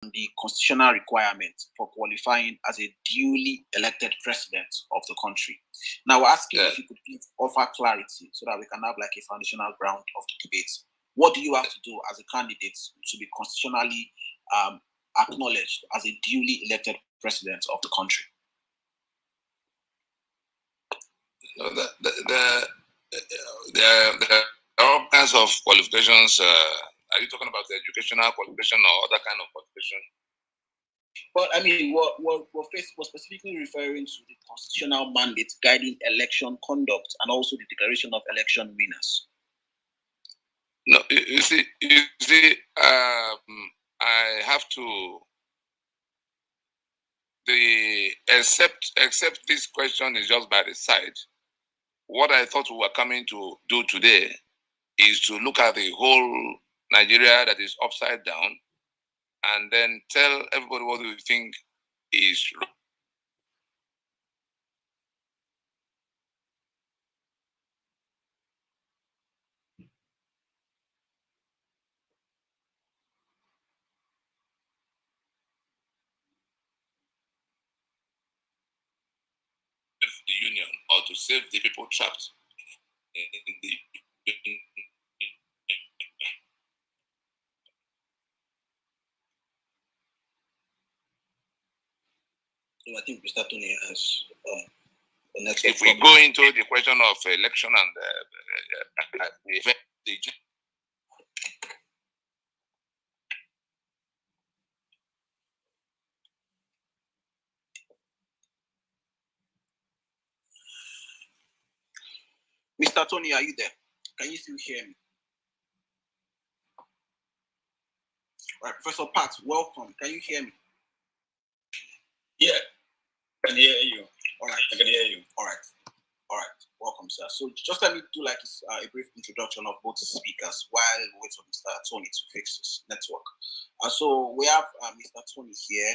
the constitutional requirement for qualifying as a duly elected president of the country. Now, we're asking if you could please offer clarity so that we can have like a foundational ground of the debate. What do you have to do as a candidate to be constitutionally acknowledged as a duly elected president of the country? No, there are all kinds of qualifications. Are you talking about the educational qualification or other kind of qualification? Well, I mean, we're specifically referring to the constitutional mandate guiding election conduct and also the declaration of election winners. No, you see, I have to. Except this question is just by the side. What I thought we were coming to do today is to look at the whole Nigeria that is upside down and then tell everybody what we think is the union or to save the people trapped in the So I think Mr. Tony has the next. If we go into the question of election and the event, Mr. Tony, are you there? Can you still hear me? All right, Professor Pat, welcome. Can you hear me? Yeah, I can hear you. All right, I can hear you. All right. Welcome, sir. So just let me do like a brief introduction of both speakers while we wait for Mr. Tony to fix his network. So we have Mr. Tony here.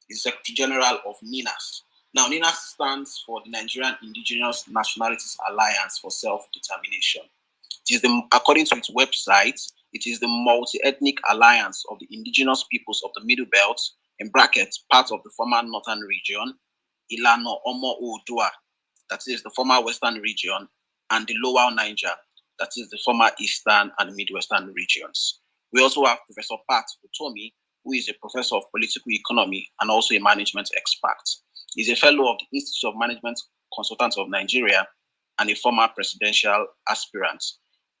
He's Secretary General of NINAS. Now, NINAS stands for the Nigerian Indigenous Nationalities Alliance for Self-Determination. It is according to its website, it is the multi-ethnic alliance of the indigenous peoples of the Middle Belt, in brackets, part of the former Northern region, Ilano Omo Oodua, that is the former Western region, and the Lower Niger, that is the former Eastern and Midwestern regions. We also have Professor Pat Utomi, who is a professor of political economy and also a management expert. He's a fellow of the Institute of Management Consultants of Nigeria and a former presidential aspirant.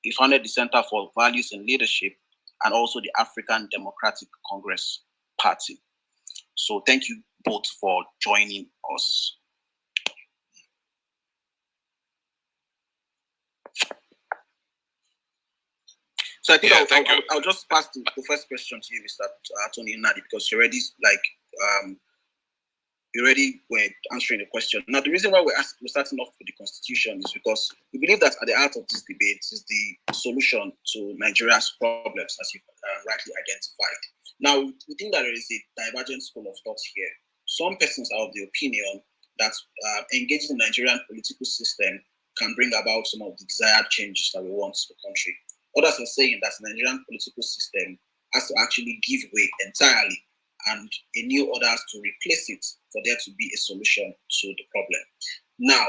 He founded the Center for Values and Leadership and also the African Democratic Congress Party. So thank you both for joining us. So I think I'll just pass the first question to you, Mr. Tony Nnadi, because you already were answering the question. Now, the reason why we're starting off with the Constitution is because we believe that at the heart of this debate is the solution to Nigeria's problems, as you rightly identified. Now, we think that there is a divergent school of thought here. Some persons are of the opinion that engaging the Nigerian political system can bring about some of the desired changes that we want to the country. Others are saying that the Nigerian political system has to actually give way entirely and a new order has to replace it for there to be a solution to the problem. Now,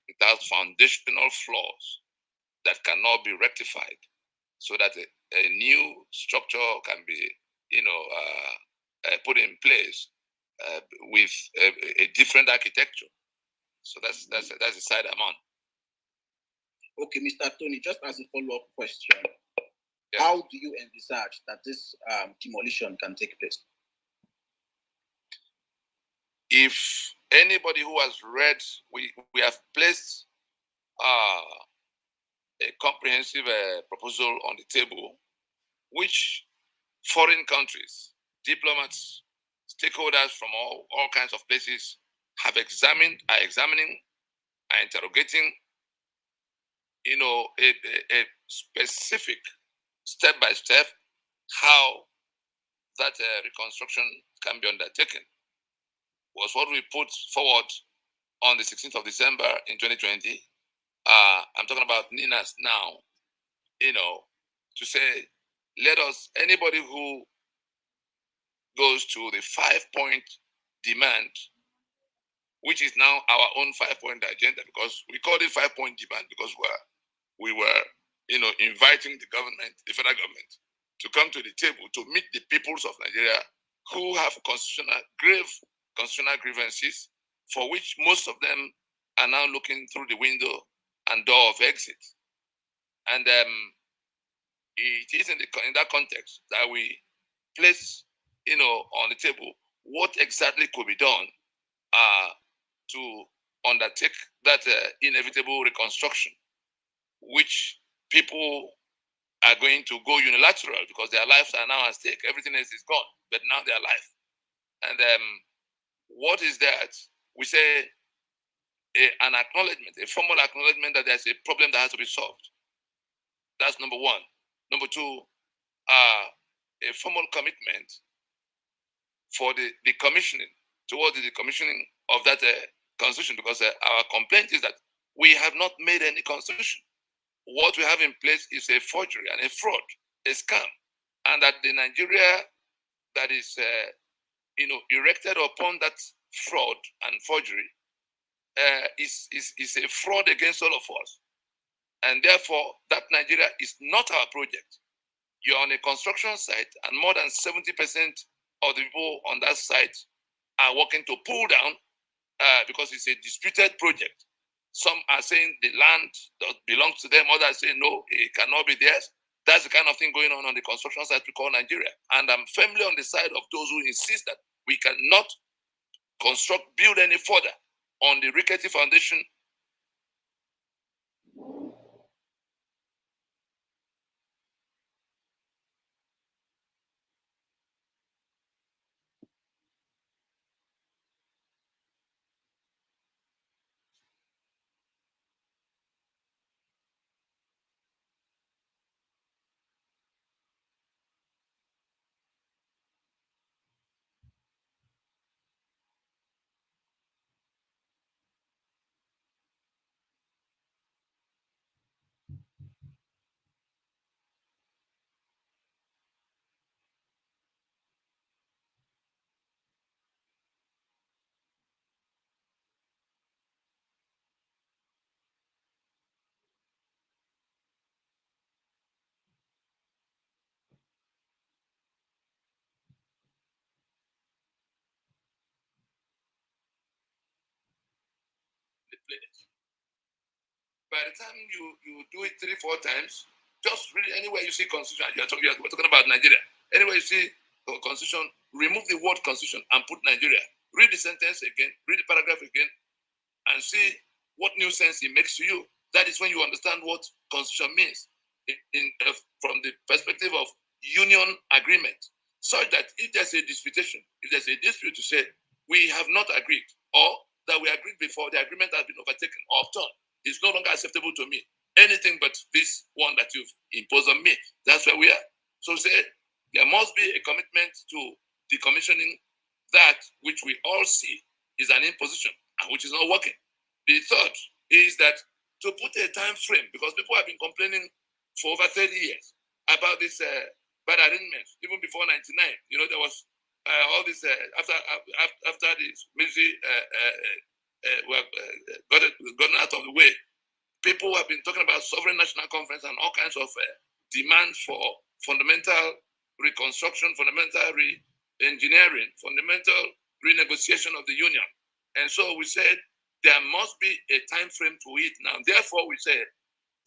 it has foundational flaws that cannot be rectified so that a new structure can be, put in place with a different architecture. So that's the side I'm on. Okay, Mr. Tony, just as a follow-up question, yes. How do you envisage that this demolition can take place? If anybody who has read, we have placed a comprehensive proposal on the table, which foreign countries, diplomats, stakeholders from all kinds of places have examined, are examining, are interrogating, a specific step-by-step how that reconstruction can be undertaken was what we put forward on the 16th of December in 2020. I'm talking about Ninas now, to say, let us, anybody who goes to the 5-point demand, which is now our own 5-point agenda, because we call it 5-point demand because we were inviting the government, the federal government, to come to the table to meet the peoples of Nigeria who have grave constitutional grievances, for which most of them are now looking through the window and door of exit. And it is in that context that we place, on the table what exactly could be done to undertake that inevitable reconstruction, which people are going to go unilateral because their lives are now at stake. Everything else is gone, but now they're alive. And what is that? We say an acknowledgement, a formal acknowledgement that there's a problem that has to be solved. That's number one. Number two, a formal commitment for the decommissioning, towards the decommissioning of that constitution, because our complaint is that we have not made any constitution. What we have in place is a forgery and a fraud, a scam, and that the Nigeria that is, erected upon that fraud and forgery is a fraud against all of us. And therefore, that Nigeria is not our project. You're on a construction site, and more than 70% of the people on that site are working to pull down because it's a disputed project. Some are saying the land belongs to them, others say no, it cannot be theirs. That's the kind of thing going on the construction site we call Nigeria. And I'm firmly on the side of those who insist that we cannot build any further on the rickety foundation. By the time you do it 3-4 times, just read anywhere you see constitution, we're talking about Nigeria. Anywhere you see constitution, remove the word constitution and put Nigeria. Read the sentence again, read the paragraph again, and see what new sense it makes to you. That is when you understand what constitution means from the perspective of union agreement. Such that if there's a disputation, if there's a dispute to say we have not agreed, or that we agreed before, the agreement has been overtaken or turned, it's no longer acceptable to me. Anything but this one that you've imposed on me. That's where we are. So say there must be a commitment to decommissioning that which we all see is an imposition and which is not working. The third is that to put a time frame, because people have been complaining for over 30 years about this bad arrangements, even before 99. There was all this after this military gotten out of the way. People have been talking about sovereign national conference and all kinds of demands for fundamental reconstruction, fundamental re-engineering, fundamental renegotiation of the union. And so we said there must be a time frame to it now. Therefore, we said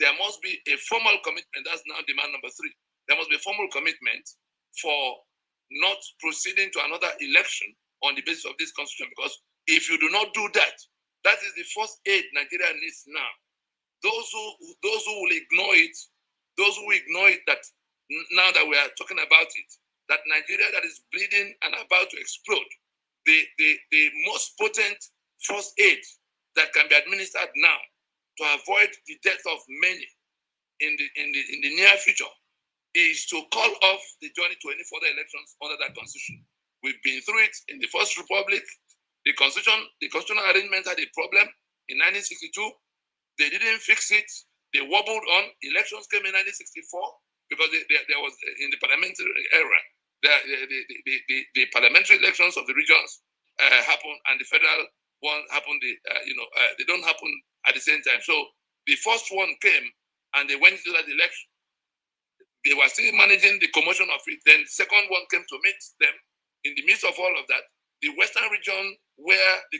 there must be a formal commitment. That's now demand number 3. There must be a formal commitment for not proceeding to another election on the basis of this constitution. Because if you do not do that, that is the first aid Nigeria needs now. Those who will ignore it, that now that we are talking about it, that Nigeria that is bleeding and about to explode, the most potent first aid that can be administered now to avoid the death of many in the near future is to call off the journey to any further elections under that constitution. We've been through it in the First Republic. The constitutional arrangement had a problem in 1962. They didn't fix it. They wobbled on. Elections came in 1964 because there was, in the parliamentary era, the parliamentary elections of the regions happened, and the federal one happened. They don't happen at the same time. So the first one came, and they went into that election. They were still managing the commotion of it. Then the second one came to meet them. In the midst of all of that, the Western region, where the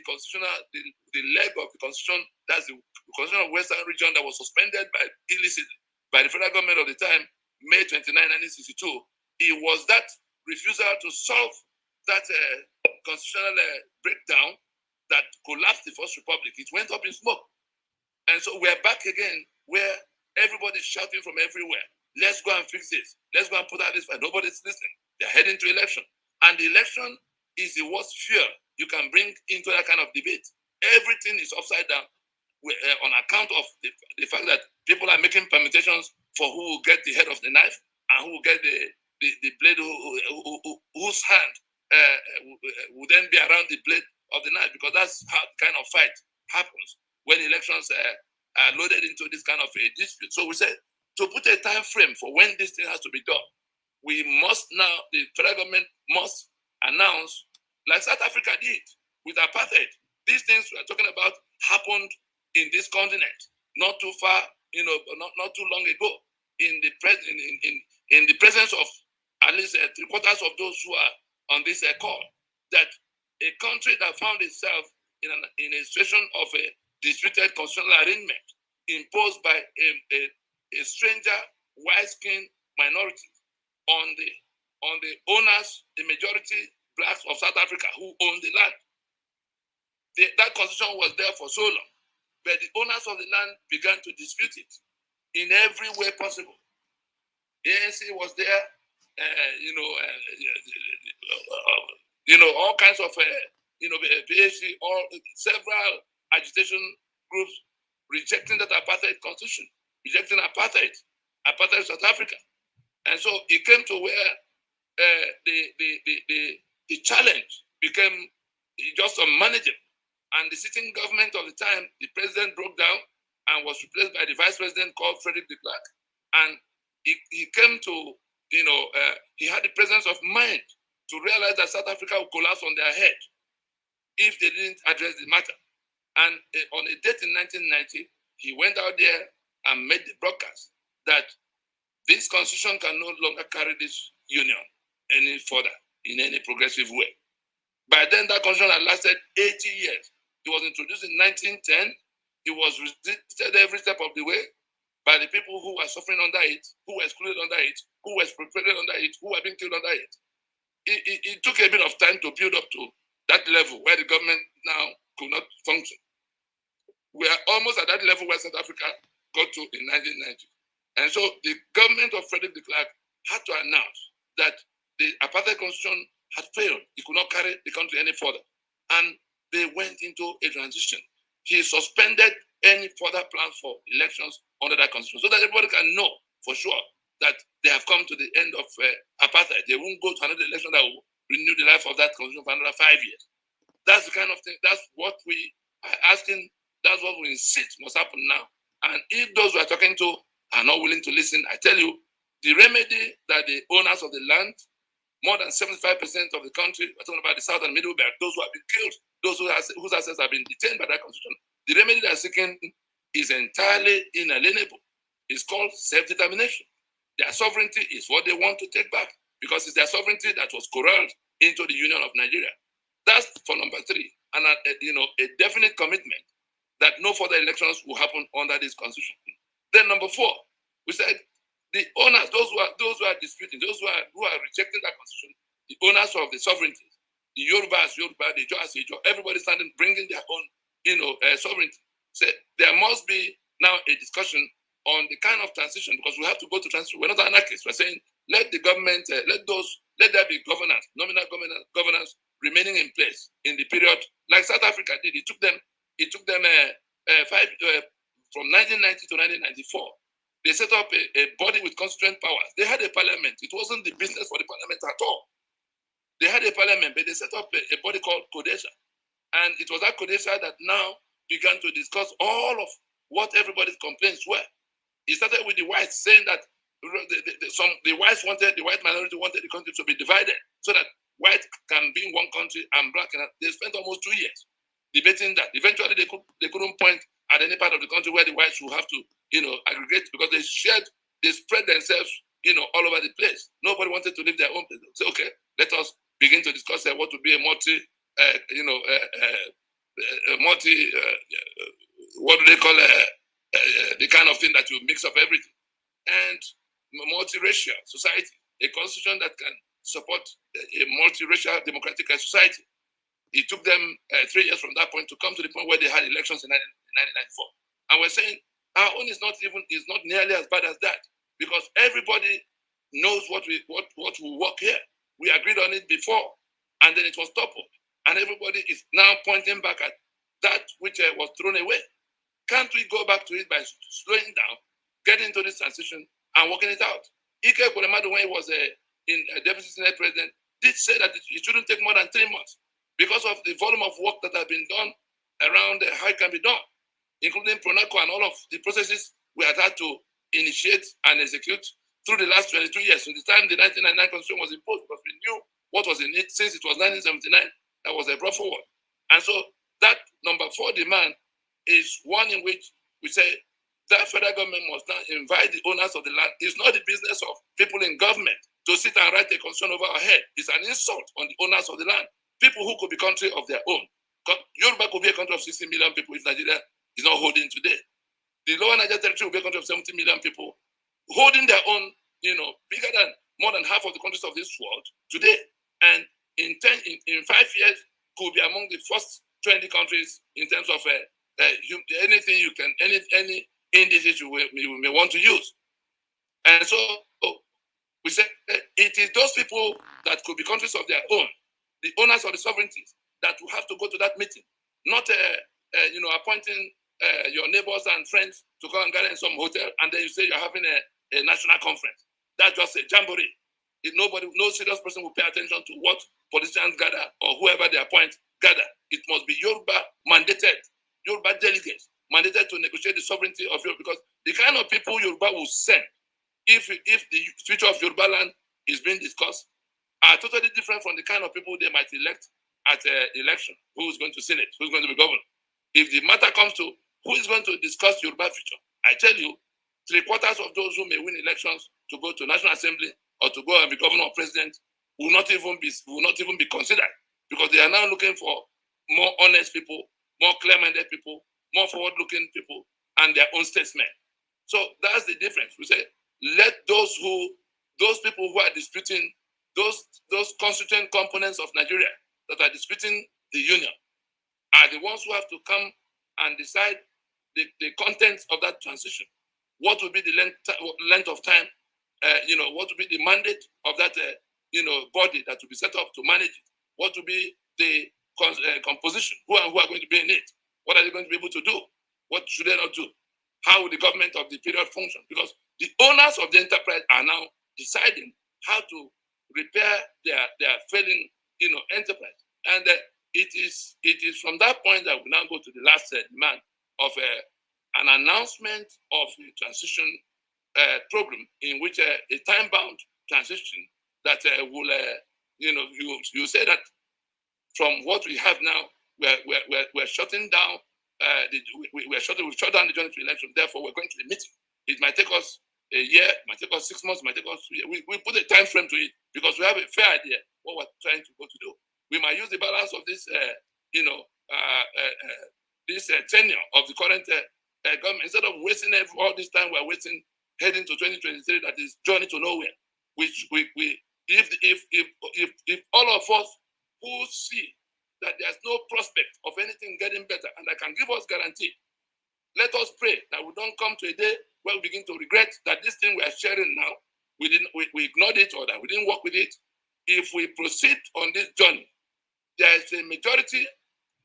leg of the constitution, that's the constitutional Western region that was suspended by the federal government of the time, May 29, 1962, it was that refusal to solve that constitutional breakdown that collapsed the First Republic. It went up in smoke. And so we're back again where everybody's shouting from everywhere. Let's go and fix this. Let's go and put out this fight. Nobody's listening. They're heading to election. And the election is the worst fear you can bring into that kind of debate. Everything is upside down on account of the fact that people are making permutations for who will get the head of the knife and who will get the blade, whose hand will then be around the blade of the knife, because that's how kind of fight happens when elections are loaded into this kind of a dispute. So we said, to put a time frame for when this thing has to be done, we must now, the federal government must announce, like South Africa did with apartheid. These things we are talking about happened in this continent, not too far, not too long ago, in the presence of at least 3/4 of those who are on this call, that a country that found itself in a situation of a disputed constitutional arrangement imposed by a stranger, white-skinned minority on the owners, the majority blacks of South Africa who own the land. That constitution was there for so long, but the owners of the land began to dispute it in every way possible. The ANC was there, all kinds of, PhD, several agitation groups rejecting that apartheid constitution, rejecting apartheid South Africa. And so it came to where the challenge became just unmanageable. And the sitting government of the time, the president broke down and was replaced by the vice president called Frederick de Klerk. And he came to, he had the presence of mind to realize that South Africa would collapse on their head if they didn't address the matter. And on a date in 1990, he went out there and made the broadcast that this constitution can no longer carry this union any further in any progressive way. By then, that constitution had lasted 80 years. It was introduced in 1910. It was resisted every step of the way by the people who were suffering under it, who were excluded under it, who were expropriated under it, who were being killed under it. It took a bit of time to build up to that level where the government now could not function. We are almost at that level where South Africa got to in 1990. And so the government of Frederick de Klerk had to announce that the apartheid constitution had failed. It could not carry the country any further. And they went into a transition. He suspended any further plans for elections under that constitution so that everybody can know for sure that they have come to the end of apartheid. They won't go to another election that will renew the life of that constitution for another 5 years. That's the kind of thing, that's what we are asking, that's what we insist must happen now. And if those we are talking to are not willing to listen, I tell you, the remedy that the owners of the land, more than 75% of the country, we're talking about the South and Middle Belt, those who have been killed, those whose assets have been detained by that constitution, the remedy they're seeking is entirely inalienable. It's called self-determination. Their sovereignty is what they want to take back because it's their sovereignty that was corralled into the Union of Nigeria. That's for number 3, and a definite commitment that no further elections will happen under this constitution. Then number 4, we said the owners, those who are disputing, those who are rejecting that constitution, the owners of the sovereignty, the Yorubas, the Ijo, everybody standing, bringing their own, sovereignty. So there must be now a discussion on the kind of transition, because we have to go to transition. We're not anarchists. We're saying let the government, let there be governance, nominal governance remaining in place in the period like South Africa did. It took them from 1990 to 1994. They set up a body with constituent powers. They had a parliament. It wasn't the business for the parliament at all. They had a parliament, but they set up a body called Kodesha. And it was that Kodesha that now began to discuss all of what everybody's complaints were. It started with the whites saying that the white minority wanted the country to be divided so that white can be in one country and black. And they spent almost 2 years debating that. Eventually, they couldn't point at any part of the country where the whites would have to, aggregate, because they spread themselves, all over the place. Nobody wanted to leave their own place. So, okay, let us begin to discuss what would be a what do they call the kind of thing that you mix up everything, and multiracial society, a constitution that can support a multiracial democratic society. It took them 3 years from that point to come to the point where they had elections in 1994. And we're saying our own is not nearly as bad as that, because everybody knows what will work here. We agreed on it before, and then it was toppled, and everybody is now pointing back at that which was thrown away. Can't we go back to it by slowing down, getting into this transition, and working it out? Ike Ekweremadu, when he was in Deputy Senate President, did say that it shouldn't take more than 3 months because of the volume of work that has been done around how it can be done, including Pronaco and all of the processes we had to initiate and execute through the last 22 years, from the time the 1999 Constitution was imposed, because we knew what was in it since it was 1979 that was brought forward. And so that number 4 demand is one in which we say that federal government must now invite the owners of the land. It's not the business of people in government to sit and write a constitution over our head. It's an insult on the owners of the land, people who could be country of their own. Yoruba could be a country of 60 million people if Nigeria is not holding today. The lower Niger territory will be a country of 70 million people holding their own, bigger than more than half of the countries of this world today. And in 5 years, could be among the first 20 countries in terms of anything you can, any indices you may want to use. And so we say it is those people that could be countries of their own, the owners of the sovereignties, that will have to go to that meeting, not appointing your neighbors and friends to come and gather in some hotel, and then you say you're having a national conference. That's just a jamboree. No serious person will pay attention to what politicians gather or whoever they appoint gather. It must be Yoruba mandated, Yoruba delegates mandated to negotiate the sovereignty of Yoruba, because the kind of people Yoruba will send if the future of Yoruba land is being discussed are totally different from the kind of people they might elect at election. Who is going to Senate? Who is going to be governor? If the matter comes to who is going to discuss Yoruba future, I tell you, 3/4 of those who may win elections to go to National Assembly or to go and be governor or president will not even be considered, because they are now looking for more honest people, more clear-minded people, more forward-looking people, and their own statesmen. So that's the difference. We say, let those people who are disputing those constituent components of Nigeria that are disputing the union are the ones who have to come and decide the contents of that transition. What will be the length of time? What will be the mandate of that body that will be set up to manage it? What will be the composition? Who are going to be in it? What are they going to be able to do? What should they not do? How will the government of the period function? Because the owners of the enterprise are now deciding how to repair their failing enterprise. And it is from that point that we now go to the last demand of an announcement of a transition program in which a time-bound transition that will you say that from what we have now, we're shutting down we've shut down the joint election. Therefore, we're going to the meeting. It might take us a year, might take us 6 months, might take us 2 years. We put a time frame to it because we have a fair idea what we're trying to go to do. We might use the balance of this, this tenure of the current government. Instead of wasting all this time, we're wasting heading to 2023. That is journey to nowhere. Which if all of us who see that there's no prospect of anything getting better, and that can give us guarantee, let us pray that we don't come to a day where we begin to regret that this thing we are sharing now, we ignored it, or that we didn't work with it. If we proceed on this journey, there is a majority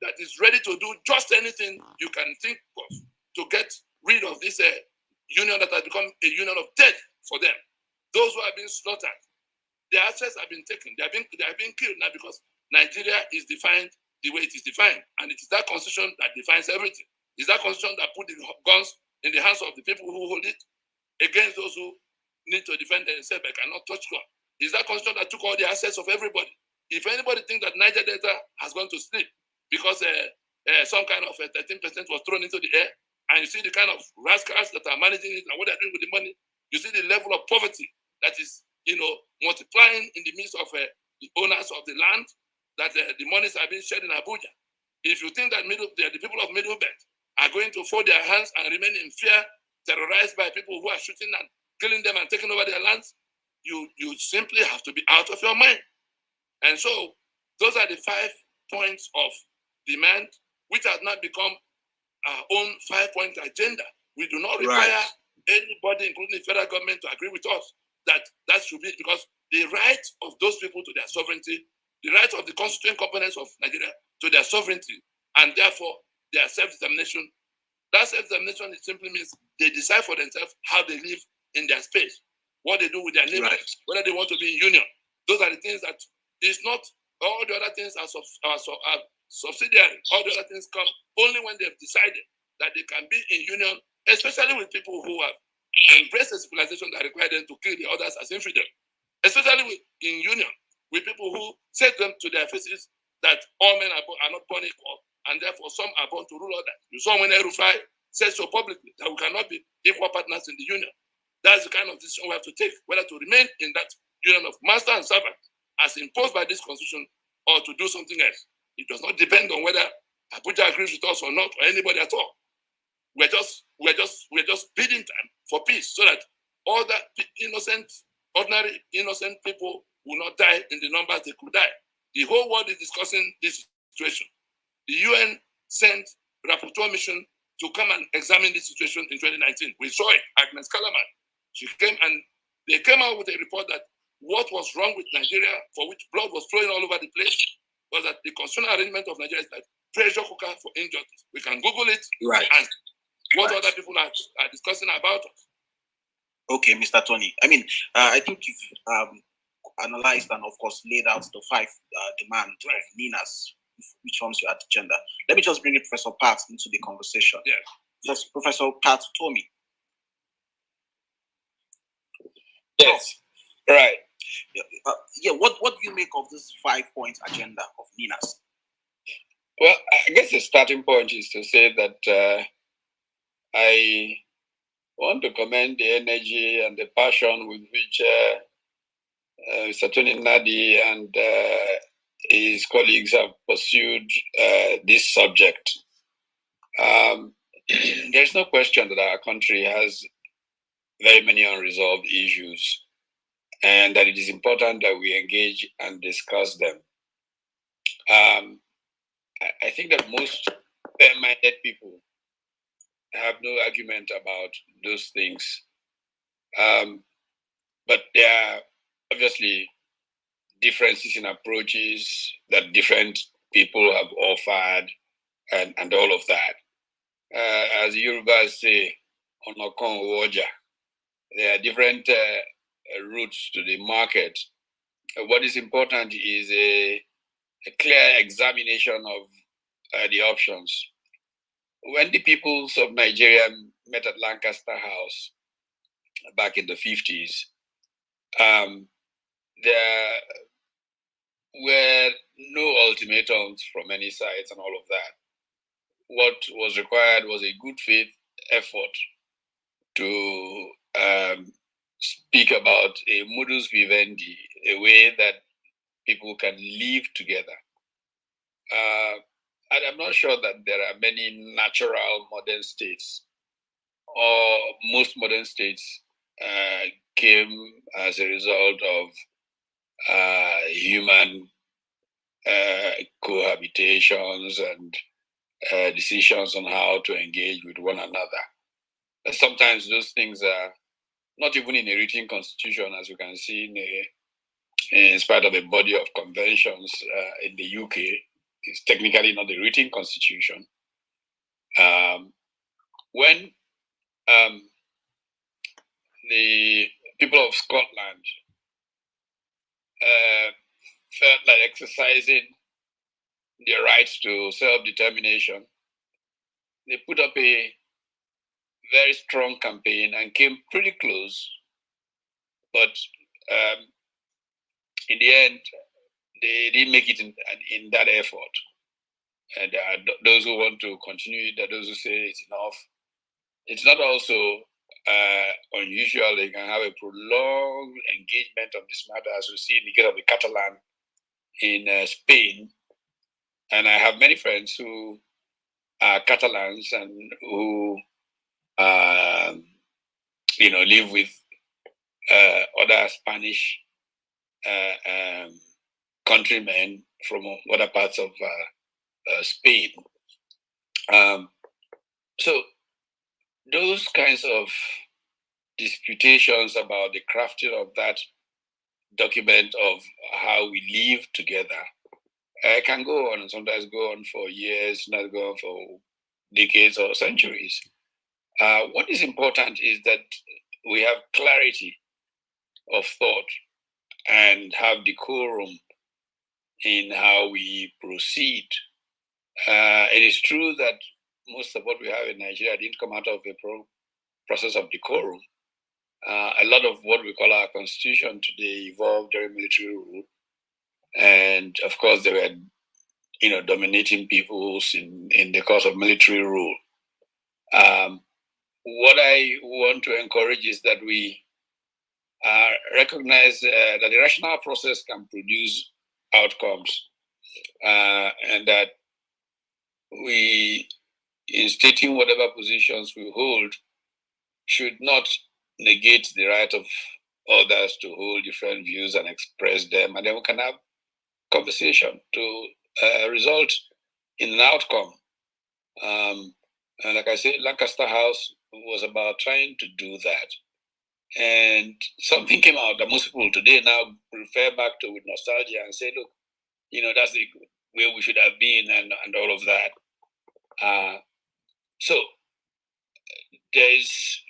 that is ready to do just anything you can think of to get rid of this union that has become a union of death for them. Those who have been slaughtered, their assets have been taken. They have been killed now because Nigeria is defined the way it is defined, and it is that constitution that defines everything. It's that constitution that put the guns in the hands of the people who hold it against those who need to defend themselves but cannot touch God. It's that constitution that took all the assets of everybody. If anybody thinks that Niger Delta has gone to sleep because some kind of 13% was thrown into the air, and you see the kind of rascals that are managing it and what they're doing with the money, you see the level of poverty that is, multiplying in the midst of the owners of the land, that the monies are being shared in Abuja. If you think that the people of Middle Belt are going to fold their hands and remain in fear, terrorized by people who are shooting and killing them and taking over their lands, you simply have to be out of your mind. And so those are the 5 points of demand, which has not become our own 5-point agenda. We do not require anybody, including the federal government, to agree with us that should be, because the right of those people to their sovereignty, the right of the constituent components of Nigeria to their sovereignty, and therefore their self-determination. That self-determination, it simply means they decide for themselves how they live in their space, what they do with their neighbors, whether they want to be in union. Those are the things that is not, all the other things are subsidiary. All the other things come only when they've decided that they can be in union, especially with people who have embraced a civilization that requires them to kill the others as infidel. Especially in union with people who say them to their faces that all men are not born equal, and therefore some are born to rule others. You saw when Erufai said so publicly that we cannot be equal partners in the union. That's the kind of decision we have to take, whether to remain in that union of master and servant as imposed by this constitution, or to do something else. It does not depend on whether Abuja agrees with us or not, or anybody at all. We're just bidding time for peace, so that all that ordinary innocent people will not die in the numbers they could die. The whole world is discussing this situation. The UN sent a rapporteur mission to come and examine this situation in 2019. We saw it, Agnes Kalaman. She came and they came out with a report that what was wrong with Nigeria, for which blood was flowing all over the place, was that the constitutional arrangement of Nigeria is like pressure cooker for injustice. We can Google it and what other people are discussing about us. Okay, Mr. Tony. I mean, I think you've analyzed and, of course, laid out the 5 demands of Nina's, which forms your agenda. Let me just bring in Professor Pat into the conversation. Yeah. Professor Pat Utomi. Yes. Right. What do you make of this 5-point agenda of Nina's? Well, I guess the starting point is to say that I want to commend the energy and the passion with which Mr. Tony Nnadi and his colleagues have pursued this subject. There's no question that our country has very many unresolved issues, and that it is important that we engage and discuss them. I think that most fair-minded people have no argument about those things. But there are obviously differences in approaches that different people have offered and all of that. As the Yorubas say, Onokon Woja, there are different routes to the market. What is important is a clear examination of the options. When the peoples of Nigeria met at Lancaster House back in the 50s, there were no ultimatums from any sides and all of that. What was required was a good faith effort to speak about a modus vivendi, a way that people can live together. And I'm not sure that there are many natural modern states, or most modern states came as a result of human cohabitations and decisions on how to engage with one another. And sometimes those things are not even in a written constitution, as you can see in spite of a body of conventions in the UK. It's technically not a written constitution. When the people of Scotland felt like exercising their rights to self-determination, they put up a very strong campaign and came pretty close. But in the end, they didn't make it in that effort. And there are those who want to continue it, there are those who say it's enough. It's not also unusual. They can have a prolonged engagement on this matter, as we see in the case of the Catalan in Spain. And I have many friends who are Catalans and who live with other Spanish countrymen from other parts of Spain. So those kinds of disputations about the crafting of that document of how we live together can go on, and sometimes go on for years, not go on for decades or centuries. What is important is that we have clarity of thought and have decorum in how we proceed. It is true that most of what we have in Nigeria didn't come out of a process of decorum. A lot of what we call our constitution today evolved during military rule, and of course there were, dominating peoples in the course of military rule. What I want to encourage is that we recognize that the rational process can produce outcomes, and that we, in stating whatever positions we hold, should not negate the right of others to hold different views and express them, and then we can have conversation to result in an outcome. And like I said, Lancaster House was about trying to do that. And something came out that most people today now refer back to with nostalgia and say, look, that's the way we should have been, and all of that. So there's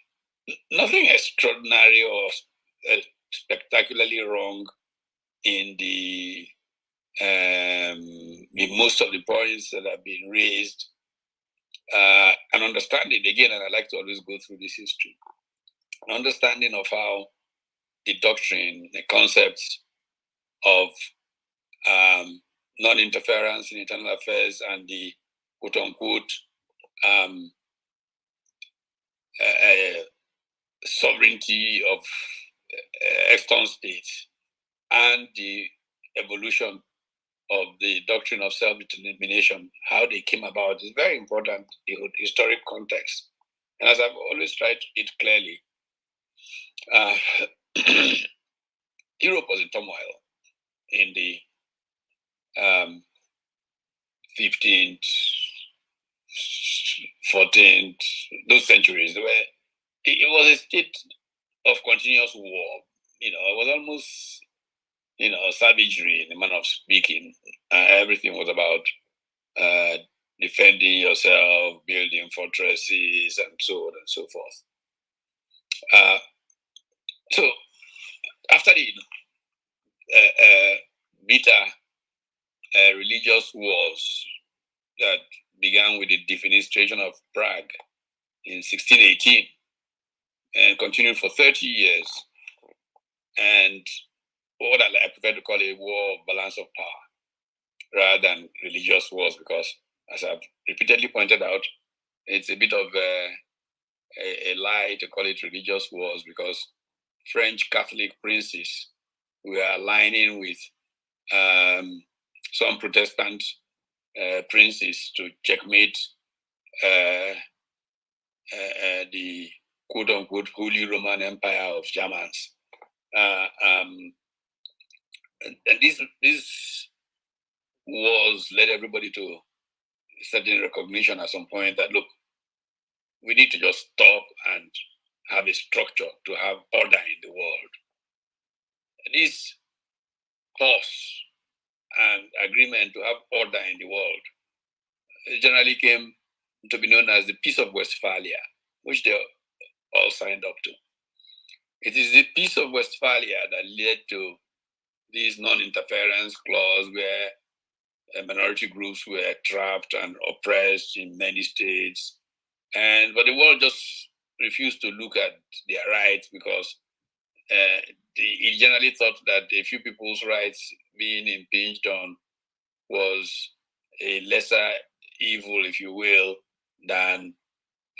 nothing extraordinary or spectacularly wrong in most of the points that have been raised. An understanding, again, and I like to always go through this history, an understanding of how the doctrine, the concepts of non-interference in internal affairs and the quote-unquote sovereignty of extant states and the evolution of the doctrine of self-determination, how they came about, is very important, the historic context. And as I've always tried to it clearly, Europe was in turmoil in the 15th, 14th, those centuries, where it was a state of continuous war. It was almost, savagery in the manner of speaking. Everything was about defending yourself, building fortresses, and so on and so forth. So after the bitter religious wars that began with the defenestration of Prague in 1618 and continued for 30 years, and what I prefer to call a war of balance of power rather than religious wars, because, as I've repeatedly pointed out, it's a bit of a lie to call it religious wars, because French Catholic princes were aligning with some Protestant princes to checkmate the quote-unquote Holy Roman Empire of Germans. And this wars led everybody to certain recognition at some point that, look, we need to just stop and have a structure to have order in the world. This pause and agreement to have order in the world generally came to be known as the Peace of Westphalia, which they all signed up to. It is the Peace of Westphalia that led to this non-interference clause where minority groups were trapped and oppressed in many states. But the world just refused to look at their rights, because it generally thought that a few people's rights being impinged on was a lesser evil, if you will, than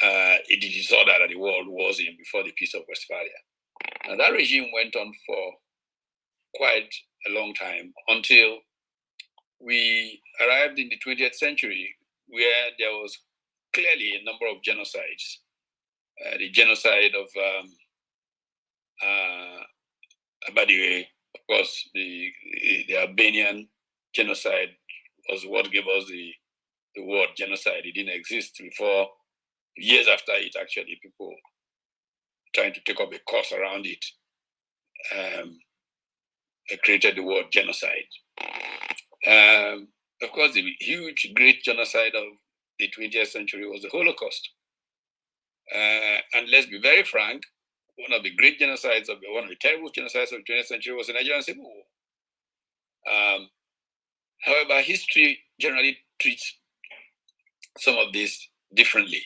the disorder that the world was in before the Peace of Westphalia. And that regime went on for quite a long time until we arrived in the 20th century, where there was clearly a number of genocides. The genocide of, by the way, of course, the Albanian genocide was what gave us the word genocide. It didn't exist before. Years after it, actually, people trying to take up a course around it created the word genocide. Of course, the huge, great genocide of the 20th century was the Holocaust. And let's be very frank, one of the great genocides one of the terrible genocides of the 20th century was the Nigerian Civil War. However, history generally treats some of this differently,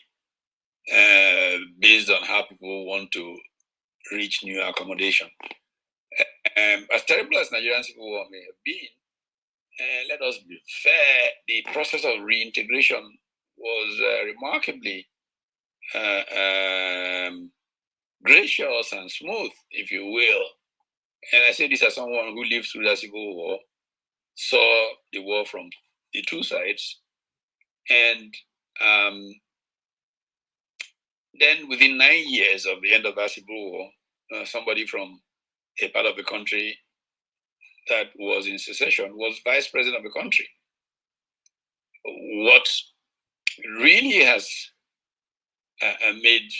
based on how people want to reach new accommodation. As terrible as Nigerian Civil War may have been, let us be fair, the process of reintegration was remarkably gracious and smooth, if you will. And I say this as someone who lived through the Civil War, saw the war from the two sides, and then within 9 years of the end of that Civil War, somebody from a part of the country that was in secession was vice president of the country. What really has made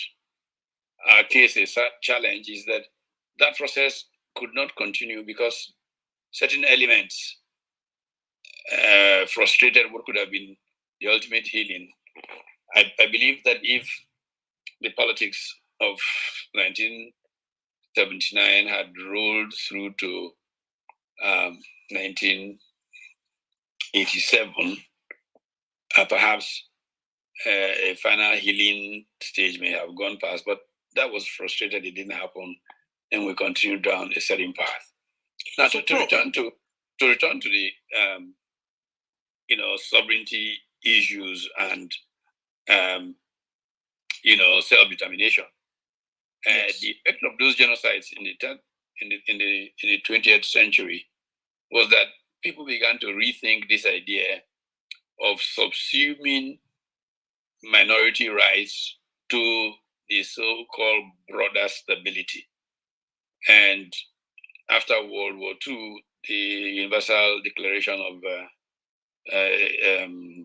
our case a challenge is that that process could not continue because certain elements frustrated what could have been the ultimate healing. I believe that if the politics of 1979 had rolled through to 1987, perhaps a final healing stage may have gone past, but that was frustrated. It didn't happen, and we continued down a certain path. Now, to return to the sovereignty issues and self-determination. Yes. The effect of those genocides in the 20th century was that people began to rethink this idea of subsuming minority rights to the so-called broader stability. And after World War II, the Universal Declaration of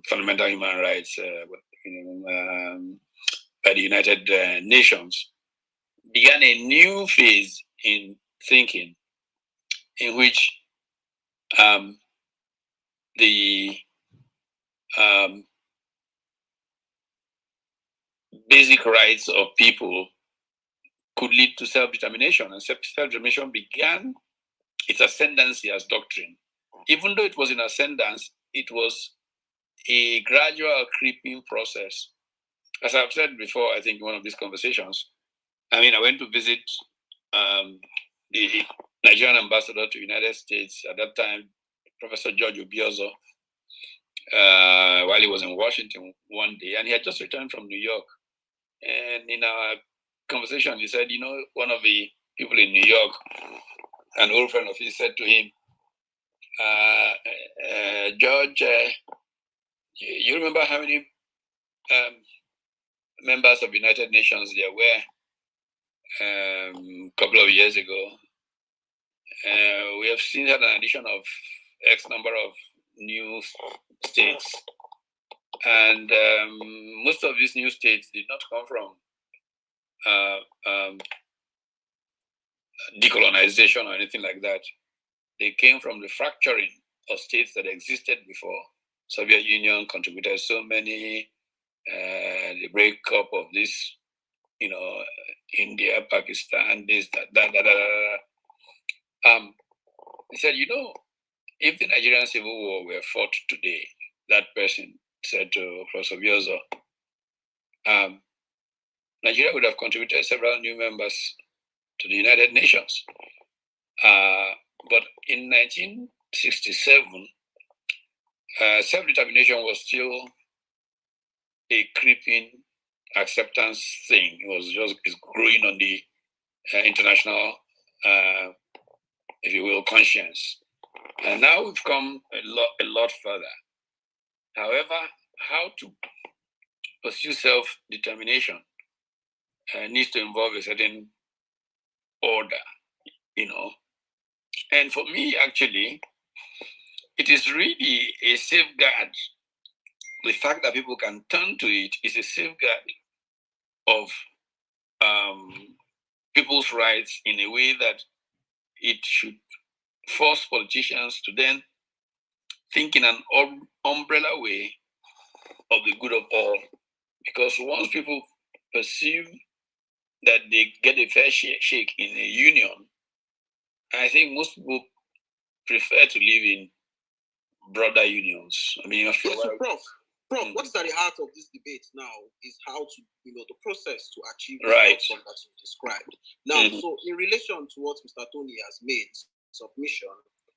Fundamental Human Rights by the United Nations began a new phase in thinking, in which the basic rights of people could lead to self-determination, and self-determination began its ascendancy as doctrine. Even though it was in ascendance, it was a gradual creeping process. As I've said before, I think in one of these conversations, I went to visit the Nigerian ambassador to the United States at that time, Professor George Obiozo, while he was in Washington one day, and he had just returned from New York. And in our conversation, he said, one of the people in New York, an old friend of his, said to him, George, you remember how many members of United Nations there were a couple of years ago? We have seen an addition of X number of new states. And most of these new states did not come from decolonization or anything like that. They came from the fracturing of states that existed before. Soviet Union contributed so many, the breakup of this, India, Pakistan, this, that. He said, if the Nigerian Civil War were fought today, that person said to Prof. Nigeria would have contributed several new members to the United Nations. But in 1967, self-determination was still a creeping acceptance thing. It's growing on the international, if you will, conscience. And now we've come a lot further. However, how to pursue self-determination needs to involve a certain order, And for me, actually, it is really a safeguard. The fact that people can turn to it is a safeguard of people's rights in a way that it should force politicians to then think in an umbrella way of the good of all. Because once people perceive that they get a fair shake in a union, I think most people prefer to live in broader unions. I mean, yes, so Prof, what is at the heart of this debate now is how to, the process to achieve the outcome that you described. Now, so in relation to what Mr. Tony has made submission,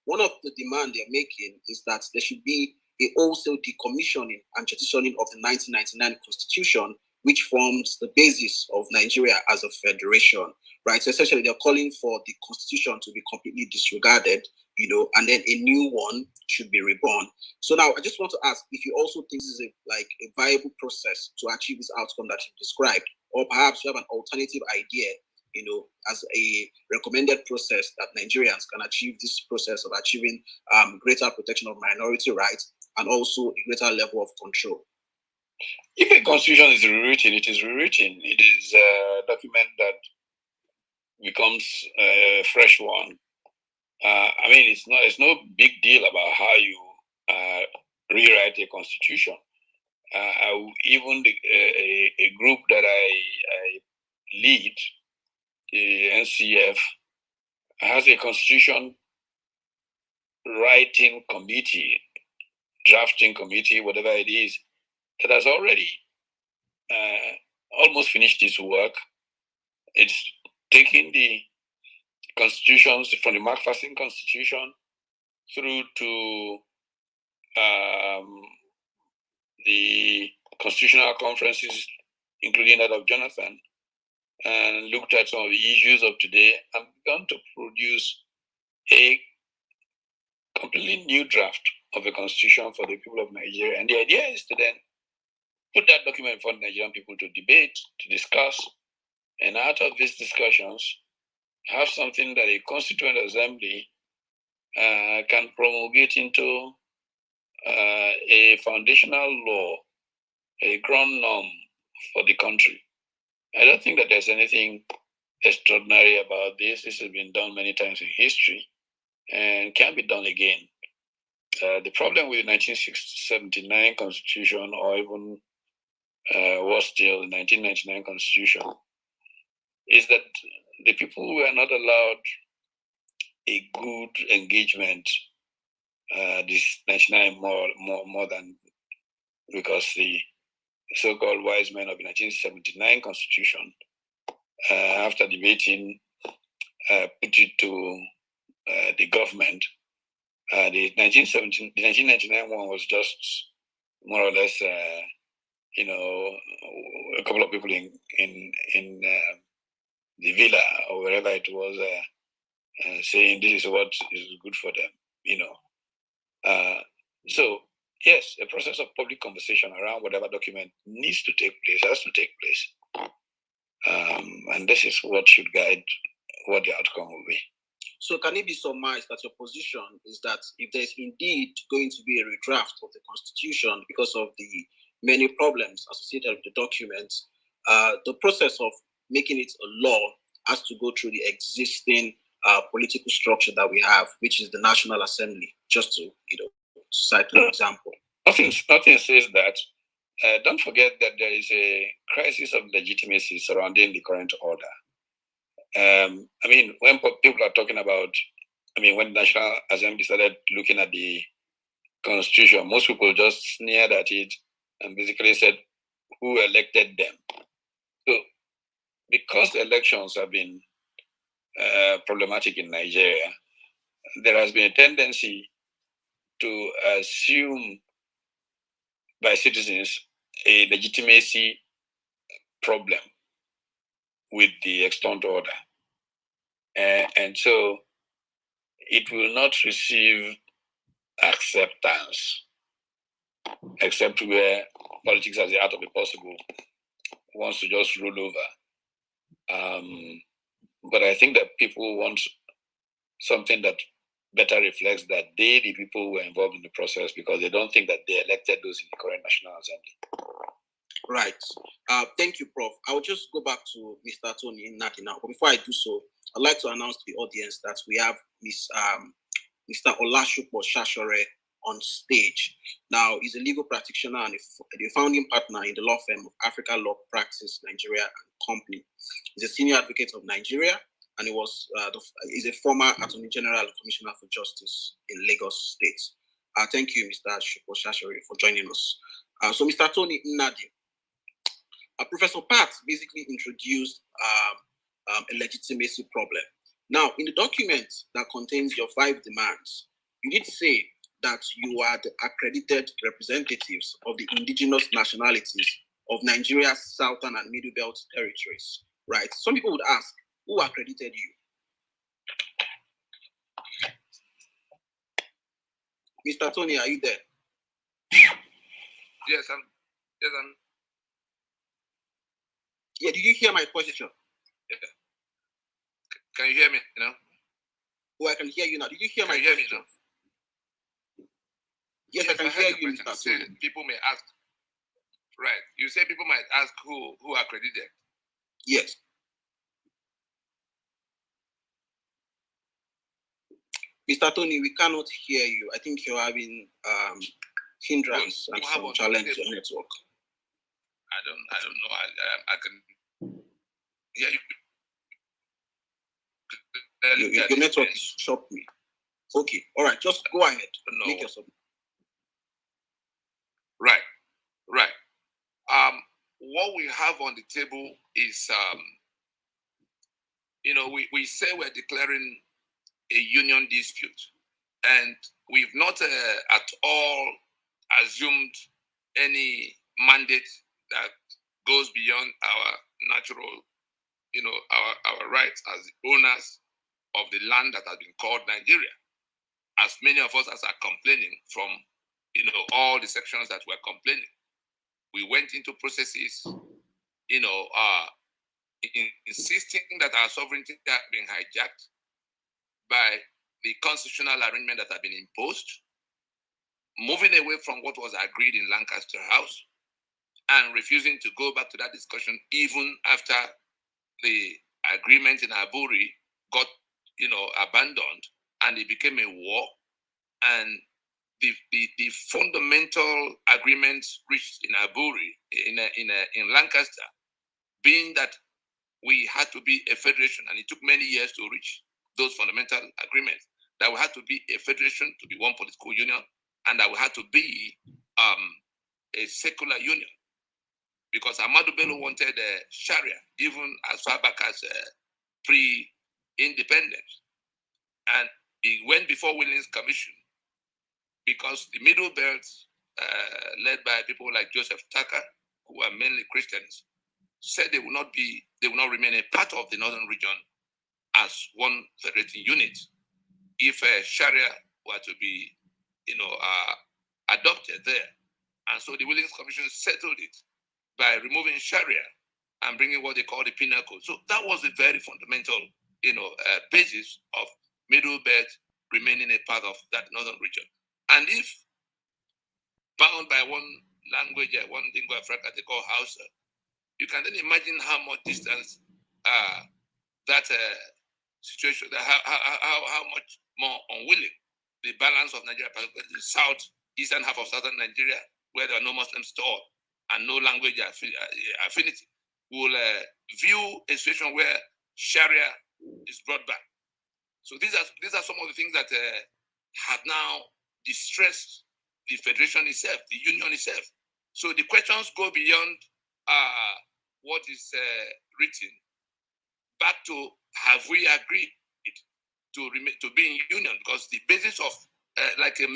one of the demands they're making is that there should be a wholesale decommissioning and jettisoning of the 1999 Constitution, which forms the basis of Nigeria as a federation, right? So essentially, they're calling for the Constitution to be completely disregarded, and then a new one should be reborn. So now, I just want to ask if you also think this is a viable process to achieve this outcome that you described, or perhaps you have an alternative idea, as a recommended process that Nigerians can achieve this process of achieving greater protection of minority rights and also a greater level of control. If a constitution is rewritten, it is rewritten. It is a document that becomes a fresh one. I mean, it's no big deal about how you rewrite a constitution. Even a group that I lead, the NCF, has a constitution writing committee, drafting committee, whatever it is, that has already almost finished its work. It's taking the constitutions from the Macpherson Constitution through to the constitutional conferences, including that of Jonathan, and looked at some of the issues of today and begun to produce a completely new draft of a constitution for the people of Nigeria. And the idea is to then put that document for the Nigerian people to debate, to discuss, and out of these discussions, have something that a constituent assembly can promulgate into a foundational law, a ground norm for the country. I don't think that there's anything extraordinary about this. This has been done many times in history and can be done again. The problem with the 1979 Constitution, or even worse still, the 1999 Constitution, is that the people were not allowed a good engagement. This 99 more than, because the so-called wise men of the 1979 Constitution, after debating, put it to the government. The 1999 one was just more or less a couple of people in the villa or wherever it was, saying this is what is good for them, So yes, a process of public conversation around whatever document needs to take place, has to take place. And this is what should guide what the outcome will be. So can it be surmised that your position is that if there's indeed going to be a redraft of the Constitution because of the many problems associated with the documents, the process of making it a law has to go through the existing political structure that we have, which is the National Assembly, just to cite an example. Nothing says that. Don't forget that there is a crisis of legitimacy surrounding the current order. When people are talking about, when the National Assembly started looking at the Constitution, most people just sneered at it and basically said, who elected them? So, because the elections have been problematic in Nigeria, there has been a tendency to assume by citizens a legitimacy problem with the extant order. And so it will not receive acceptance, except where politics as the art of the possible wants to just rule over. But I think that people want something that better reflects that they, the people who were involved in the process, because they don't think that they elected those in the current National Assembly. Right. Thank you, Prof. I will just go back to Mr. Tony Nnadi now. But before I do so, I'd like to announce to the audience that we have Mr. Olashupo Shashore on stage. Now, he's a legal practitioner and the founding partner in the law firm of Africa Law Practice Nigeria and Company. He's a senior advocate of Nigeria, and he's a former Attorney General and Commissioner for Justice in Lagos State. Thank you, Mr. Shupo Shashore, for joining us. So, Mr. Tony Nnadi, Professor Pat basically introduced a legitimacy problem. Now, in the document that contains your 5 demands, you did say that you are the accredited representatives of the indigenous nationalities of Nigeria's southern and middle belt territories, right? Some people would ask, who accredited you? Mr. Tony, are you there? Yes, I'm. Yeah, did you hear my question? Yeah. Can you hear me? Oh, I can hear you now. Did you hear my question? Hear me now? Yes, I can hear you, Mr. Tony. People may ask. Right. You say people might ask who accredited. Yes. Mr. Tony, we cannot hear you. I think you're having hindrance and some challenge in your network. I don't know. I can hear you. Your network is choppy. Okay. All right. Just go ahead. Make your submission. Right. What we have on the table is, we say we're declaring a union dispute, and we've not at all assumed any mandate that goes beyond our natural, our rights as owners of the land that has been called Nigeria. As many of us as are complaining from, all the sections that were complaining, we went into processes, insisting that our sovereignty had been hijacked by the constitutional arrangement that had been imposed, moving away from what was agreed in Lancaster House, and refusing to go back to that discussion even after the agreement in Aburi got, abandoned, and it became a war. And the fundamental agreements reached in Aburi, in Lancaster, being that we had to be a federation, and it took many years to reach those fundamental agreements, that we had to be a federation to be one political union, and that we had to be a secular union. Because Ahmadu Bello wanted Sharia, even as far back as pre-independence. And he went before Williams Commission, because the Middle Belt, led by people like Joseph Tucker, who are mainly Christians, said they will not remain a part of the northern region as one federating unit if Sharia were to be, adopted there. And so the Willings Commission settled it by removing Sharia and bringing what they call the penal code. So that was a very fundamental, basis of Middle Belt remaining a part of that northern region. And if bound by one language, one lingua franca they call Hausa, you can then imagine how much distance that situation, how much more unwilling the balance of Nigeria, particularly the southeastern half of southern Nigeria, where there are no Muslims at all and no language affinity, will view a situation where Sharia is brought back. So these are some of the things that have now distressed the federation itself, the union itself. So the questions go beyond what is written back to have we agreed to be in union, because the basis of like the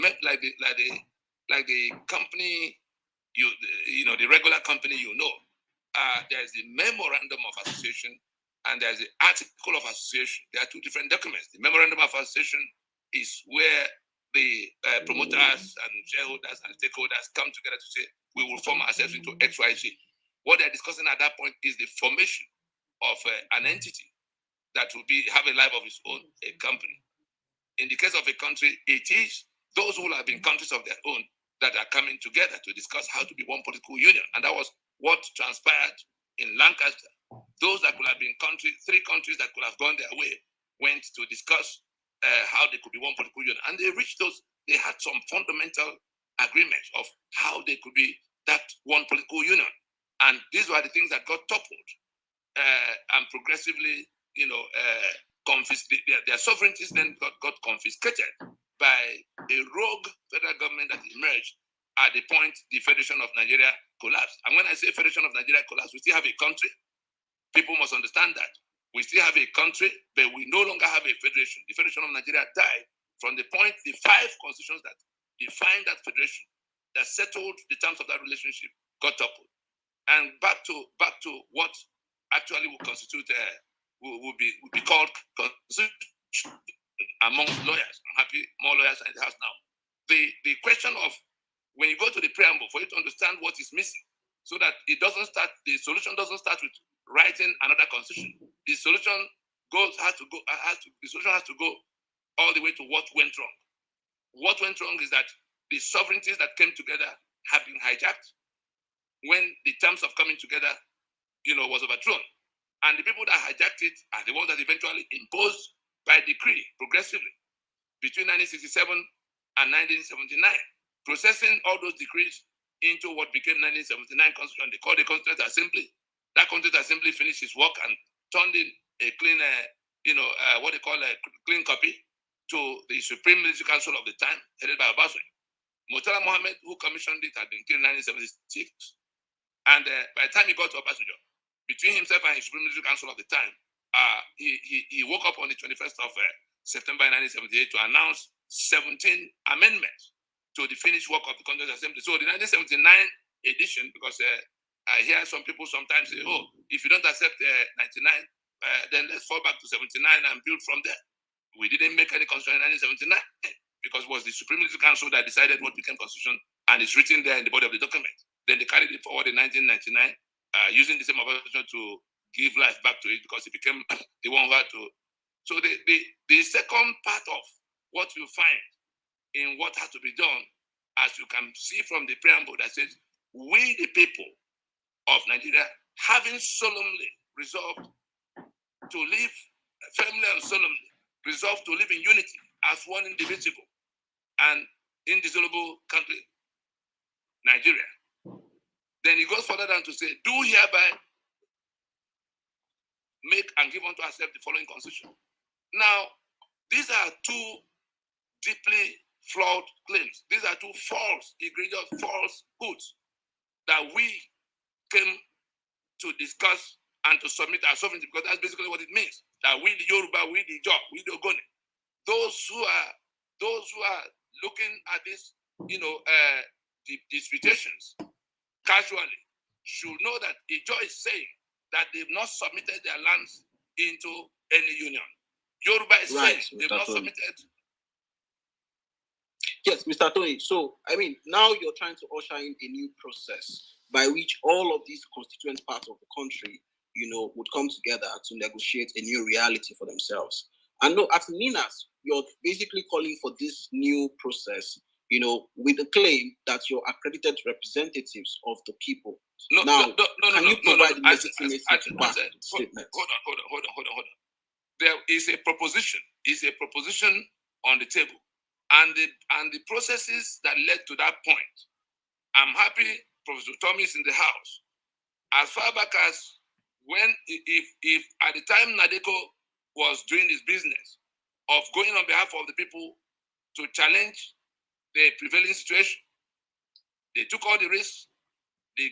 company the regular company there's the memorandum of association and there's the article of association. There are two different documents. The memorandum of association is where the promoters and shareholders and stakeholders come together to say we will form ourselves into XYZ. What they're discussing at that point is the formation of an entity that will have a life of its own, a company. In the case of a country, it is those who have been countries of their own that are coming together to discuss how to be one political union. And that was what transpired in Lancaster. Those that could have been three countries that could have gone their way, went to discuss how they could be one political union. And they reached they had some fundamental agreements of how they could be that one political union. And these were the things that got toppled and progressively, their sovereignties then got confiscated by a rogue federal government that emerged at the point the Federation of Nigeria collapsed. And when I say Federation of Nigeria collapsed, we still have a country. People must understand that. We still have a country, but we no longer have a federation. The Federation of Nigeria died from the point the 5 constitutions that defined that federation, that settled the terms of that relationship, got toppled. And back to what actually will constitute will be called constitution amongst lawyers. I'm happy more lawyers are in the house now. The question of when you go to the preamble, for you to understand what is missing, so that the solution doesn't start with writing another constitution. The solution has to go all the way to what went wrong. What went wrong is that the sovereignties that came together have been hijacked when the terms of coming together, was overthrown. And the people that hijacked it are the ones that eventually imposed by decree progressively between 1967 and 1979, processing all those decrees into what became 1979 Constitution. They called the Constituent Assembly. That Constituent Assembly finished its work and turned in a clean, what they call a clean copy to the Supreme Military Council of the time, headed by Obasanjo. Murtala Mohammed, who commissioned it, had been killed in 1976. And by the time he got to Obasanjo, between himself and his Supreme Military Council of the time, he woke up on the 21st of September 1978 to announce 17 amendments to the finished work of the Constituent Assembly. So the 1979 edition, because I hear some people sometimes say, oh, if you don't accept 99, then let's fall back to 79 and build from there. We didn't make any constitution in 1979 because it was the Supreme Military Council that decided what became constitution, and it's written there in the body of the document. Then they carried it forward in 1999, using the same opportunity to give life back to it because it became the one who had to. So the second part of what you find in what has to be done, as you can see from the preamble that says, we the people of Nigeria, having solemnly resolved to live firmly and solemnly, resolved to live in unity as one indivisible and indissoluble country, Nigeria. Then he goes further down to say, do hereby make and give unto ourselves the following constitution. Now, these are two deeply flawed claims. These are two false, egregious falsehoods that we came to discuss and to submit our sovereignty, because that's basically what it means. That we the Yoruba, we the Jaw, we the Ogoni, those who are looking at this, disputations casually, should know that Ijaw is saying that they've not submitted their lands into any union. Yoruba is saying they've not submitted. Yes, Mr. Tony. So, I mean, now you're trying to usher in a new process by which all of these constituent parts of the country, would come together to negotiate a new reality for themselves. And no, at Ninas, you're basically calling for this new process, with the claim that you're accredited representatives of the people. Can you provide the legitimacy to back the statement? Hold on. There is a proposition. On the table. And the processes that led to that point. I'm happy Professor Utomi is in the house. As far back as when, if at the time Nadeko was doing his business of going on behalf of the people to challenge the prevailing situation, they took all the risks. The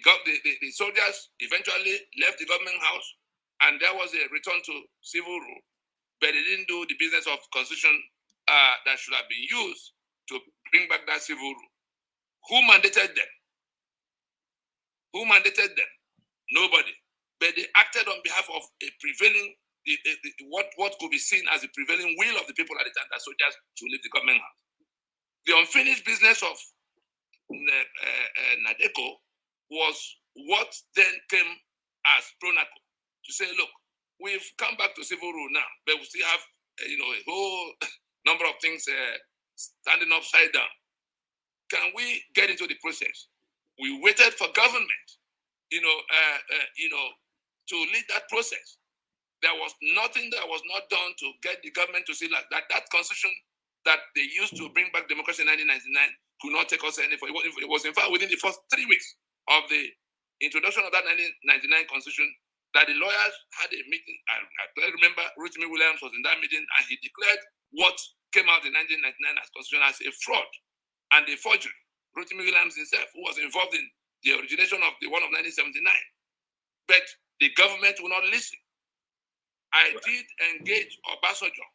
soldiers eventually left the government house, and there was a return to civil rule. But they didn't do the business of constitution that should have been used to bring back that civil rule. Who mandated them? Nobody. But they acted on behalf of a prevailing, what could be seen as the prevailing will of the people at the time, that soldiers should leave the government house. The unfinished business of Nadeko was what then came as Pronaco to say, look, we've come back to civil rule now, but we still have a whole number of things standing upside down. Can we get into the process? We waited for government, to lead that process. There was nothing that was not done to get the government to see that constitution that they used to bring back democracy in 1999 could not take us any further. It was in fact within the first 3 weeks of the introduction of that 1999 constitution that the lawyers had a meeting. I remember Utomi Williams was in that meeting, and he declared what came out in 1999 as constitution as a fraud and a forgery. Utomi Williams himself, who was involved in the origination of the one of 1979. But the government will not listen. I did engage Obasanjo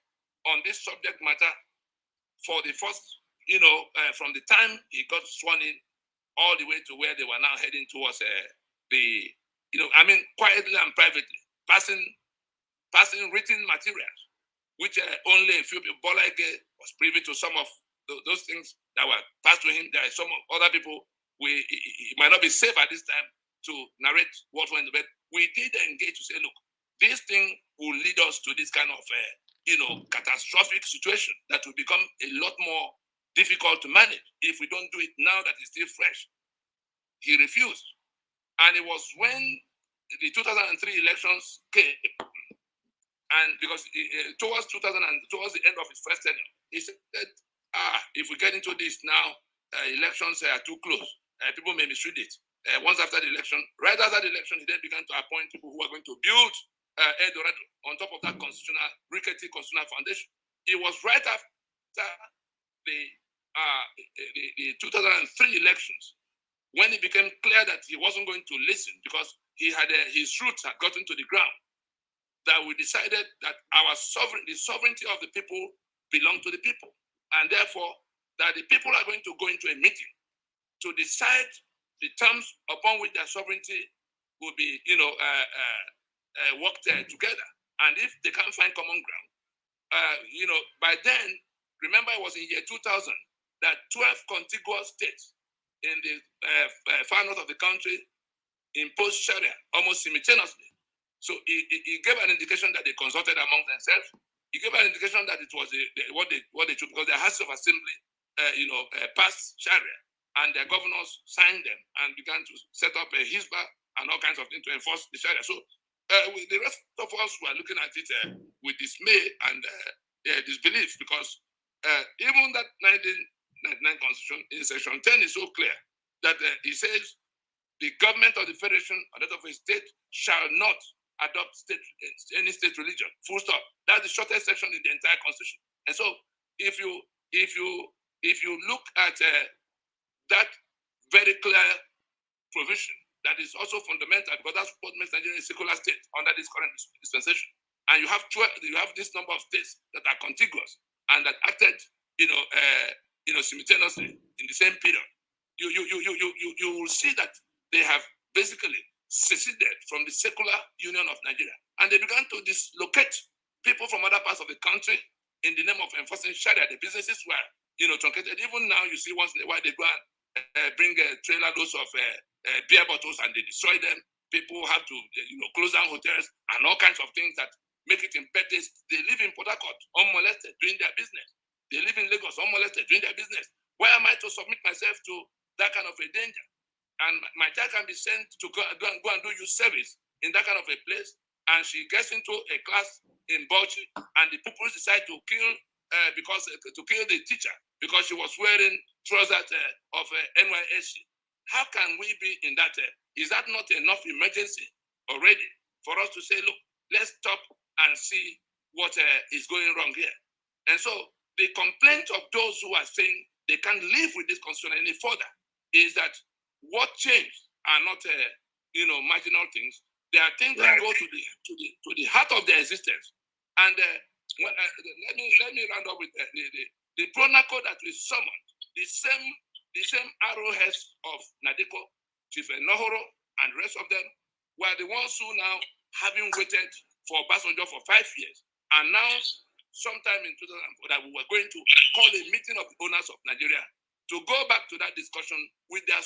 on this subject matter for the first, from the time he got sworn in all the way to where they were now heading towards quietly and privately, passing written materials, which only a few people, Bolage was privy to some of those things that were passed to him. There are some other people, it might not be safe at this time to narrate what went to bed. We did engage to say, look, this thing will lead us to this kind of, catastrophic situation that will become a lot more difficult to manage if we don't do it now that it's still fresh. He refused. And it was when the 2003 elections came, and because towards the end of his first tenure, he said, if we get into this now, elections are too close. People may misread it. Once after the election, right after the election, he then began to appoint people who are going to build El Dorado on top of that rickety constitutional foundation. It was right after the 2003 elections when it became clear that he wasn't going to listen because he had his roots had gotten to the ground, that we decided that the sovereignty of the people belonged to the people, and therefore that the people are going to go into a meeting to decide the terms upon which their sovereignty will be, worked together. And if they can't find common ground, by then, remember it was in year 2000 that 12 contiguous states in the far north of the country imposed Sharia almost simultaneously. So he gave an indication that they consulted among themselves. He gave an indication that it was what they chose, because the House of Assembly, passed Sharia, and their governors signed them and began to set up a Hizbah and all kinds of things to enforce the Sharia. So the rest of us were looking at it with dismay and disbelief, because even that 1999 Constitution in Section 10 is so clear that it says the government of the Federation or that of a state shall not adopt any state religion. Full stop. That's the shortest section in the entire Constitution. And so, if you look at that very clear provision, that is also fundamental, because that's what makes Nigeria a secular state under this current dispensation. And you have this number of states that are contiguous and that acted, simultaneously in the same period. You will see that they have basically seceded from the secular Union of Nigeria. And they began to dislocate people from other parts of the country in the name of enforcing Sharia. The businesses were, truncated. Even now, you see once in a while they go and bring a trailer loads of beer bottles and they destroy them. People have to, close down hotels and all kinds of things that make it impeded. They live in Port Harcourt unmolested doing their business. They live in Lagos unmolested doing their business. Why am I to submit myself to that kind of a danger? And my child can be sent to go and do youth service in that kind of a place, and she gets into a class in Bauchi, and the people decide to kill to kill the teacher because she was wearing trousers of NYSC. How can we be in that? Is that not enough emergency already for us to say, look, let's stop and see what is going wrong here? And so the complaint of those who are saying they can't live with this constitution any further is that what changed are not marginal things. They are things that go to the heart of their existence. And let me round up with the pronaco that we summoned, the same arrowheads of Nadiko, Chief Nohoro, and the rest of them were the ones who now, having waited for Obasanjo for 5 years, announced sometime in 2004 that we were going to call a meeting of the owners of Nigeria to go back to that discussion with their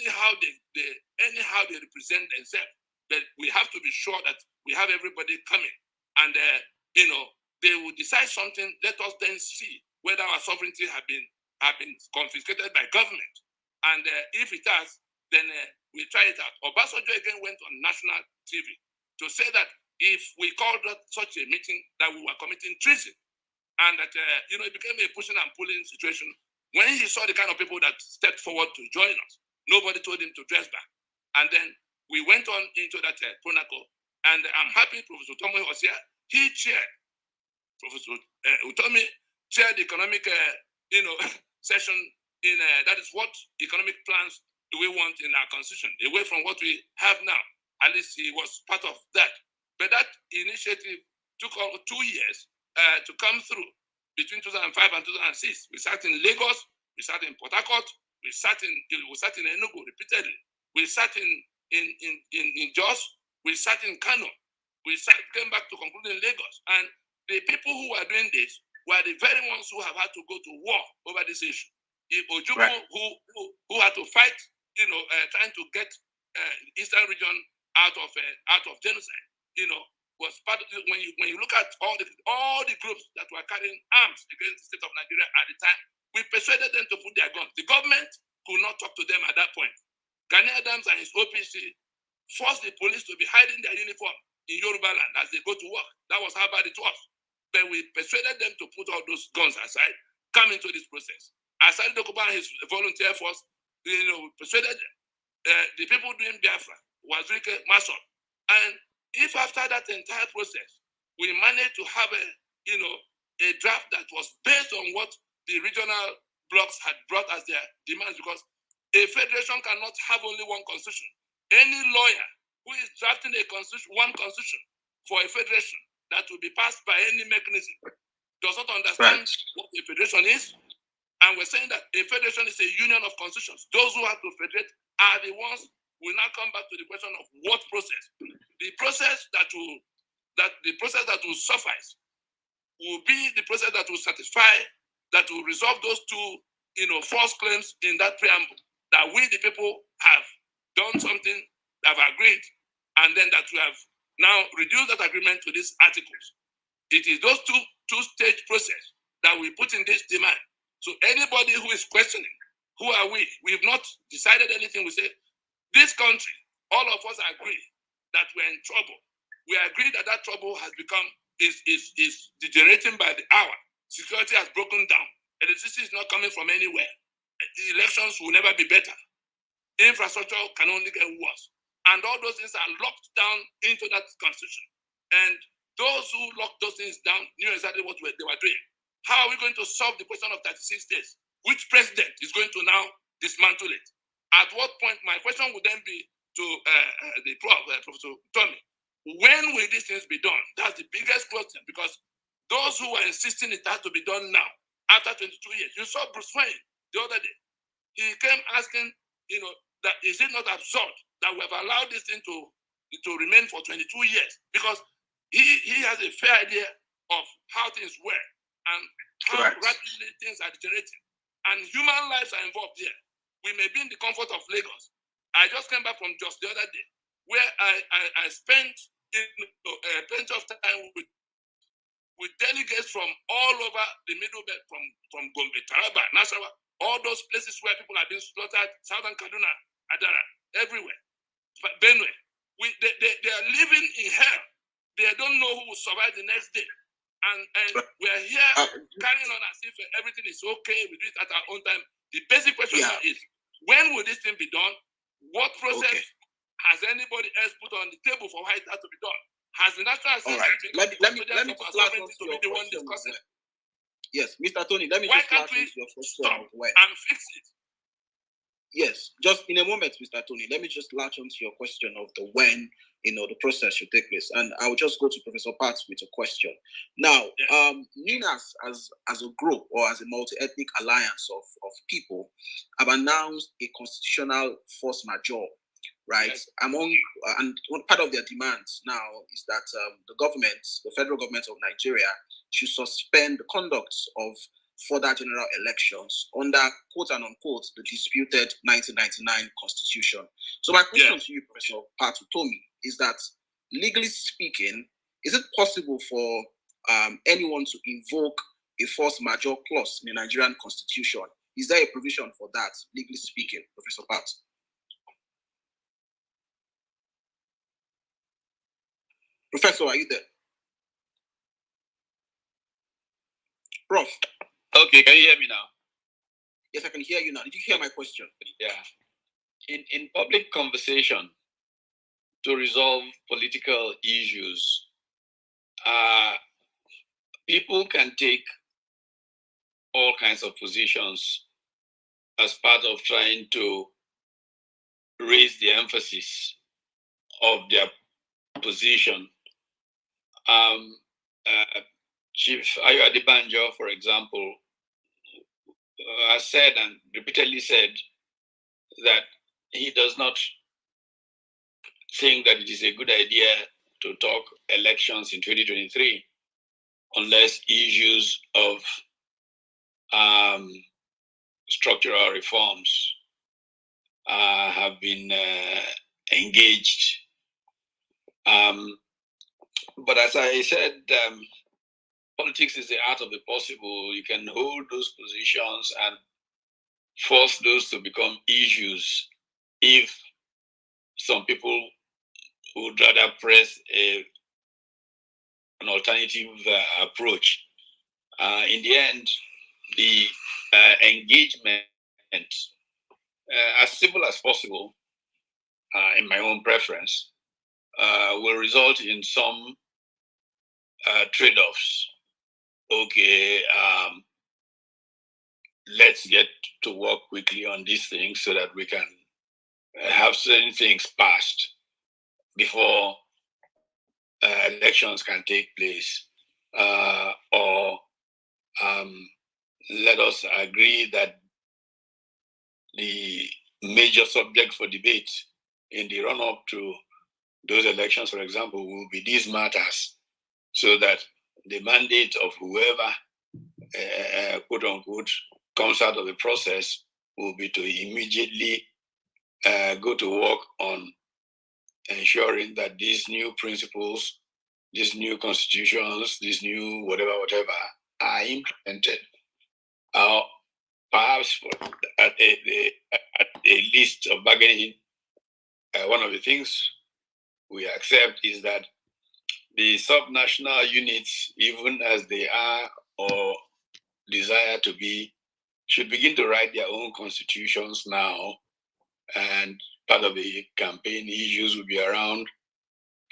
anyhow they represent themselves. But we have to be sure that we have everybody coming, and they will decide something. Let us then see whether our sovereignty have been confiscated by government, and if it has, then we try it out. Obasanjo again went on national TV to say that if we called such a meeting, that we were committing treason, and that it became a pushing and pulling situation. When he saw the kind of people that stepped forward to join us, nobody told him to dress back. And then we went on into that pronaco, and I'm happy Professor Utomi was here. He chaired, Professor Utomi chaired the economic session in that is what economic plans do we want in our constitution, away from what we have now. At least he was part of that. But that initiative took 2 years to come through. Between 2005 and 2006, we sat in Lagos, we sat in Port Harcourt, we sat in Enugu repeatedly, we sat in Jos, we sat in Kano, came back to conclude in Lagos, and the people who were doing this were the very ones who have had to go to war over this issue. If Ojukwu, who had to fight, trying to get Eastern region out of genocide, was part of when you look at all the groups that were carrying arms against the state of Nigeria at the time, we persuaded them to put their guns. The government could not talk to them at that point. Gani Adams and his OPC forced the police to be hiding their uniform in Yoruba land as they go to work. That was how bad it was. Then we persuaded them to put all those guns aside, come into this process. Aside Dokuba and his volunteer force, we persuaded them. The people doing Biafra, Wazirike, Masop, and if after that entire process, we managed to have a draft that was based on what the regional blocs had brought as their demands, because a federation cannot have only one constitution. Any lawyer who is drafting one constitution for a federation that will be passed by any mechanism does not understand what a federation is. And we're saying that a federation is a union of constitutions. Those who have to federate are the ones who will now come back to the question of what process. The process that will suffice will be the process that will satisfy, that will resolve those two, false claims in that preamble, that we, the people, have done something, have agreed, and then that we have now reduced that agreement to these articles. It is those two-stage process that we put in this demand. So anybody who is questioning, who are we? We've not decided anything. We say, this country, all of us agree that we're in trouble. We agree that trouble has become, is degenerating by the hour. Security has broken down. Electricity is not coming from anywhere. Elections will never be better. Infrastructure can only get worse. And all those things are locked down into that constitution. And those who locked those things down knew exactly what they were doing. How are we going to solve the question of 36 days? Which president is going to now dismantle it? At what point, my question would then be to the Professor Utomi, when will these things be done? That's the biggest question, because those who are insisting it has to be done now, after 22 years. You saw Bruce Wayne the other day. He came asking, that is it not absurd that we have allowed this thing to remain for 22 years, because he has a fair idea of how things work and how rapidly things are deteriorating. And human lives are involved here. We may be in the comfort of Lagos. I just came back from just the other day, where I spent plenty of time with delegates from all over the Middle Belt, from Gombe, Taraba, Nasarawa, all those places where people have been slaughtered, Southern Kaduna, Adara, everywhere, Benue. They are living in hell. They don't know who will survive the next day. And we're here carrying on as if everything is okay, we do it at our own time. The basic question is, when will this thing be done? What process has anybody else put on the table for how it has to be done? Has the National Assembly let me to be the one discussing? Yes, Mr. Tony, let me just latch on to your question of when. And fix it. Yes, just in a moment, Mr. Tony, let me just latch on to your question of the when, the process should take place. And I will just go to Professor Pat with a question. Now, NINAS as a group or as a multi-ethnic alliance of people have announced a constitutional force majeure, right? Yes. And part of their demands now is that the federal government of Nigeria should suspend the conduct of further general elections under, quote and unquote, the disputed 1999 constitution. So my question to you, Professor Pat Utomi, is that, legally speaking, is it possible for anyone to invoke a force majeure clause in the Nigerian constitution? Is there a provision for that, legally speaking, Professor Pat? Professor, are you there? Prof. Okay, can you hear me now? Yes, I can hear you now. Did you hear my question? Yeah. In public conversation, to resolve political issues, people can take all kinds of positions as part of trying to raise the emphasis of their position. Chief Ayo Adebanjo, for example, has said and repeatedly said that he does not think that it is a good idea to talk elections in 2023 unless issues of structural reforms have been engaged. But as I said, politics is the art of the possible. You can hold those positions and force those to become issues if some people would rather press an alternative approach. In the end, the engagement, as simple as possible, in my own preference, will result in some trade-offs. Okay, let's get to work quickly on these things so that we can have certain things passed before elections can take place. Or let us agree that the major subject for debate in the run-up to those elections, for example, will be these matters, so that the mandate of whoever, quote unquote, comes out of the process will be to immediately go to work on ensuring that these new principles, these new constitutions, these new whatever are implemented. Perhaps at a list of bargaining, one of the things we accept is that the subnational units, even as they are or desire to be, should begin to write their own constitutions now. And part of the campaign issues will be around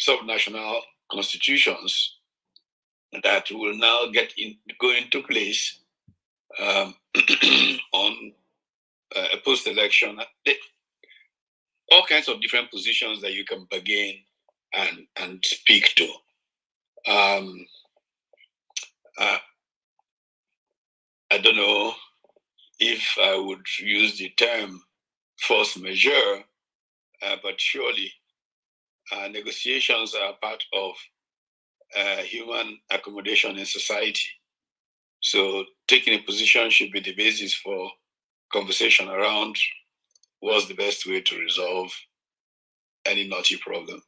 subnational constitutions that will now go into place on a post-election. All kinds of different positions that you can begin and speak to. I don't know if I would use the term force majeure but surely negotiations are part of human accommodation in society. So taking a position should be the basis for conversation around what's the best way to resolve any knotty problem.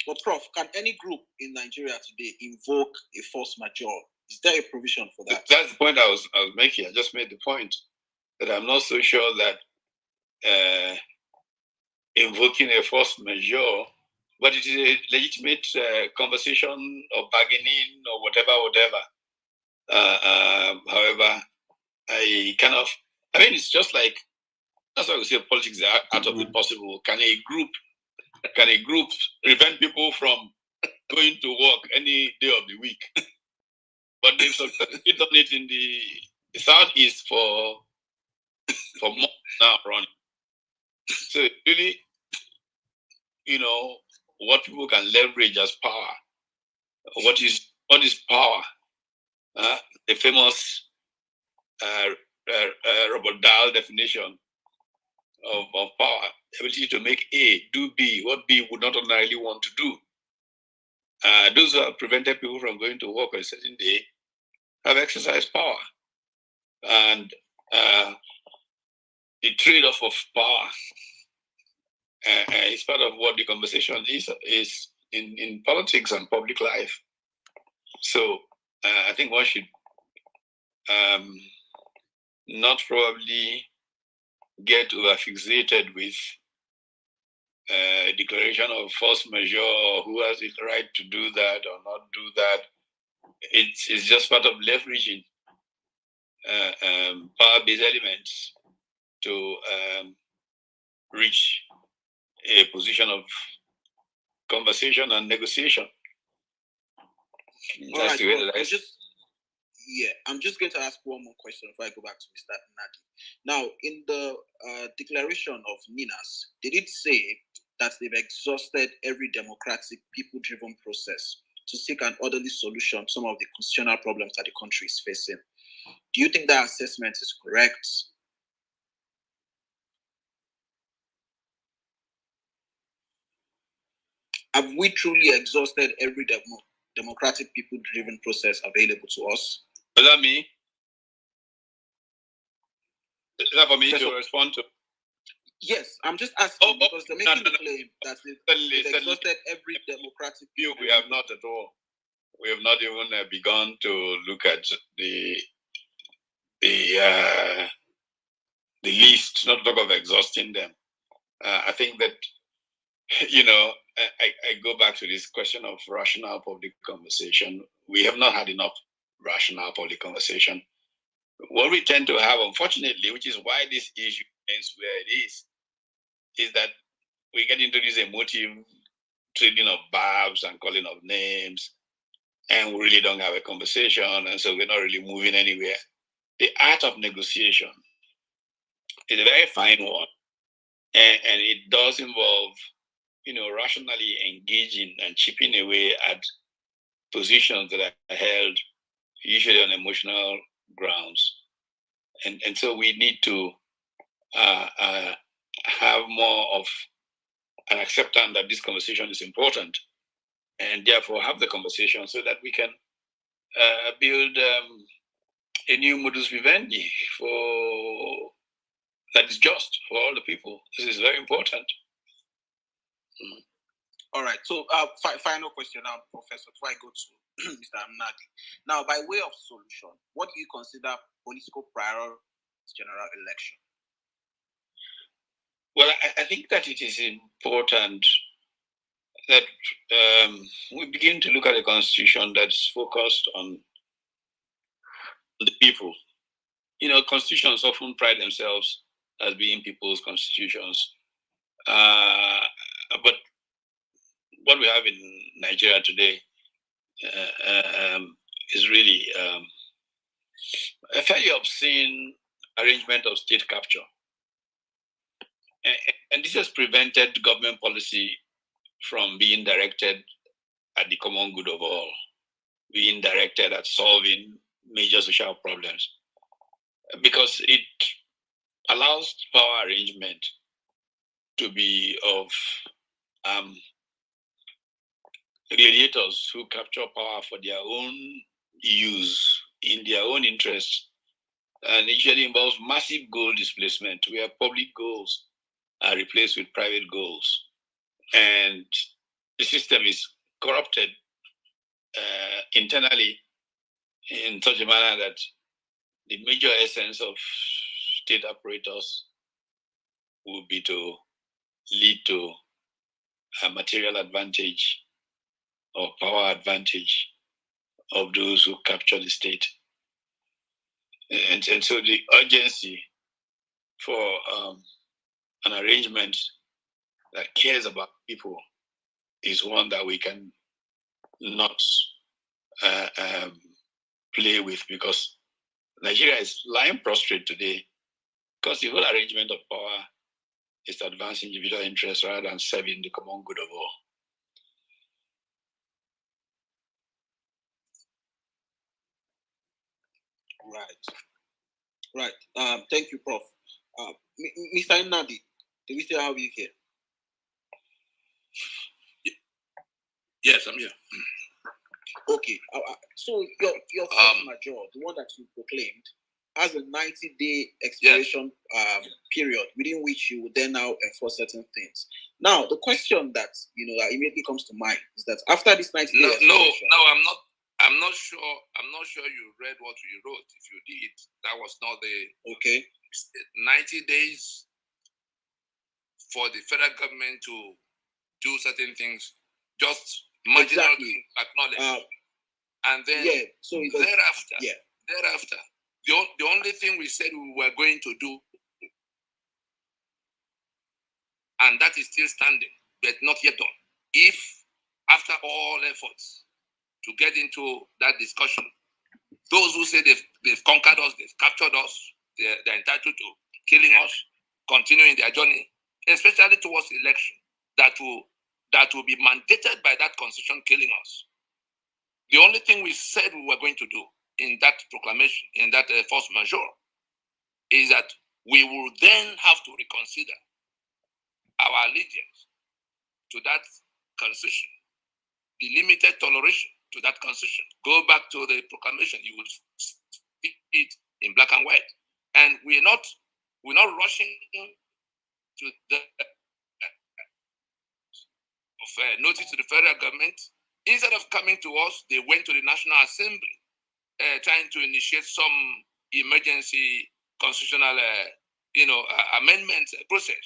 But Prof, can any group in Nigeria today invoke a force majeure? Is there a provision for that? That's the point I was making. I just made the point that I'm not so sure that invoking a force majeure, but it is a legitimate conversation or bargaining or whatever. However, it's just like, that's why we say politics is out of the possible. Can a group prevent people from going to work any day of the week? But they've successfully done it in the southeast for months now running. So really, what people can leverage as power. What is power? The famous Robert Dahl definition of power: ability to make A do B, what B would not ordinarily want to do. Those who have prevented people from going to work on a certain day have exercised power. And the trade-off of power is part of what the conversation is in politics and public life. So I think one should not probably get over-fixated with a declaration of force majeure, or who has the right to do that or not do that. It's just part of leveraging power-based elements to reach a position of conversation and negotiation. That's the way that I see. I'm just going to ask one more question before I go back to Mr. Nnadi. Now, in the declaration of Ninas, did it say that they've exhausted every democratic, people-driven process to seek an orderly solution to some of the constitutional problems that the country is facing? Do you think that assessment is correct? Have we truly exhausted every democratic, people-driven process available to us? Is that me? Is that for me to respond to? Yes, I'm just asking because they're making the claim that they've exhausted every democratic. We have not at all. We have not even begun to look at the least, not talk of exhausting them. I think that, I go back to this question of rational public conversation. We have not had enough rational public conversation. What we tend to have, unfortunately, which is why this issue ends where it is that we get into this emotive trading of verbs and calling of names, and we really don't have a conversation, and so we're not really moving anywhere. The art of negotiation is a very fine one, and it does involve, rationally engaging and chipping away at positions that are held usually on emotional grounds. And so we need to have more of an acceptance that this conversation is important, and therefore have the conversation so that we can build a new modus vivendi that is just for all the people. This is very important. All right. So, final question now, Professor, before I go to Mr. Nnadi. Now, by way of solution, what do you consider political prior general election? Well, I think that it is important that we begin to look at a constitution that's focused on the people. Constitutions often pride themselves as being people's constitutions. But what we have in Nigeria today is really a fairly obscene arrangement of state capture. And this has prevented government policy from being directed at the common good of all, being directed at solving major social problems, because it allows power arrangement to be of gladiators who capture power for their own use, in their own interest, and usually involves massive goal displacement, where public goals are replaced with private goals. And the system is corrupted internally in such a manner that the major essence of state apparatus would be to lead to a material advantage or power advantage of those who capture the state. And so the urgency for an arrangement that cares about people is one that we can not play with, because Nigeria is lying prostrate today because the whole arrangement of power is to advance individual interests rather than serving the common good of all. Right. Thank you, Prof. Mr. Nnadi, do we still have you here? Yes, I'm here. Okay. So your force majeure, the one that you proclaimed, has a 90-day expiration period within which you would then now enforce certain things. Now, the question that that immediately comes to mind is that after this 90 days, I'm not sure you read what you wrote. If you did, that was not the 90 days for the federal government to do certain things, just marginally acknowledge, and then thereafter, the only thing we said we were going to do, and that is still standing, but not yet done. If after all efforts to get into that discussion, those who say they've conquered us, they've captured us, they're entitled to killing us, continuing their journey, especially towards the election, that will be mandated by that constitution killing us. The only thing we said we were going to do in that proclamation, in that force majeure, is that we will then have to reconsider our allegiance to that constitution, the limited toleration to that constitution. Go back to the proclamation, you will see it in black and white. And we're not rushing to the notice to the federal government. Instead of coming to us, they went to the National Assembly, trying to initiate some emergency constitutional amendment process.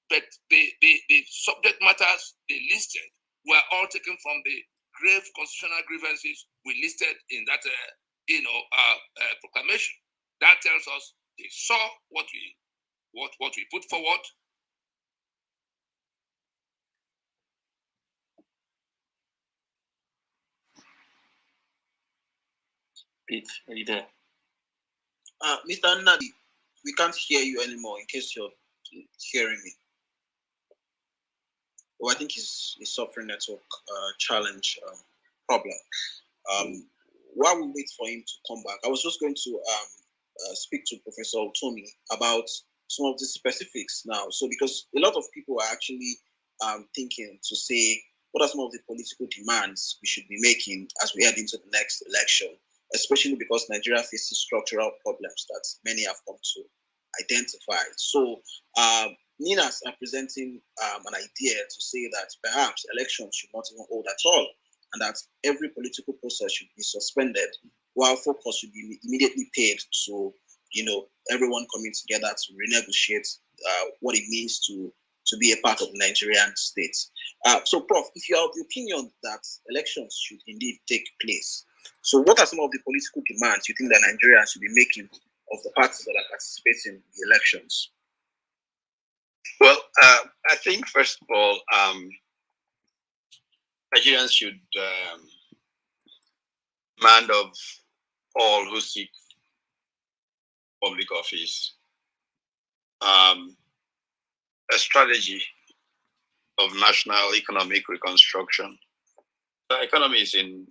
But the subject matters they listed were all taken from the grave constitutional grievances we listed in that proclamation. That tells us they saw what we put forward. Pete, are you there? Mr. Nnadi, we can't hear you anymore in case you're hearing me. Well, I think he's suffering network challenge problem. While we wait for him to come back, I was just going to speak to Professor Utomi about some of the specifics now. So because a lot of people are actually thinking to say, what are some of the political demands we should be making as we head into the next election, especially because Nigeria faces structural problems that many have come to identify. So Ninas are presenting an idea to say that perhaps elections should not even hold at all, and that every political process should be suspended, while focus should be immediately paid to everyone coming together to renegotiate what it means to be a part of the Nigerian state. So, Prof, if you are of the opinion that elections should indeed take place, so what are some of the political demands you think that Nigerians should be making of the parties that are participating in the elections? Well, I think, first of all, Nigerians should demand of all who seek public office a strategy of national economic reconstruction. The economy is in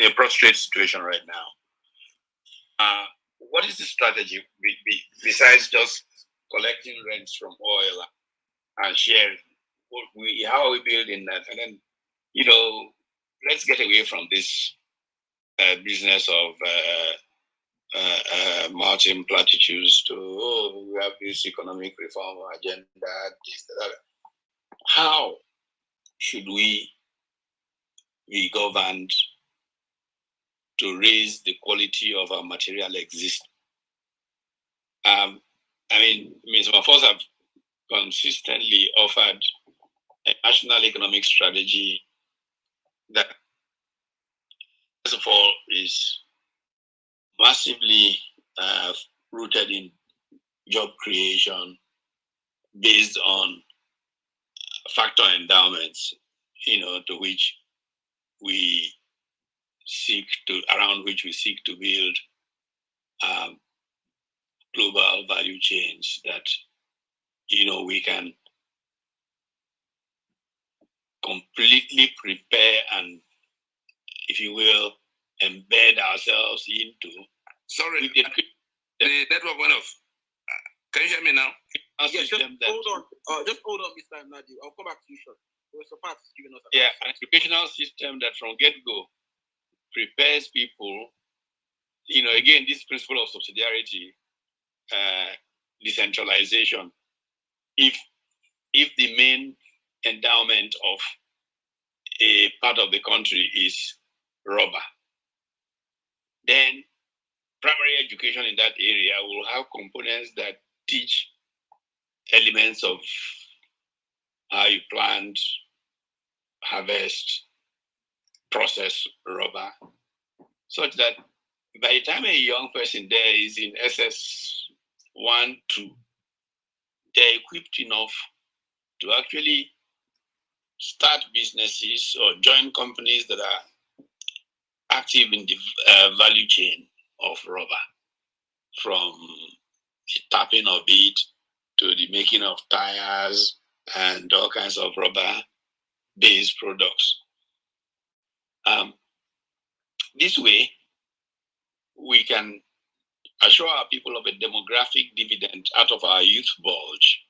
a prostrate situation right now. What is the strategy besides just collecting rents from oil and sharing. How are we building that? And then, let's get away from this business of marching platitudes to, we have this economic reform agenda, this, that. How should we be governed to raise the quality of our material existence? Some of us have consistently offered a national economic strategy that, first of all, is massively rooted in job creation based on factor endowments, to which we around which we seek to build global value chains that, we can completely prepare and, if you will, embed ourselves into. Sorry, the network went off. Can you hear me now? Yes, just hold on. Just hold on, Mr. Nnadi. I'll come back to you shortly. An educational system that from get-go prepares people, again, this principle of subsidiarity, decentralization. If the main endowment of a part of the country is rubber, then primary education in that area will have components that teach elements of how you plant, harvest, process rubber, such that by the time a young person there is in SS1, 2, they're equipped enough to actually start businesses or join companies that are active in the value chain of rubber, from the tapping of it to the making of tires and all kinds of rubber-based products. This way, we can assure our people of a demographic dividend out of our youth bulge.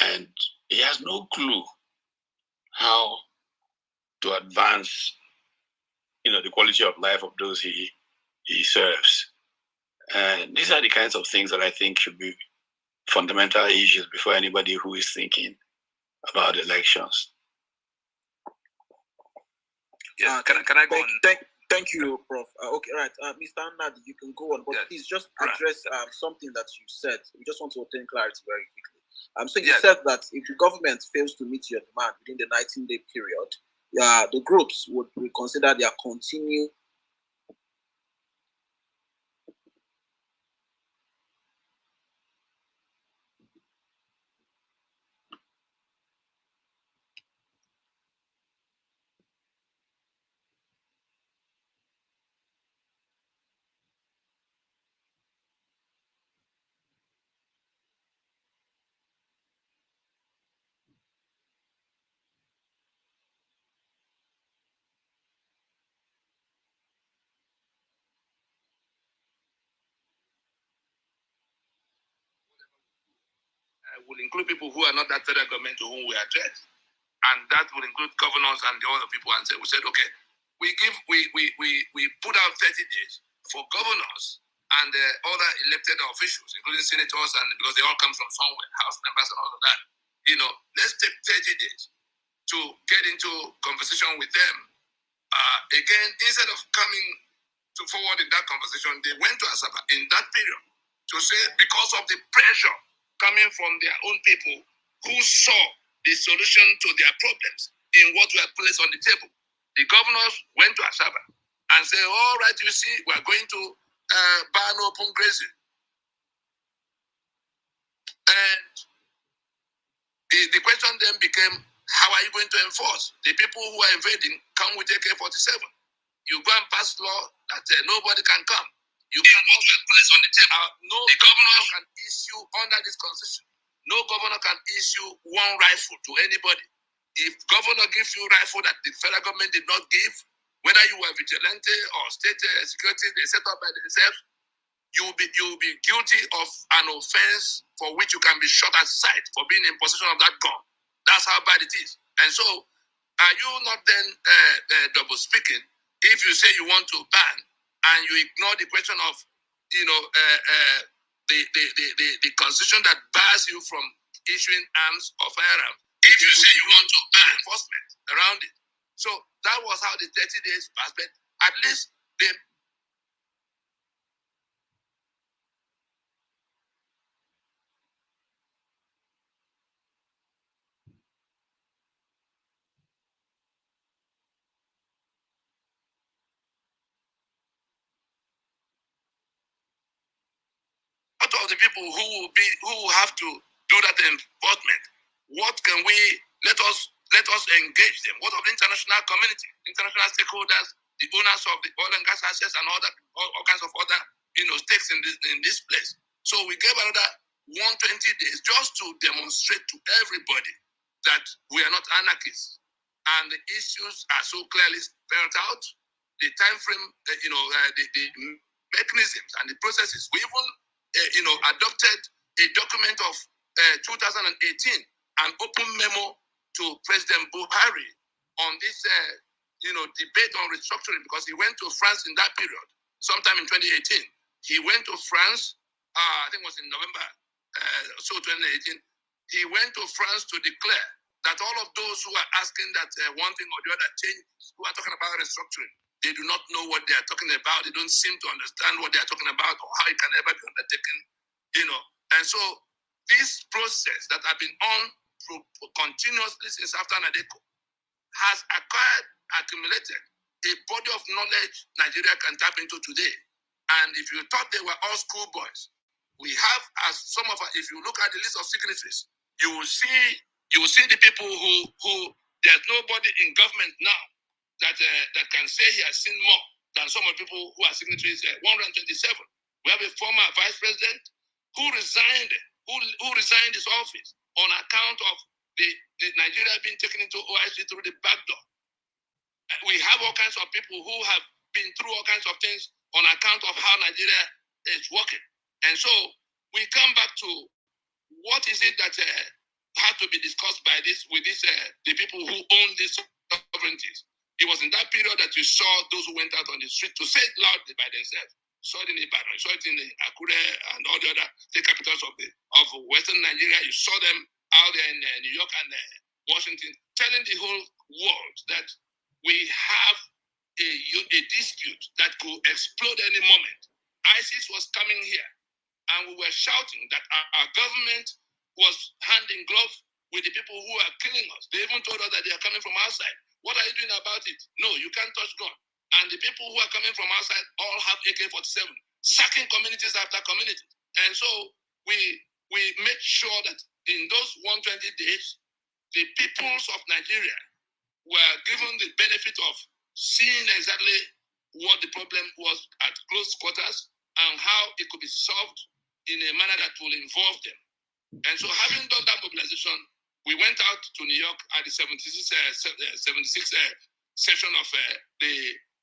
And he has no clue how to advance, the quality of life of those he serves. And these are the kinds of things that I think should be fundamental issues before anybody who is thinking about elections. Yeah, can I go on? Thank you, Prof. Okay, right. Mr. Nnadi, you can go on, but please just address something that you said. We just want to obtain clarity very quickly. So you said that if the government fails to meet your demand within the 19-day period, the groups would reconsider their continued. will include people who are not that federal government to whom we address. And that will include governors and the other people. And we said, okay, we put out 30 days for governors and other elected officials, including senators, and because they all come from somewhere, House members and all of that. Let's take 30 days to get into conversation with them. Again, instead of coming to forward in that conversation, they went to Asaba in that period to say, because of the pressure coming from their own people who saw the solution to their problems in what were placed on the table. The governors went to Asaba and said, all right, you see, we're going to ban open grazing. And the question then became, how are you going to enforce? The people who are invading come with AK-47. You go and pass law that nobody can come. You cannot place on the table. The governor can issue under this constitution. No governor can issue one rifle to anybody. If governor gives you rifle that the federal government did not give, whether you were vigilante or state security, they set up by themselves, you will be guilty of an offense for which you can be shot at sight for being in possession of that gun. That's how bad it is. And so, are you not then double speaking if you say you want to ban and you ignore the question of, the constitution that bars you from issuing arms or firearms? If you say you want to ban enforcement around it. So that was how the 30 days passed. But at least they of the people who will have to do that enforcement. What can we let us engage them? What of the international community, international stakeholders, the owners of the oil and gas assets, and all kinds of other stakes in this place? So we gave another 120 days just to demonstrate to everybody that we are not anarchists, and the issues are so clearly spelled out. The time frame, the mechanisms and the processes. We even adopted a document of 2018, an open memo to President Buhari on this, debate on restructuring, because he went to France in that period, sometime in 2018. He went to France, I think it was in November, 2018. He went to France to declare that all of those who are asking that one thing or the other changes, who are talking about restructuring, they do not know what they are talking about. They don't seem to understand what they are talking about or how it can ever be undertaken, And so this process that have been on continuously since after Nnadi has accumulated a body of knowledge Nigeria can tap into today. And if you thought they were all schoolboys, we have, as some of us, if you look at the list of signatories, you will see the people who there's nobody in government now that can say he has seen more than some of the people who are signatories. 127. We have a former vice president who resigned his office on account of the Nigeria being taken into OIC through the back door. We have all kinds of people who have been through all kinds of things on account of how Nigeria is working. And so we come back to what is it that had to be discussed by the people who own these sovereignties. It was in that period that you saw those who went out on the street to say it loudly by themselves. You saw it in Ibadan, you saw it in Akure and all the other state capitals of Western Nigeria. You saw them out there in New York and Washington, telling the whole world that we have a dispute that could explode any moment. ISIS was coming here, and we were shouting that our government was hand in glove with the people who are killing us. They even told us that they are coming from outside. What are you doing about it? No, you can't touch gun. And the people who are coming from outside all have AK-47, sacking communities after communities. And so we made sure that in those 120 days, the peoples of Nigeria were given the benefit of seeing exactly what the problem was at close quarters and how it could be solved in a manner that will involve them. And so having done that mobilization, we went out to New York at the 76th session of the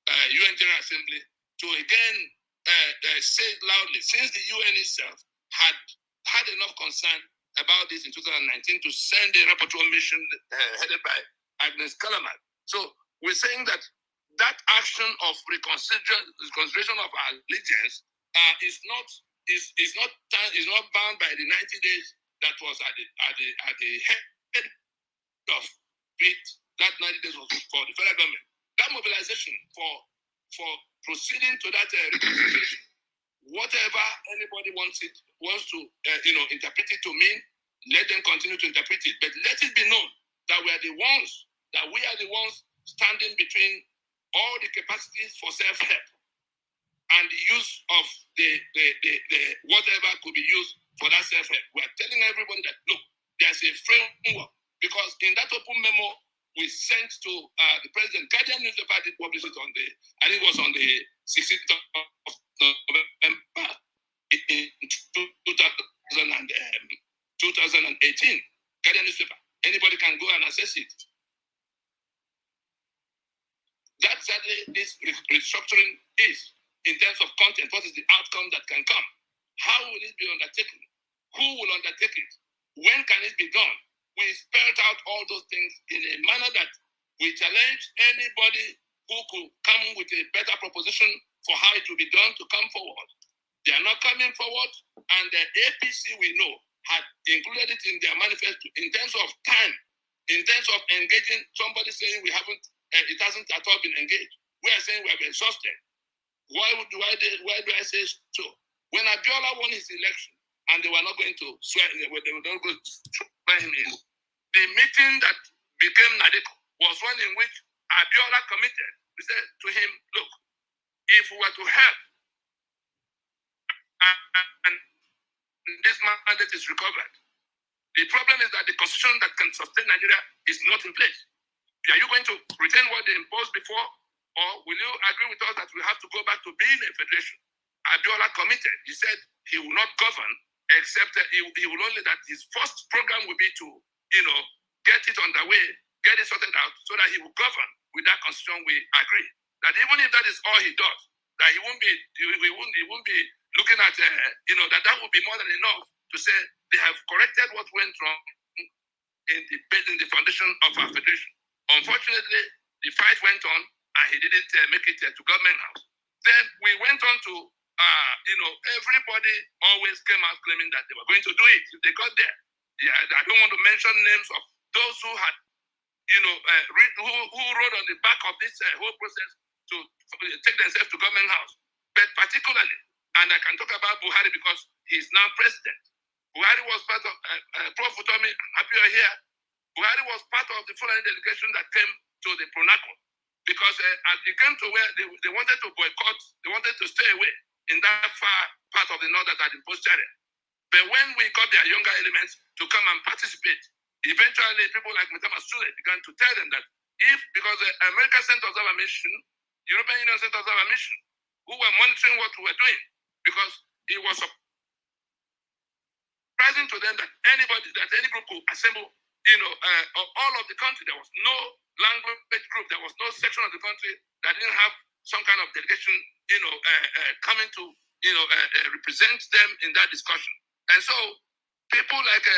UN General Assembly to again say loudly, since the UN itself had enough concern about this in 2019 to send a rapporteur mission headed by Agnes Kalaman. So we're saying that that action of reconsideration of our allegiance is not bound by the 90 days that was at the head of it. That 90 days was for the federal government. That mobilization for proceeding to that reconciliation, whatever anybody wants to interpret it to mean, let them continue to interpret it. But let it be known that we are the ones standing between all the capacities for self-help and the use of the whatever could be used for that self-help. We are telling everybody that, look, there's a framework, because in that open memo we sent to the president, Guardian newspaper did publish it on I think it was on the 16th of November in 2018. Guardian newspaper. Anybody can go and access it. That's exactly this restructuring is in terms of content. What is the outcome that can come? How will it be undertaken? Who will undertake it? When can it be done? We spelled out all those things in a manner that we challenge anybody who could come with a better proposition for how it will be done to come forward. They are not coming forward, and the APC we know had included it in their manifesto in terms of time, in terms of engaging. Somebody saying it hasn't at all been engaged. We are saying we have exhausted. Why do I say so? When Abiola won his election and they were not going to swear, they were not going to swear him in, the meeting that became Nnadi was one in which Abiola committed. We said to him, look, if we were to help and this mandate is recovered, the problem is that the constitution that can sustain Nigeria is not in place. Are you going to retain what they imposed before, or will you agree with us that we have to go back to being a federation? Abiola committed. He said he will not govern except that he will only, that his first program will be to, get it underway, get it sorted out, so that he will govern with that constitution. We agree that even if that is all he does, that he won't be looking at, that would be more than enough to say they have corrected what went wrong in the foundation of our federation. Unfortunately, the fight went on, and he didn't make it to government house. Then we went on to, everybody always came out claiming that they were going to do it if they got there. I don't want to mention names of those who had, who rode on the back of this whole process to take themselves to government house. But particularly, and I can talk about Buhari because he's now president. Buhari was part of, Prof. Utomi, I'm happy you're here. Buhari was part of the foreign delegation that came to the Pronaco, because as they came to where they wanted to boycott, they wanted to stay away in that far part of the north that had imposed Sharia. But when we got their younger elements to come and participate, eventually people like Mutama Sule began to tell them that because America sent us our mission, European Union sent us our mission, who were monitoring what we were doing, because it was surprising to them that any group could assemble, all of the country. There was no language group, there was no section of the country that didn't have some kind of delegation, coming to, represent them in that discussion. And so people like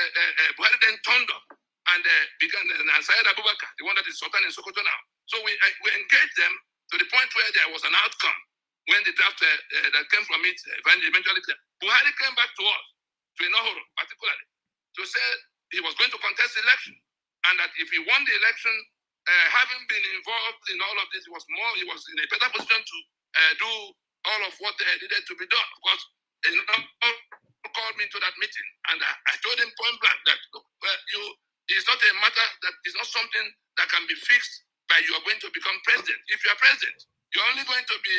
Buhari then turned up and began, and Syed Abubakar, the one that is Sultan in Sokoto now. So we engaged them to the point where there was an outcome when the draft that came from it eventually came. Buhari came back to us, to Inohoro particularly, to say he was going to contest the election, and that if he won the election, having been involved in all of this, he was in a better position to do all of what needed to be done. Of course, he called me to that meeting, and I told him point blank that it's not a matter that is not something that can be fixed by you are going to become president. If you are president, you're only going to be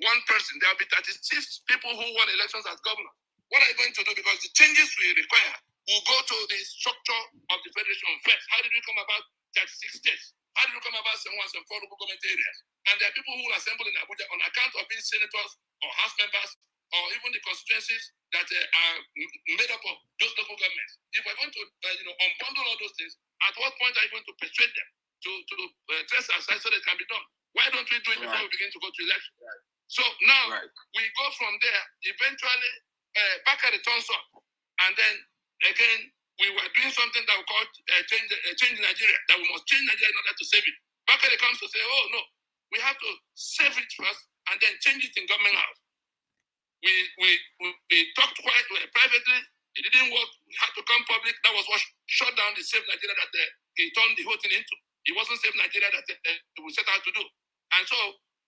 one person. There will be 36 people who won elections as governor. What are you going to do? Because the changes we require will go to the structure of the federation first. How did we come about 36 states? How did we come about 4 local government areas? And there are people who will assemble in Abuja on account of being senators or house members or even the constituencies that are made up of those local governments. If we're going to unbundle all those things, at what point are you going to persuade them to dress aside so that it can be done? Why don't we do it before we begin to go to election? Right. So now we go from there. Eventually, Bakari turns up, and then again, we were doing something that we called change Nigeria, that we must change Nigeria in order to save it. Bakare comes to say, oh no, we have to save it first and then change it in government house. We talked quite privately, it didn't work, we had to come public. That was what shut down the Save Nigeria that he turned the whole thing into. It wasn't Save Nigeria that we set out to do. And so,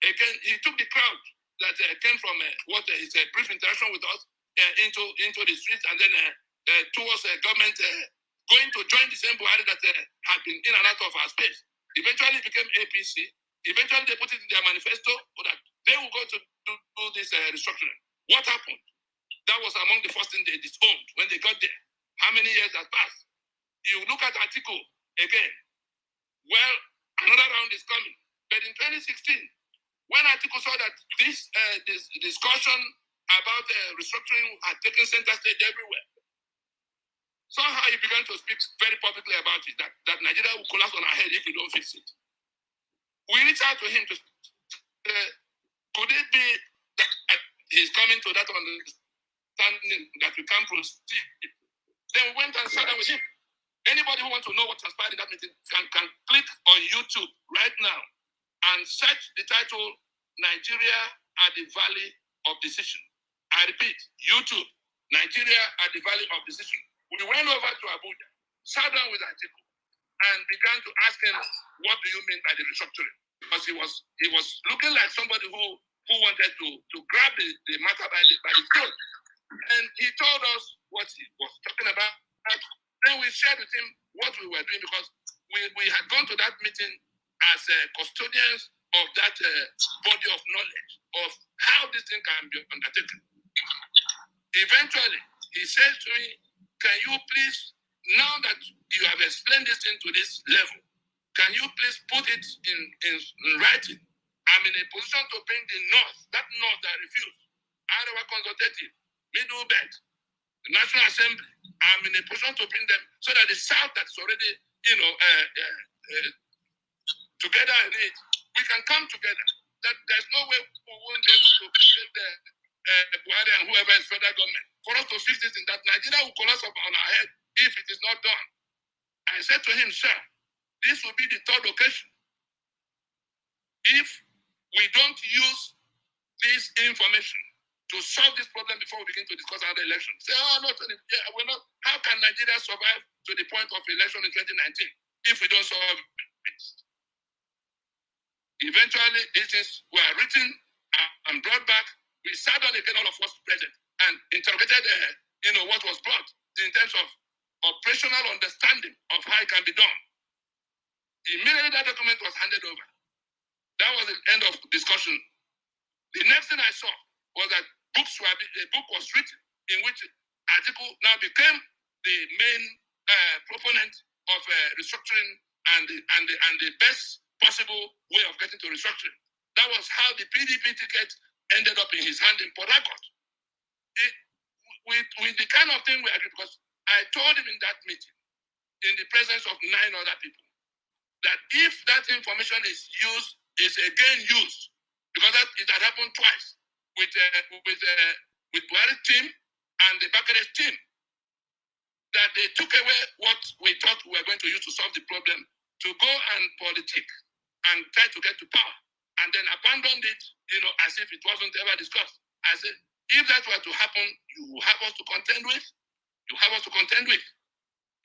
again, he took the crowd that came from what his brief interaction with us into the streets, and then towards government going to join the same Buhari that had been in and out of our space. Eventually it became APC. Eventually they put it in their manifesto so that they will go to do this restructuring. What happened? That was among the first things they disowned when they got there. How many years has passed? You look at Atiku again. Well, another round is coming. But in 2016, when Atiku saw that this discussion about restructuring had taken center stage everywhere, somehow he began to speak very publicly about it, that Nigeria will collapse on our head if we don't fix it. We reached out to him to could it be that he's coming to that understanding that we can proceed? Then we went and sat down with him. Anybody who wants to know what transpired in that meeting can click on YouTube right now and search the title, Nigeria at the Valley of Decision. I repeat, YouTube, Nigeria at the Valley of Decision. We went over to Abuja, sat down with Atiku, and began to ask him, what do you mean by the restructuring? Because he was looking like somebody who wanted to grab the matter by the throat. And he told us what he was talking about. Then we shared with him what we were doing, because we had gone to that meeting as custodians of that body of knowledge of how this thing can be undertaken. Eventually, he said to me, can you please, now that you have explained this thing to this level, can you please put it in writing? I'm in a position to bring the North, that North that refused, Iowa Consultative, Middle Belt, the National Assembly, I'm in a position to bring them so that the South that's already, together in it, we can come together. That there's no way we won't be able to present the Buhari and whoever is federal government for us to fix this in that Nigeria will collapse up on our head if it is not done. I said to him, sir, this will be the third occasion. If we don't use this information to solve this problem before we begin to discuss another election, say, oh, no, we're not. How can Nigeria survive to the point of election in 2019 if we don't solve it? Eventually, these things were written and brought back. We sat down again, all of us present, and interrogated, what was brought in terms of operational understanding of how it can be done. Immediately, that document was handed over. That was the end of the discussion. The next thing I saw was that a book was written in which Atiku now became the main proponent of restructuring and the best possible way of getting to restructuring. That was how the PDP ticket ended up in his hand in Port Harcourt. With the kind of thing we agreed, because I told him in that meeting, in the presence of 9 other people, that if that information is again used, because it had happened twice with Buhari's team and the Bakare team, that they took away what we thought we were going to use to solve the problem to go and politic and try to get to power, and then abandoned it, as if it wasn't ever discussed. I said, if that were to happen, you have us to contend with.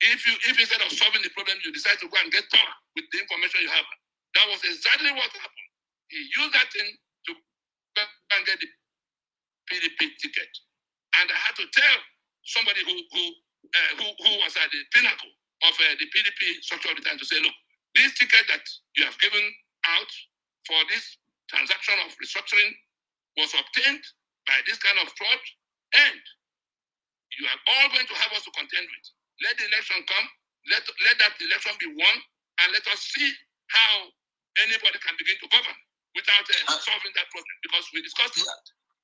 If instead of solving the problem, you decide to go and get power with the information you have, that was exactly what happened. He used that thing to go and get the PDP ticket, and I had to tell somebody who was at the pinnacle of the PDP structure at the time to say, look, this ticket that you have given out for this transaction of restructuring was obtained by this kind of fraud, and you are all going to have us to contend with. Let the election come, let that election be won, and let us see how anybody can begin to govern without solving that problem, because we discussed it.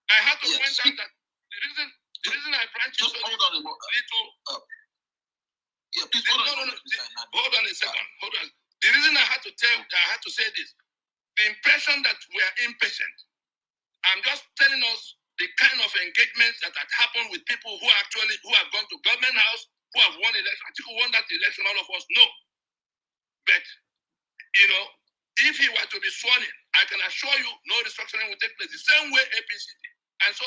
I had to point out that the reason I branched into hold on a moment. Please hold on. Hold on a second. Hold on. The reason I had to say this, the impression that we are impatient. I'm just telling us the kind of engagements that had happened with people who have gone to government house who have won the election. Atiku won that election, all of us know. But, you know, if he were to be sworn in, I can assure you no restructuring will take place the same way APC did. And so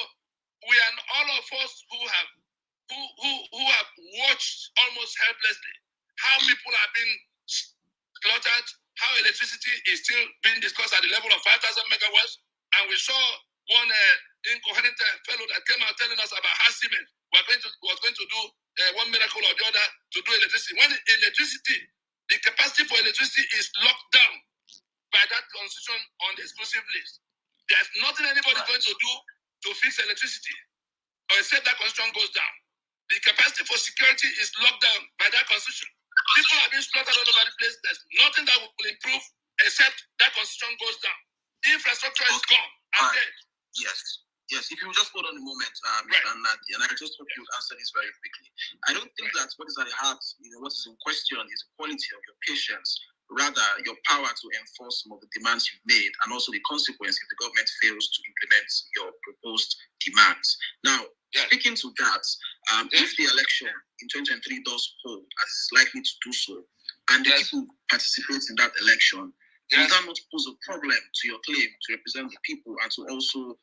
we are all of us who have watched almost helplessly how people are being slaughtered, how electricity is still being discussed at the level of 5,000 megawatts. And we saw one incoherent fellow that came out telling us about how Siemens was going to do one miracle or the other to do electricity. When electricity, the capacity for electricity is locked down by that constitution on the exclusive list. There's nothing anybody's going to do to fix electricity, or except that constitution goes down. The capacity for security is locked down by that constitution. People are being slaughtered all over the place. There's nothing that will improve except that constitution goes down. Infrastructure is gone and dead. Yes. If you just hold on a moment, Mr. Nnadi, and I just hope you answer this very quickly. I don't think that what is at the heart, what is in question is the quality of your patience, rather your power to enforce some of the demands you've made, and also the consequence if the government fails to implement your proposed demands. Now, speaking to that, if the election in 2023 does hold, as it's likely to do so, and the people participate in that election, does that not pose a problem to your claim to represent the people and to also,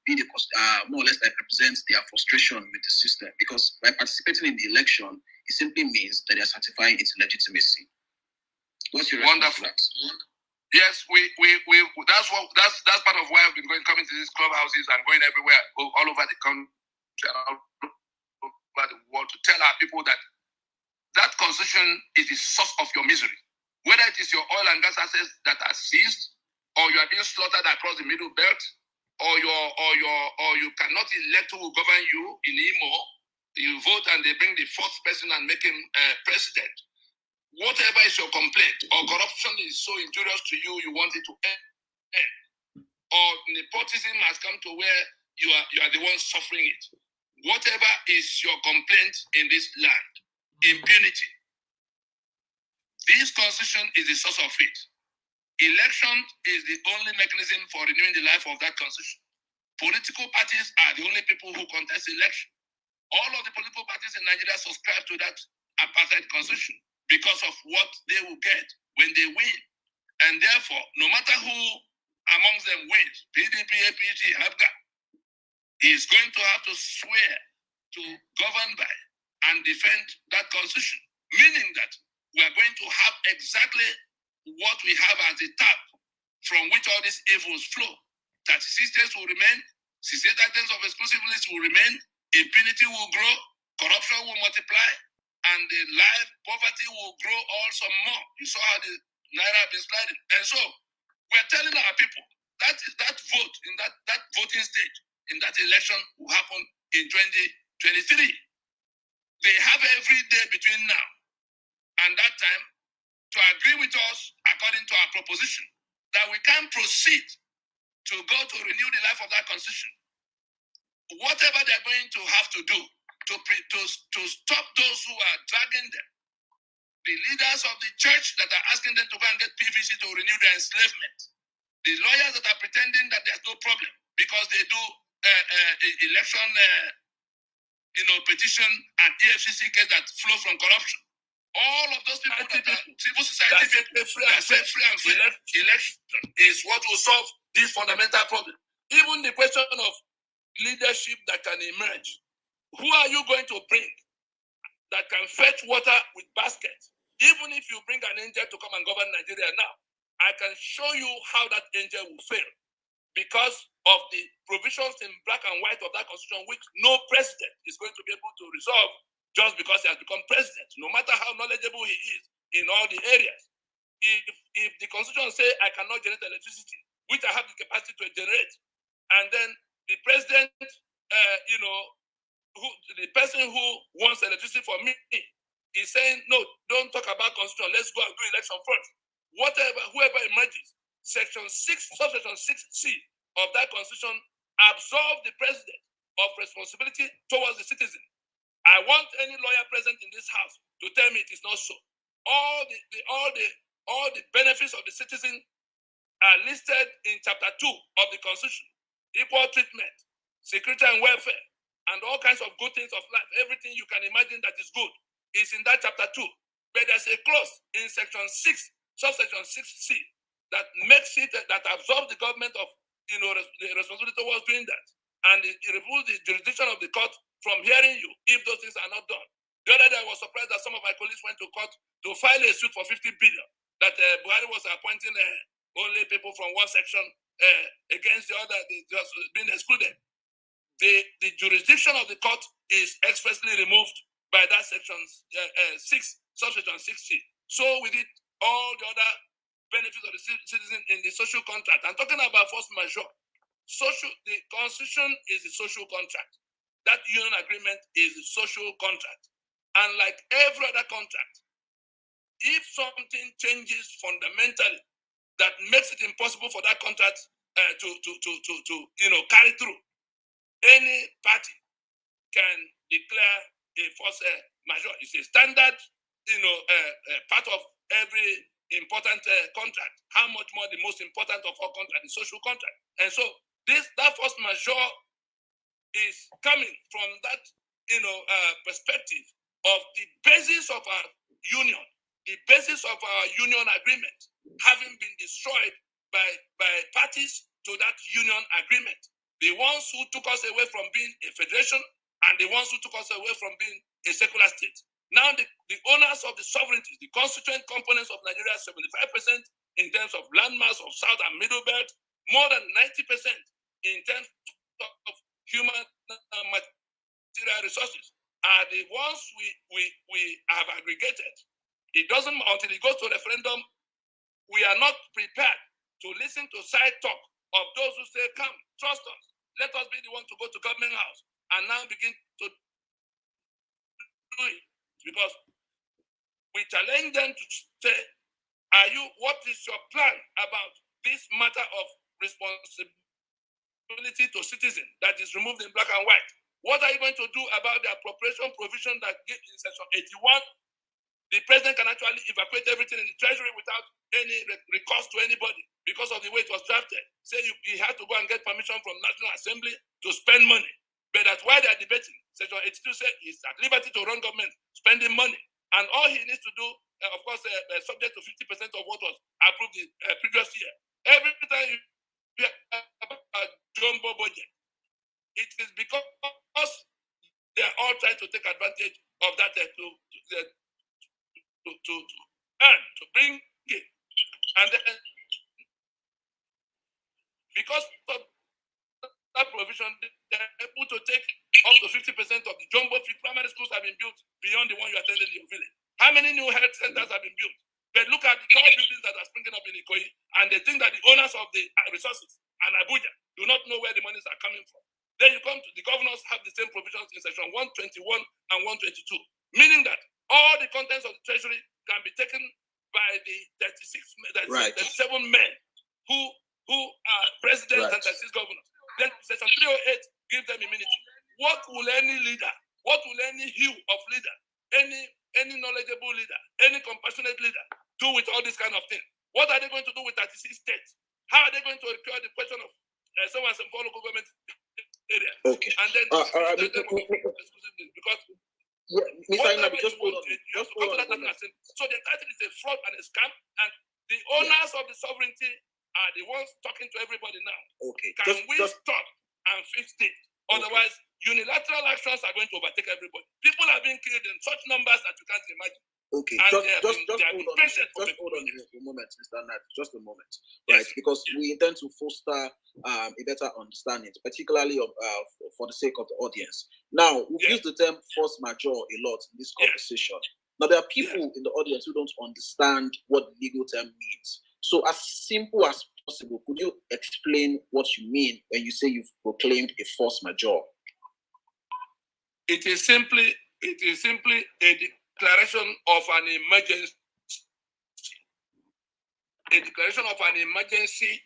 be the more or less like represent their frustration with the system? Because by participating in the election, it simply means that they are certifying its legitimacy. What's your wonderful? Yes, that's part of why I've been coming to these clubhouses and going everywhere, all over the country and all over the world to tell our people that constitution is the source of your misery. Whether it is your oil and gas assets that are seized, or you are being slaughtered across the middle belt, or you cannot elect who will govern you in Imo, you vote and they bring the fourth person and make him president. Whatever is your complaint, or corruption is so injurious to you, you want it to end, or nepotism has come to where you are the one suffering it. Whatever is your complaint in this land, impunity. This constitution is the source of it. Election is the only mechanism for renewing the life of that constitution. Political parties are the only people who contest election. All of the political parties in Nigeria subscribe to that apartheid constitution because of what they will get when they win. And therefore, no matter who amongst them wins, PDP, APG, ABGA, is going to have to swear to govern by and defend that constitution, meaning that we are going to have exactly what we have as a tap from which all these evils flow. 36 states will remain, 68 items of exclusive list will remain, impunity will grow, corruption will multiply, and the life poverty will grow all some more. You saw how the Naira has been sliding. And so we're telling our people that vote in that voting stage in that election will happen in 2023. They have every day between now and that time to agree with us according to our proposition that we can proceed to go to renew the life of that constitution. Whatever they're going to have to do to stop those who are dragging them, the leaders of the church that are asking them to go and get PVC to renew their enslavement, the lawyers that are pretending that there's no problem because they do election petition and EFCC case that flow from corruption. All of those people that are civil society people that say free and fair election is what will solve this fundamental problem. Even the question of leadership that can emerge. Who are you going to bring that can fetch water with baskets? Even if you bring an angel to come and govern Nigeria now, I can show you how that angel will fail because of the provisions in black and white of that constitution, which no president is going to be able to resolve just because he has become president, no matter how knowledgeable he is in all the areas. If the constitution says I cannot generate electricity, which I have the capacity to generate, and then the president, the person who wants electricity for me is saying, no, don't talk about constitution, let's go and do election first. Whoever emerges, subsection 6C of that constitution absolve the president of responsibility towards the citizen. I want any lawyer present in this house to tell me it is not so. All the benefits of the citizen are listed in chapter 2 of the Constitution: equal treatment, security and welfare, and all kinds of good things of life. Everything you can imagine that is good is in that chapter 2. But there's a clause in section 6, subsection 6C, that makes it, that absorbs the government of, the responsibility towards doing that. And it removes the jurisdiction of the court from hearing you if those things are not done. The other day I was surprised that some of my colleagues went to court to file a suit for 50 billion, that Buhari was appointing only people from one section against the other, just being excluded. The jurisdiction of the court is expressly removed by that section 6, subsection 6C. So we did all the other benefits of the citizen in the social contract. I'm talking about force majeure. The constitution is the social contract. That union agreement is the social contract. And like every other contract, if something changes fundamentally that makes it impossible for that contract to carry through, any party can declare a force majeure. It's a standard, part of every important contract. How much more the most important of all contracts, the social contract. And so that force majeure is coming from that, perspective of the basis of our union, the basis of our union agreement having been destroyed by parties to that union agreement. The ones who took us away from being a federation and the ones who took us away from being a secular state. Now the owners of the sovereignty, the constituent components of Nigeria, 75% in terms of landmass of South and Middle Belt, more than 90% in terms of human material resources, are the ones we have aggregated. It doesn't, until it goes to referendum, we are not prepared to listen to side talk of those who say, come, trust us. Let us be the one to go to government house and now begin to do it. Because we challenge them to say, what is your plan about this matter of responsibility to citizens that is removed in black and white? What are you going to do about the appropriation provision that gives in section 81? The president can actually evacuate everything in the treasury without any recourse to anybody because of the way it was drafted. Say he had to go and get permission from National Assembly to spend money. But that's why they are debating. Section 82 says he's at liberty to run government spending money. And all he needs to do, of course, subject to 50% of what was approved the previous year. Every time you hear about a jumbo budget, it is because they are all trying to take advantage of that to earn, to bring it. And then, because of that provision, they're able to take up to 50% of the jumbo primary schools have been built beyond the one you attended in your village. How many new health centers have been built? But look at the tall buildings that are springing up in Ikoyi, and they think that the owners of the resources and Abuja do not know where the monies are coming from. Then you come to the governors have the same provisions in section 121 and 122, meaning that all the contents of the treasury can be taken by the 37 men who are presidents and 36 governors. Then section 308 gives them immunity. What will any leader, what will any hue of leader, any knowledgeable leader, any compassionate leader do with all this kind of thing? What are they going to do with 36 states? How are they going to recur the question of some local government area? Okay. And then because Mr. Nnadi, just hold on. So the title is a fraud and a scam, and the owners of the sovereignty are the ones talking to everybody now. Okay. Can we stop and fix it? Otherwise, unilateral actions are going to overtake everybody. People are being killed in such numbers that you can't imagine. Okay, just hold on a moment, Mr. Nnadi, just a moment, right? Because we intend to foster a better understanding, particularly for the sake of the audience. Now, we've used the term force majeure a lot in this conversation. Now, there are people in the audience who don't understand what the legal term means. So, as simple as possible, could you explain what you mean when you say you've proclaimed a force majeure? It is simply a declaration of an emergency. A declaration of an emergency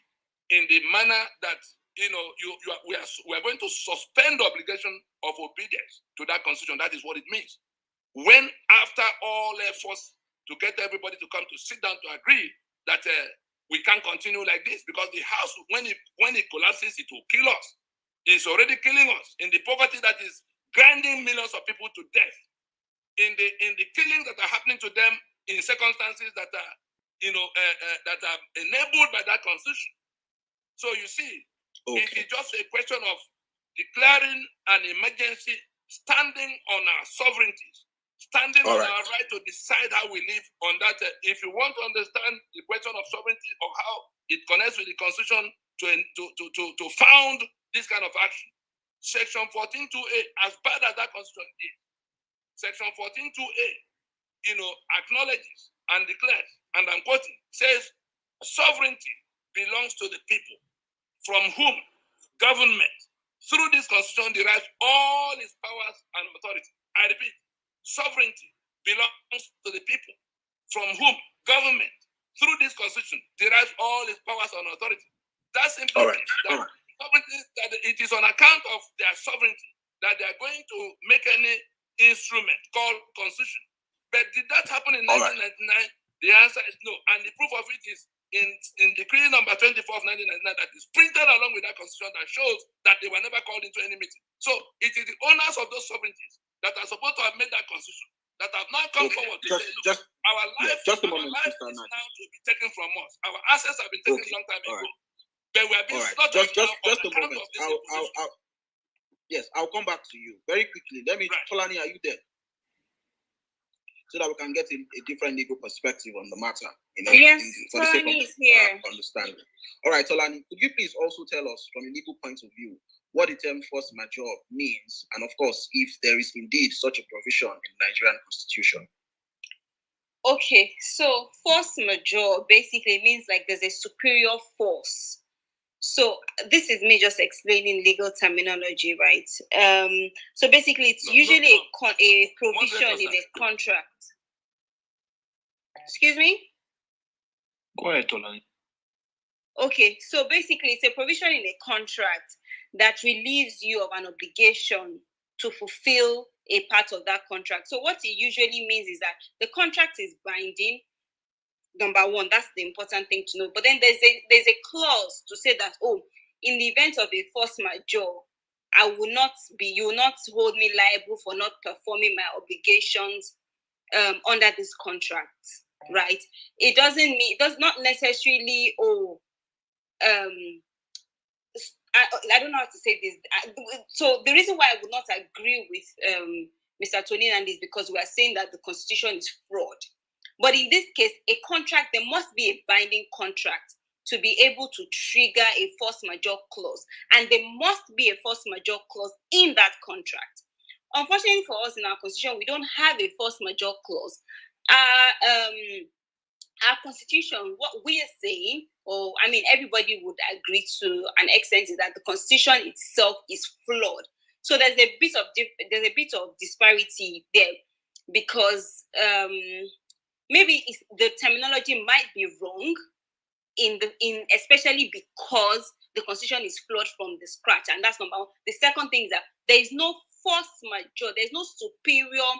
in the manner that we are going to suspend the obligation of obedience to that constitution. That is what it means. When after all efforts to get everybody to come to sit down to agree that we can't continue like this, because the house, when it collapses, it will kill us. It's already killing us in the poverty that is grinding millions of people to death, in the killings that are happening to them in circumstances that are, that are enabled by that constitution. So you see, it is just a question of declaring an emergency, standing on our sovereignties, standing on our right to decide how we live on that. If you want to understand the question of sovereignty or how it connects with the constitution to found this kind of action, Section 14.2a, as bad as that constitution is, Section 14.2a, acknowledges and declares, and I'm quoting, says, sovereignty belongs to the people, from whom government, through this constitution, derives all its powers and authority. I repeat, sovereignty belongs to the people, from whom government, through this constitution, derives all its powers and authority. That simply means that it is on account of their sovereignty that they are going to make any instrument called constitution. But did that happen in 1999? The answer is no. And the proof of it is in decree number 24 of 1999 that is printed along with that constitution that shows that they were never called into any meeting. So it is the owners of those sovereignties that are supposed to have made that constitution that have now come forward to say, our life, our life is now to be taken from us. Our assets have been taken a long time ago. But we are being slaughtered just a moment. I'll come back to you very quickly. Tolani, are you there? So that we can get a different legal perspective on the matter. Yes, Tolani is here. Understanding. All right, Tolani, could you please also tell us from a legal point of view what the term force majeure means, and of course, if there is indeed such a provision in the Nigerian Constitution? Okay, so force majeure basically means like there's a superior force. So this is me just explaining legal terminology, right? So basically, it's usually a provision in a contract. Excuse me? Go ahead, Tolani. Okay, so basically, it's a provision in a contract that relieves you of an obligation to fulfill a part of that contract. So what it usually means is that the contract is binding. Number one, that's the important thing to know. But then there's a clause to say that, in the event of a force majeure, you will not hold me liable for not performing my obligations under this contract, right? It does not necessarily, I don't know how to say this. So the reason why I would not agree with Mr. Tony Nnadi is because we are saying that the constitution is fraud. But in this case, a contract, there must be a binding contract to be able to trigger a force majeure clause. And there must be a force majeure clause in that contract. Unfortunately for us in our constitution, we don't have a force majeure clause. Our constitution, what we are saying, everybody would agree to an extent, is that the constitution itself is flawed. So there's a bit of disparity there, because maybe the terminology might be wrong, especially because the constitution is flawed from the scratch, and that's number one. The second thing is that there is no force majeure, there's no superior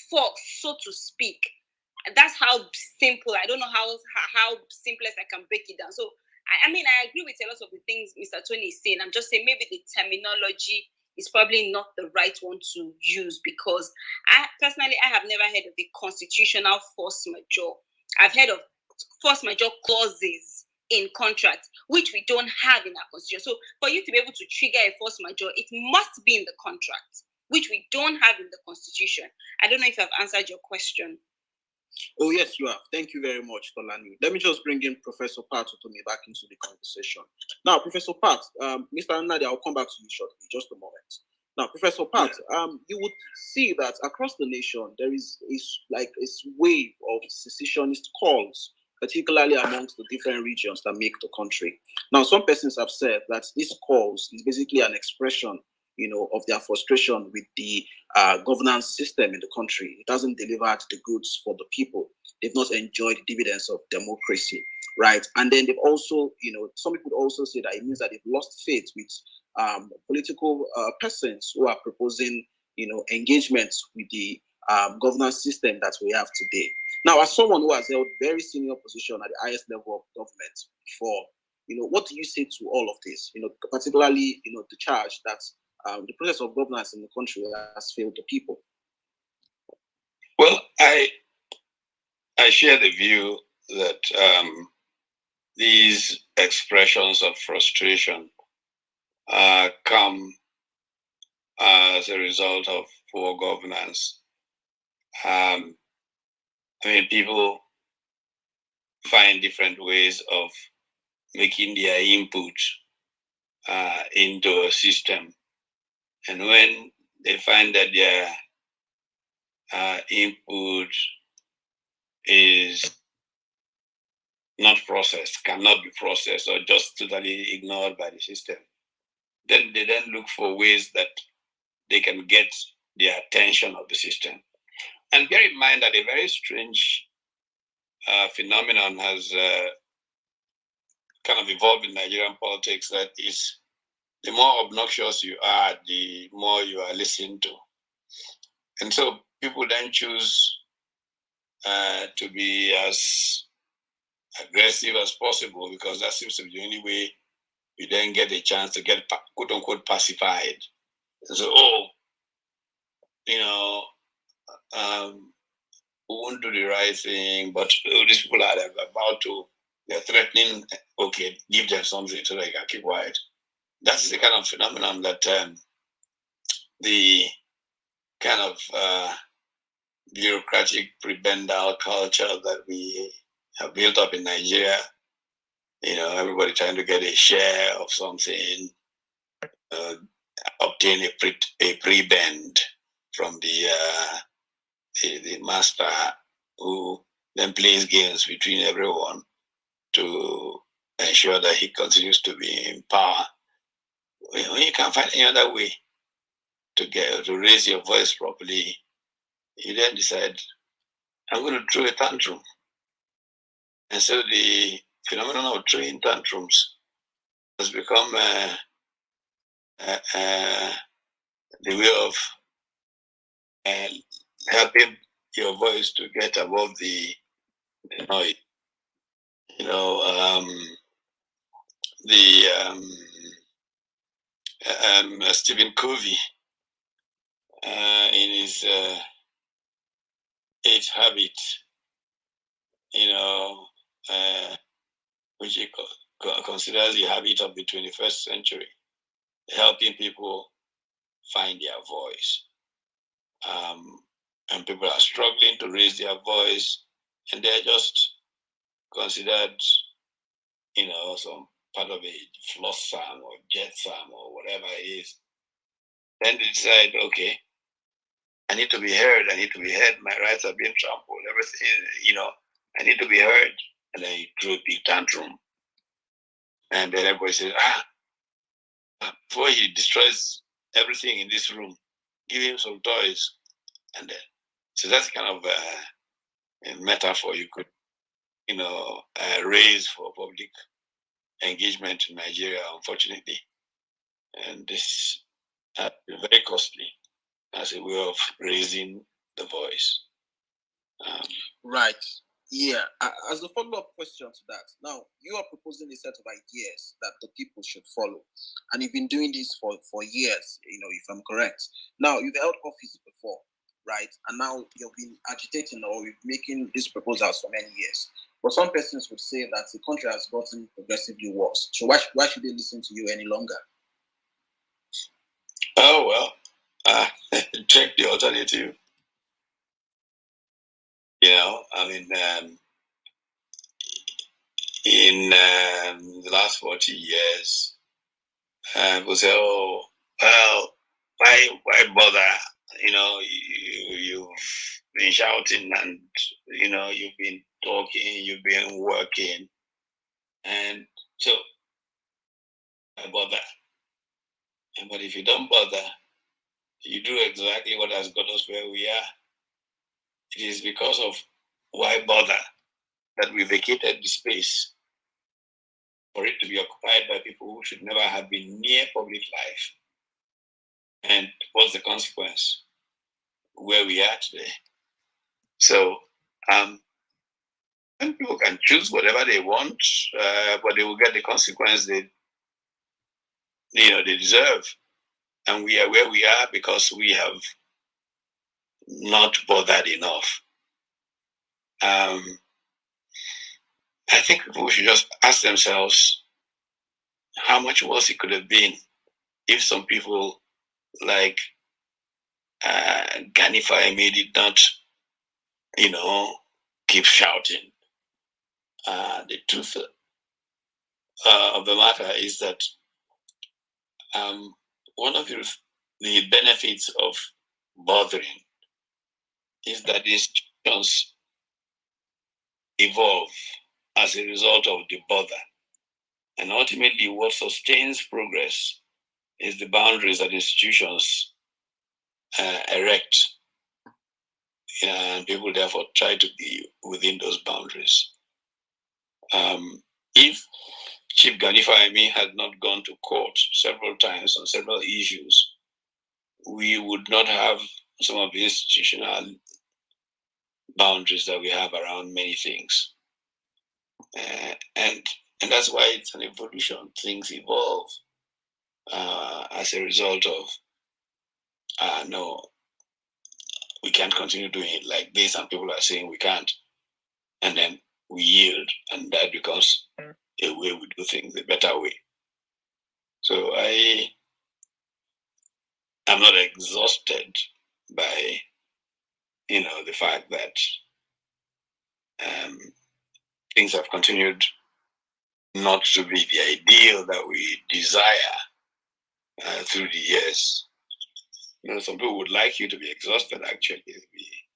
force, so to speak. That's how simple. I don't know how simplest I can break it down. So I agree with a lot of the things Mr. Tony is saying. I'm just saying maybe the terminology is probably not the right one to use, because I have never heard of the constitutional force majeure. I've heard of force majeure clauses in contracts, which we don't have in our constitution. So for you to be able to trigger a force majeure, it must be in the contract, which we don't have in the constitution. I don't know if I've answered your question. Oh, yes, you have. Thank you very much, Tolani. Let me just bring in Professor Pat Utomi back into the conversation. Now, Professor Pat, Mr. Nnadi, I'll come back to you shortly, just a moment. Now, Professor Pat, you would see that across the nation, there is a wave of secessionist calls, particularly amongst the different regions that make the country. Now, some persons have said that these calls is basically an expression of their frustration with the governance system in the country. It hasn't delivered the goods for the people. They've not enjoyed the dividends of democracy, right? And then they've also, some people also say that it means that they've lost faith with political persons who are proposing, engagement with the governance system that we have today. Now, as someone who has held very senior position at the highest level of government before, what do you say to all of this? Particularly, the charge that the process of governance in the country has failed the people? Well, I share the view that these expressions of frustration come as a result of poor governance. I mean, people find different ways of making their input into a system. And when they find that their input is not processed, cannot be processed, or just totally ignored by the system, then they then look for ways that they can get the attention of the system. And bear in mind that a very strange phenomenon has kind of evolved in Nigerian politics, that is, the more obnoxious you are, the more you are listened to. And so people then choose to be as aggressive as possible, because that seems to be the only way you then get a chance to get quote unquote pacified. And so, we won't do the right thing, but these people are about to, they're threatening, okay, give them something so they can keep quiet. That's the kind of phenomenon that the kind of bureaucratic prebendal culture that we have built up in Nigeria, everybody trying to get a share of something, obtain a prebend from the master, who then plays games between everyone to ensure that he continues to be in power. When you can't find any other way to raise your voice properly, you then decide, I'm going to throw a tantrum. And so the phenomenon of throwing tantrums has become the way of helping your voice to get above the noise. Stephen Covey, in his 8 Habits, which he considers the habit of the 21st century, helping people find their voice. And people are struggling to raise their voice, and they're just considered, some part of a floss psalm or jet psalm or whatever it is. Then they decide, okay, I need to be heard. I need to be heard. My rights are being trampled. Everything, I need to be heard. And then you throw a big tantrum. And then everybody says, before he destroys everything in this room, give him some toys. And then, so that's kind of a metaphor you could, raise for public engagement in Nigeria, unfortunately. And this has been very costly as a way of raising the voice. Right. Yeah. As a follow-up question to that, now you are proposing a set of ideas that the people should follow, and you've been doing this for years. If I'm correct. Now you've held office before, right? And now you've been agitating or making these proposals for many years. But some persons would say that the country has gotten progressively worse. So why should they listen to you any longer? Oh, well, check the alternative. In the last 40 years, people say, oh, well, why bother? You've been shouting and, you've been talking, you've been working. And so, why bother? But if you don't bother, you do exactly what has got us where we are. It is because of why bother that we vacated the space for it to be occupied by people who should never have been near public life. And what's the consequence? Where we are today. So, and people can choose whatever they want, but they will get the consequence they deserve. And we are where we are because we have not bothered enough. I think people should just ask themselves how much worse it could have been if some people like Gani Fahimi did not, keep shouting. The truth of the matter is that one of the benefits of bothering is that the institutions evolve as a result of the bother. And ultimately, what sustains progress is the boundaries that institutions erect. And people therefore try to be within those boundaries. If Chief Gani Fahimi had not gone to court several times on several issues, we would not have some of the institutional boundaries that we have around many things. And that's why it's an evolution. Things evolve as a result of, no, we can't continue doing it like this, and people are saying we can't. And then we yield, and that becomes a way we do things, a better way. So I'm not exhausted by, the fact that things have continued not to be the ideal that we desire through the years. Some people would like you to be exhausted, actually, be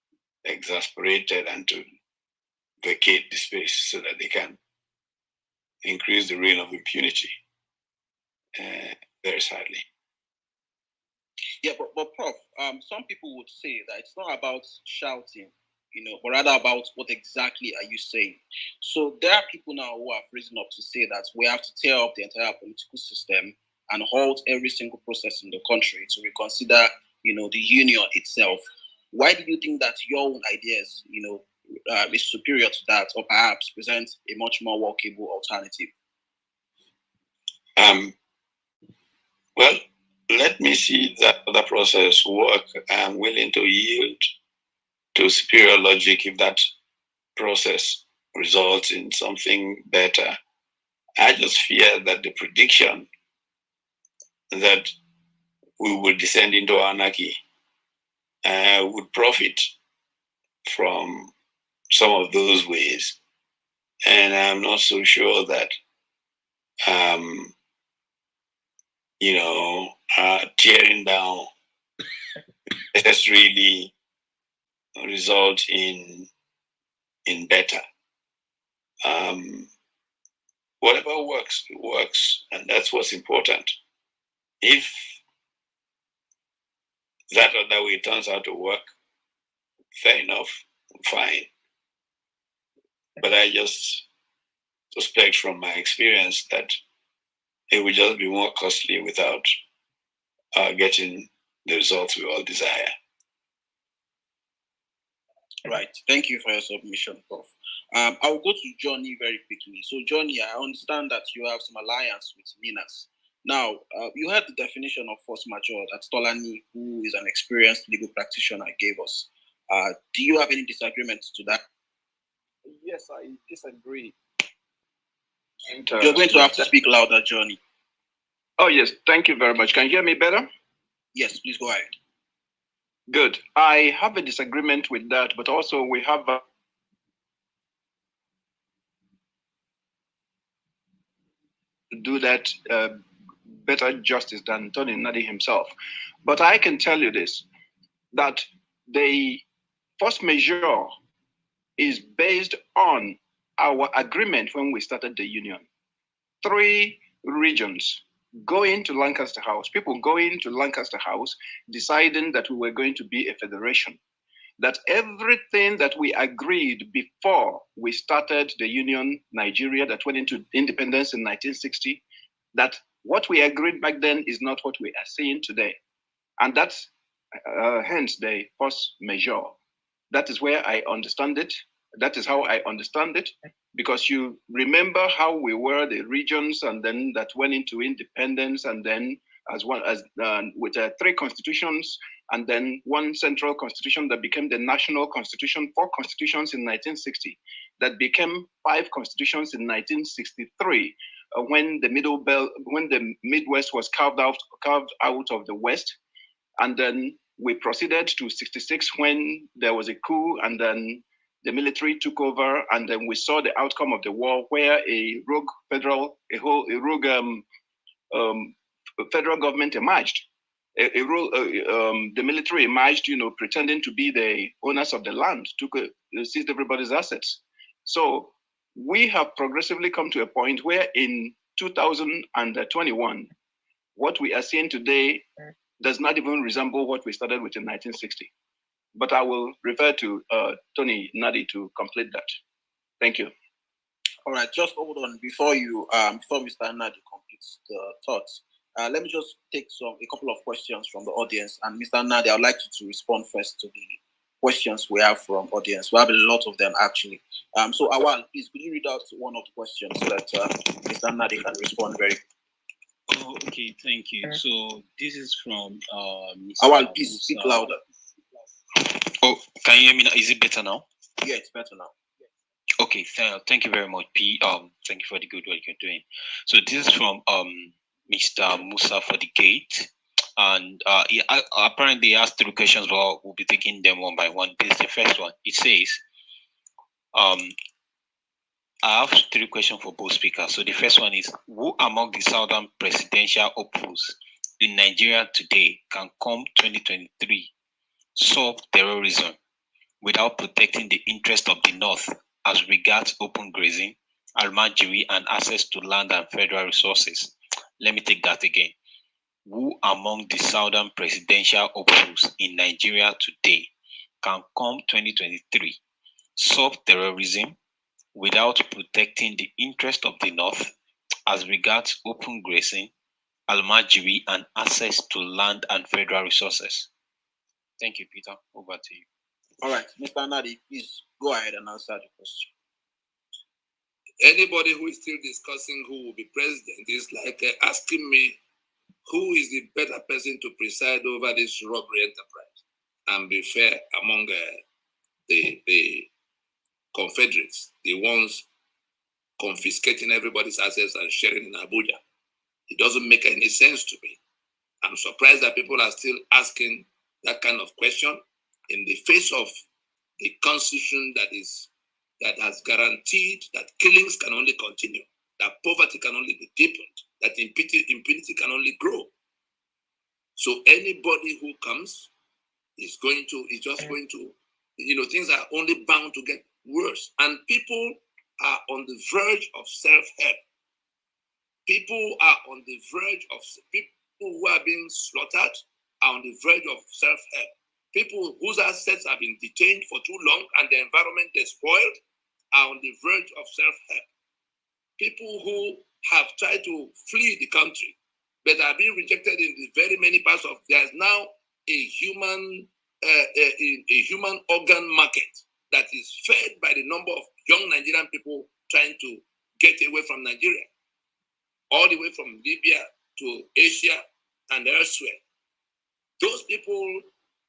exasperated, and to vacate the space so that they can increase the reign of impunity. Very sadly. Yeah, but Prof, some people would say that it's not about shouting, but rather about what exactly are you saying. So there are people now who have risen up to say that we have to tear up the entire political system and halt every single process in the country to reconsider, the union itself. Why do you think that your own ideas, is superior to that, or perhaps present a much more workable alternative? Well, let me see that other process work. I'm willing to yield to superior logic if that process results in something better. I just fear that the prediction that we will descend into anarchy would profit from some of those ways. And I'm not so sure that, tearing down necessarily result in better. Whatever works, it works, and that's what's important. If that other way turns out to work, fair enough, fine. But I just suspect from my experience that it will just be more costly without getting the results we all desire. Right. Thank you for your submission, Prof. I will go to Johnny very quickly. So, Johnny, I understand that you have some alliance with Minas. Now, you heard the definition of force majeure that Tolani, who is an experienced legal practitioner, gave us. Do you have any disagreements to that? Yes, I disagree. And, you're going to have to speak louder, Johnny. Oh, yes. Thank you very much. Can you hear me better? Yes, please go ahead. Good. I have a disagreement with that, but also we have do that better justice than Tony Nnadi himself. But I can tell you this, that the force majeure is based on our agreement when we started the union. 3 regions going to Lancaster House, people going to Lancaster House, deciding that we were going to be a federation. That everything that we agreed before we started the union, Nigeria, that went into independence in 1960, that what we agreed back then is not what we are seeing today. And that's hence the force majeure. That is where I understand it. That is how I understand it. Because you remember how we were the regions, and then that went into independence, and then as well as with 3 constitutions, and then 1 central constitution that became the national constitution, 4 constitutions in 1960, that became 5 constitutions in 1963, when the Midwest was carved out of the West, and then we proceeded to 66 when there was a coup, and then the military took over, and then we saw the outcome of the war, where a rogue federal government emerged. The military emerged, pretending to be the owners of the land, seized everybody's assets. So we have progressively come to a point where in 2021, what we are seeing today does not even resemble what we started with in 1960. But I will refer to Tony Nnadi to complete that. Thank you. All right, just hold on before Mr. Nnadi completes the thoughts. Let me just take a couple of questions from the audience. And Mr. Nnadi, I'd like you to respond first to the questions we have from audience. We have a lot of them actually. So Awal, please could you read out one of the questions so that Mr. Nnadi can respond very quickly. Oh, okay, thank you. So this is from Mr. Awal, please speak louder. Oh, can you hear me now? Is it better now? Yeah, it's better now. Okay, thank you very much, P. Thank you for the good work you're doing. So this is from Mr. Musa for the gate, and apparently he asked 3 questions, but we'll be taking them one by one. This is the first one. It says, I have 3 questions for both speakers. So the first one is, who among the Southern presidential hopefuls in Nigeria today can come 2023 solve terrorism without protecting the interest of the North as regards open grazing, almajiri, and access to land and federal resources? Let me take that again. Who among the Southern presidential hopefuls in Nigeria today can come 2023 solve terrorism without protecting the interest of the North as regards open grazing, almajiri, and access to land and federal resources? Thank you, Peter. Over to you. All right, Mr. Nnadi, please go ahead and answer the question. Anybody who is still discussing who will be president is like asking me who is the better person to preside over this robbery enterprise and be fair among the Confederates, the ones confiscating everybody's assets and sharing in Abuja. It doesn't make any sense to me. I'm surprised that people are still asking that kind of question in the face of the constitution that has guaranteed that killings can only continue, that poverty can only be deepened, that impunity can only grow. So anybody who comes is just going to, things are only bound to get worse. And people are on the verge of self-help. People are on the verge of, people who are being slaughtered are on the verge of self-help. People whose assets have been detained for too long and the environment is spoiled are on the verge of self-help. People who have tried to flee the country but are being rejected in the very many parts of, there's now a human organ market that is fed by the number of young Nigerian people trying to get away from Nigeria, all the way from Libya to Asia and elsewhere. Those people,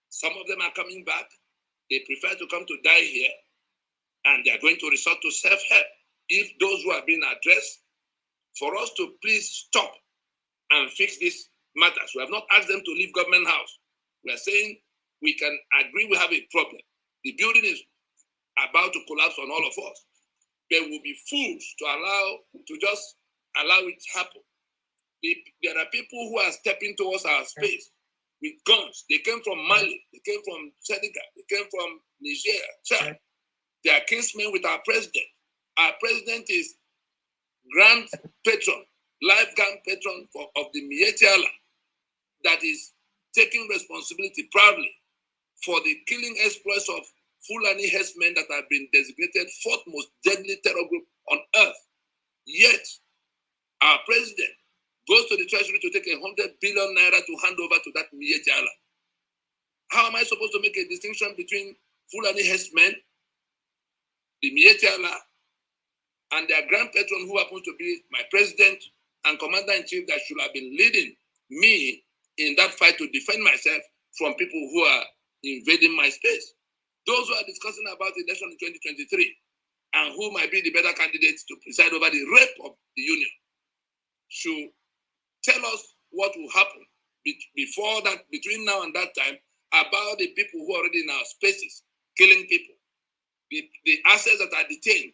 some of them are coming back. They prefer to come to die here, and they are going to resort to self-help. If those who are being addressed, for us to please stop and fix these matters. We have not asked them to leave government house. We are saying we can agree we have a problem. The building is about to collapse on all of us. They will be fools to just allow it to happen. There are people who are stepping towards our space with guns. They came from Mali, they came from Senegal, they came from Niger, Chad. They are kinsmen with our president. Our president is grand patron, life grand patron of the Mietiala that is taking responsibility proudly for the killing exploits of Fulani herdsmen that have been designated 4th most deadly terror group on earth. Yet, our president goes to the treasury to take 100 billion naira to hand over to that Mietiala. How am I supposed to make a distinction between Fulani herdsmen, the Mietiala, and their grand patron who happens to be my president and commander-in-chief that should have been leading me in that fight to defend myself from people who are invading my space. Those who are discussing about the election in 2023 and who might be the better candidates to preside over the rape of the union should tell us what will happen before that, between now and that time, about the people who are already in our spaces killing people, the assets that are detained,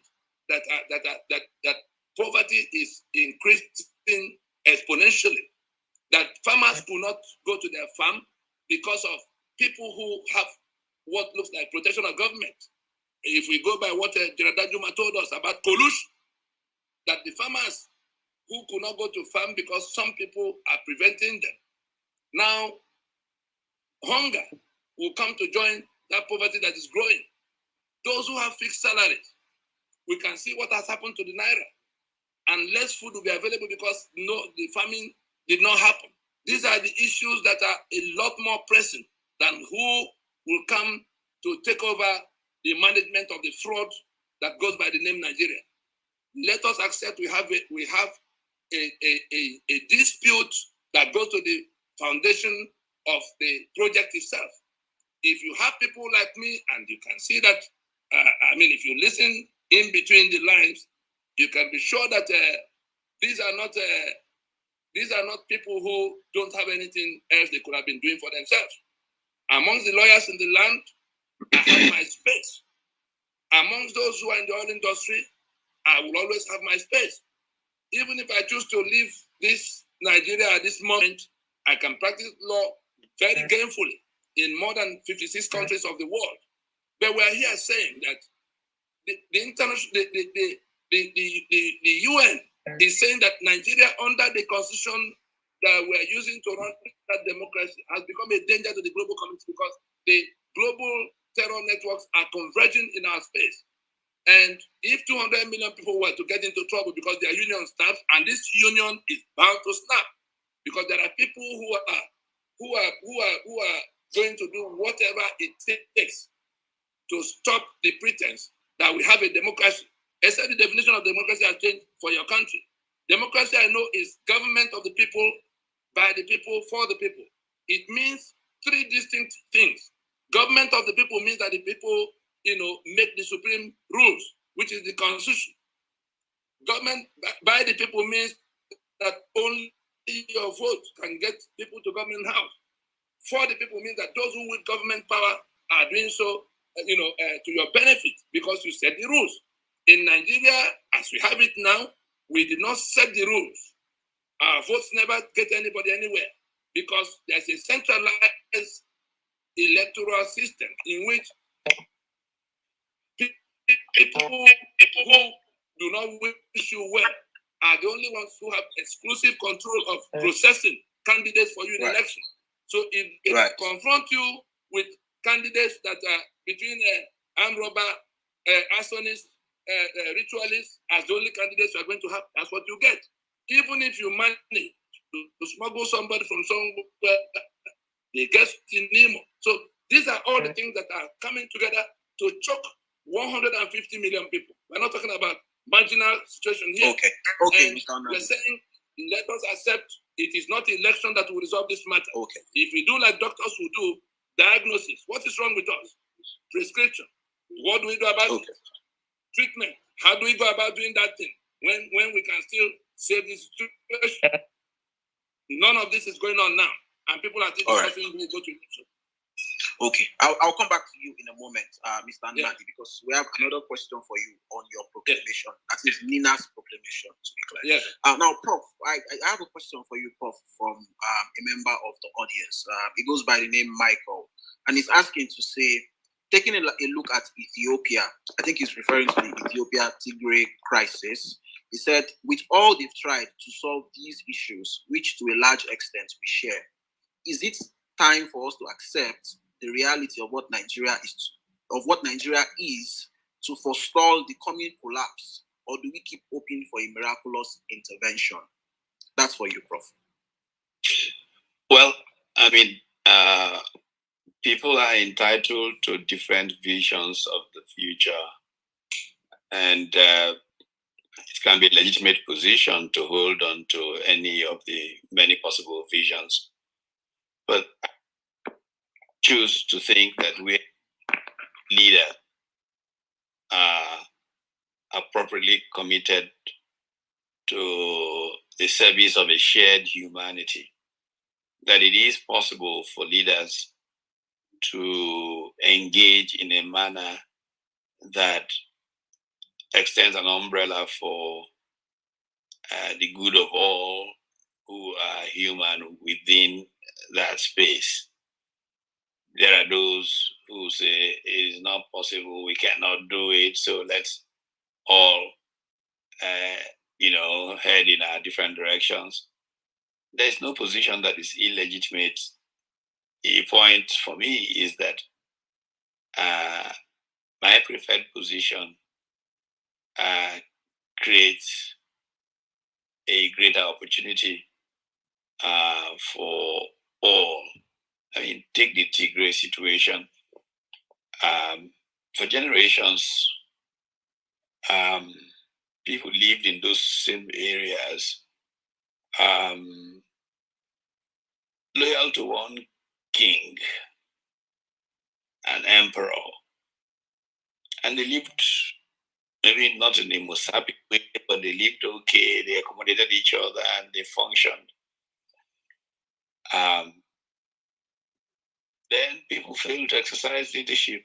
that poverty is increasing exponentially, that farmers could not go to their farm because of people who have what looks like protection of government. If we go by what General Juma told us about collusion, that the farmers who could not go to farm because some people are preventing them. Now, hunger will come to join that poverty that is growing. Those who have fixed salaries, we can see what has happened to the Naira. And less food will be available because the famine did not happen. These are the issues that are a lot more pressing than who will come to take over the management of the fraud that goes by the name Nigeria. Let us accept we have a dispute that goes to the foundation of the project itself. If you have people like me, and you can see that, if you listen in between the lines, you can be sure that these are not people who don't have anything else they could have been doing for themselves. Amongst the lawyers in the land, I have my space. Amongst those who are in the oil industry, I will always have my space. Even if I choose to leave this Nigeria at this moment, I can practice law very gainfully in more than 56 countries of the world. But we are here saying that the UN is saying that Nigeria, under the constitution that we are using to run that democracy, has become a danger to the global community because the global terror networks are converging in our space. And if 200 million people were to get into trouble because their union snaps, and this union is bound to snap, because there are people who are going to do whatever it takes to stop the pretense that we have a democracy. Except the definition of democracy has changed for your country. Democracy, I know, is government of the people, by the people, for the people. It means three distinct things. Government of the people means that the people, make the supreme rules, which is the constitution. Government by the people means that only your vote can get people to government house. For the people means that those who with government power are doing so, to your benefit because you set the rules. In Nigeria, as we have it now, we did not set the rules. Our votes never get anybody anywhere because there's a centralized electoral system in which people who do not wish you well are the only ones who have exclusive control of processing candidates for you in election. So if they confront you with candidates that are between armed robber, arsonists, ritualists as the only candidates you are going to have, that's what you get. Even if you manage to smuggle somebody from somewhere, they get in Nemo. So these are all the things that are coming together to choke 150 million people. We're not talking about marginal situation here. Okay. And we're saying, let us accept it is not election that will resolve this matter. Okay. If we do like doctors will do, diagnosis, what is wrong with us? Prescription, what do we do about it? Treatment, how do we go about doing that thing when we can still save this situation? None of this is going on now, and people are still discussing who will go to election. Okay, I'll come back to you in a moment, Mr. Nnadi, because we have another question for you on your proclamation. That is Nina's proclamation, to be clear. Now, Prof, I have a question for you, Prof, from a member of the audience. It goes by the name Michael, and he's asking to say, taking a look at Ethiopia, I think he's referring to the Ethiopia-Tigray crisis. He said, with all they've tried to solve these issues, which to a large extent we share, is it time for us to accept the reality of what Nigeria is to forestall the coming collapse, or do we keep hoping for a miraculous intervention? That's for you, Prof. Well, people are entitled to different visions of the future, and it can be a legitimate position to hold on to any of the many possible visions. But I choose to think that we leader are appropriately committed to the service of a shared humanity, that it is possible for leaders to engage in a manner that extends an umbrella for the good of all who are human within that space. There are those who say it is not possible, we cannot do it, so let's all, head in our different directions. There's no position that is illegitimate. The point for me is that my preferred position creates a greater opportunity for all. I mean, take the Tigray situation. For generations, people lived in those same areas, loyal to one king, an emperor, and they lived maybe not in the most happy way, but they lived okay, they accommodated each other, and they functioned. Then people failed to exercise leadership.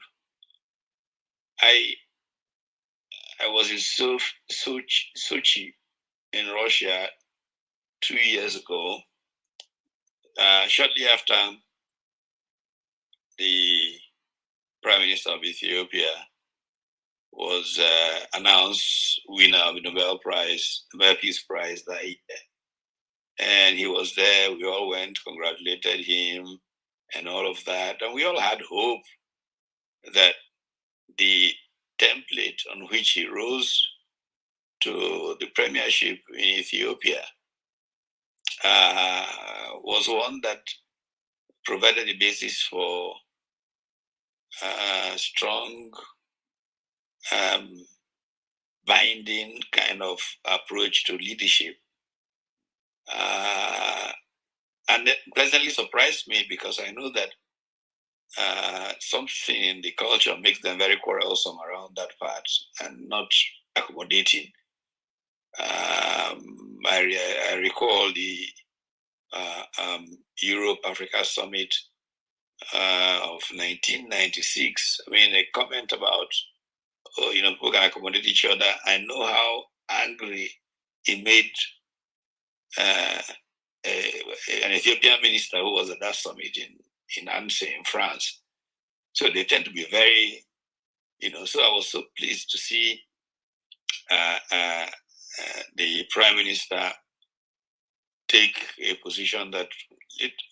I was in Sochi in Russia 2 years ago, shortly after the Prime Minister of Ethiopia was announced winner of the Nobel Peace Prize that year. And he was there, we all went, congratulated him and all of that. And we all had hope that the template on which he rose to the premiership in Ethiopia was one that provided the basis for a strong, binding kind of approach to leadership. And it pleasantly surprised me because I know that something in the culture makes them very quarrelsome around that part and not accommodating. I recall the Europe-Africa Summit of 1996. I mean, a comment about, people can accommodate each other. I know how angry it made an Ethiopian minister who was at that summit in Annecy in France. So they tend to be very, so I was so pleased to see the Prime Minister take a position that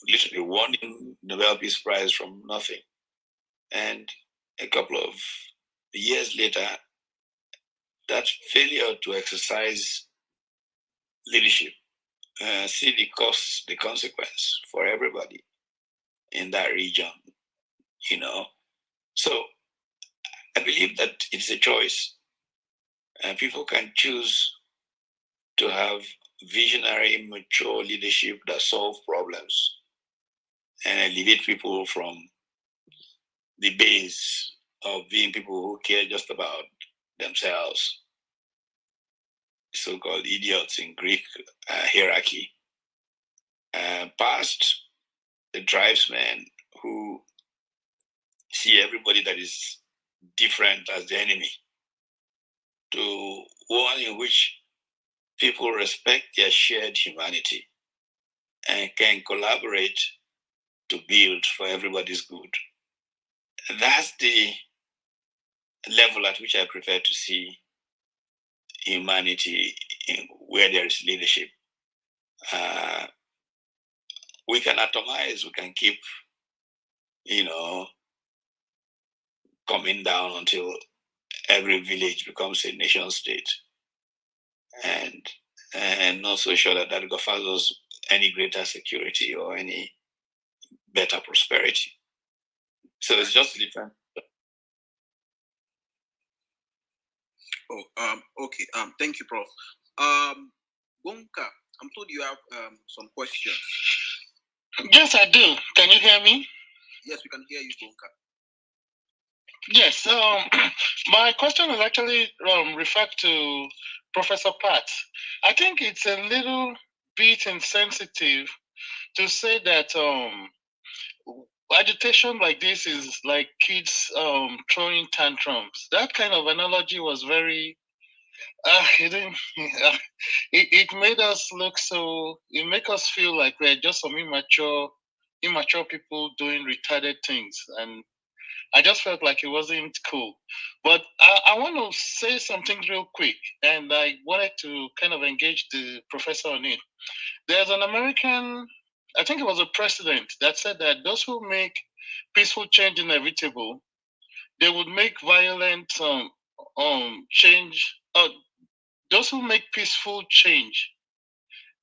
literally won him the Nobel Peace Prize from nothing. And a couple of years later, that failure to exercise leadership, see the consequence for everybody in that region, So I believe that it's a choice. People can choose to have visionary, mature leadership that solve problems and elevate people from the base of being people who care just about themselves, so-called idiots in Greek hierarchy, past the tribesmen who see everybody that is different as the enemy, to one in which people respect their shared humanity and can collaborate to build for everybody's good. That's the level at which I prefer to see humanity where there is leadership. We can atomize, we can keep, coming down until every village becomes a nation state. And not so sure that offers us any greater security or any better prosperity. So it's just different. Okay. Thank you, Prof. Bonka, I'm told you have some questions. Yes, I do. Can you hear me? Yes, we can hear you, Bonka. Yes. My question is actually referred to Professor Pat. I think it's a little bit insensitive to say that agitation like this is like kids throwing tantrums. That kind of analogy was very it didn't it made us look so it make us feel like we're just some immature people doing retarded things, and I just felt like it wasn't cool. But I want to say something real quick, and I wanted to kind of engage the professor on it. There's an American, I think it was a president, that said that those who make peaceful change inevitable, they would make violent change. Those who make peaceful change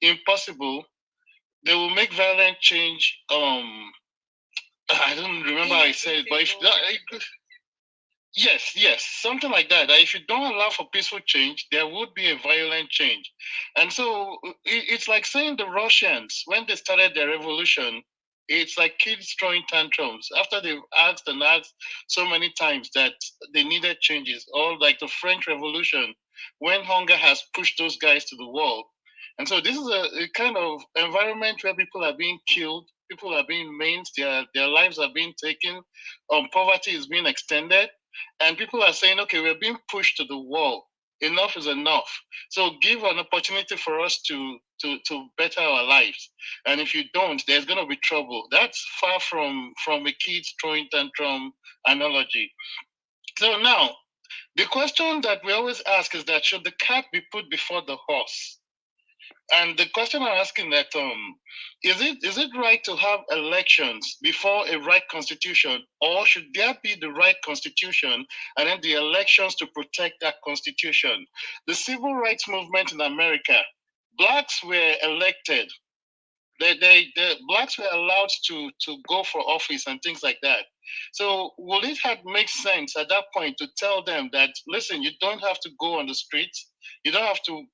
impossible, they will make violent change. I don't remember how I said it, but if yes, something like that. That if you don't allow for peaceful change, there would be a violent change. And so it's like saying the Russians, when they started their revolution, it's like kids throwing tantrums after they've asked and asked so many times that they needed changes, or like the French Revolution, when hunger has pushed those guys to the wall. And so this is a kind of environment where people are being killed, people are being maimed, their lives are being taken, poverty is being extended, and people are saying, okay, we're being pushed to the wall. Enough is enough. So give an opportunity for us to better our lives. And if you don't, there's going to be trouble. That's far from a kid's throwing tantrum analogy. So now, the question that we always ask is that should the cat be put before the horse? And the question I'm asking that is it right to have elections before a right constitution, or should there be the right constitution and then the elections to protect that constitution? The civil rights movement in America, blacks were elected. The blacks were allowed to go for office and things like that. So would it have made sense at that point to tell them that, listen, you don't have to go on the streets, you don't have to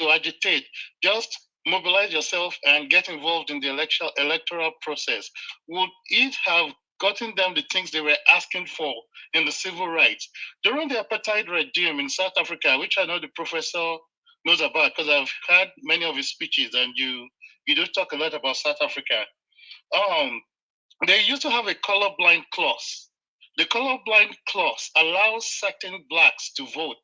agitate, just mobilize yourself and get involved in the electoral process? Would it have gotten them the things they were asking for in the civil rights? During the apartheid regime in South Africa, which I know the professor knows about because I've heard many of his speeches, and you do talk a lot about South Africa. They used to have a colorblind clause. The colorblind clause allows certain blacks to vote,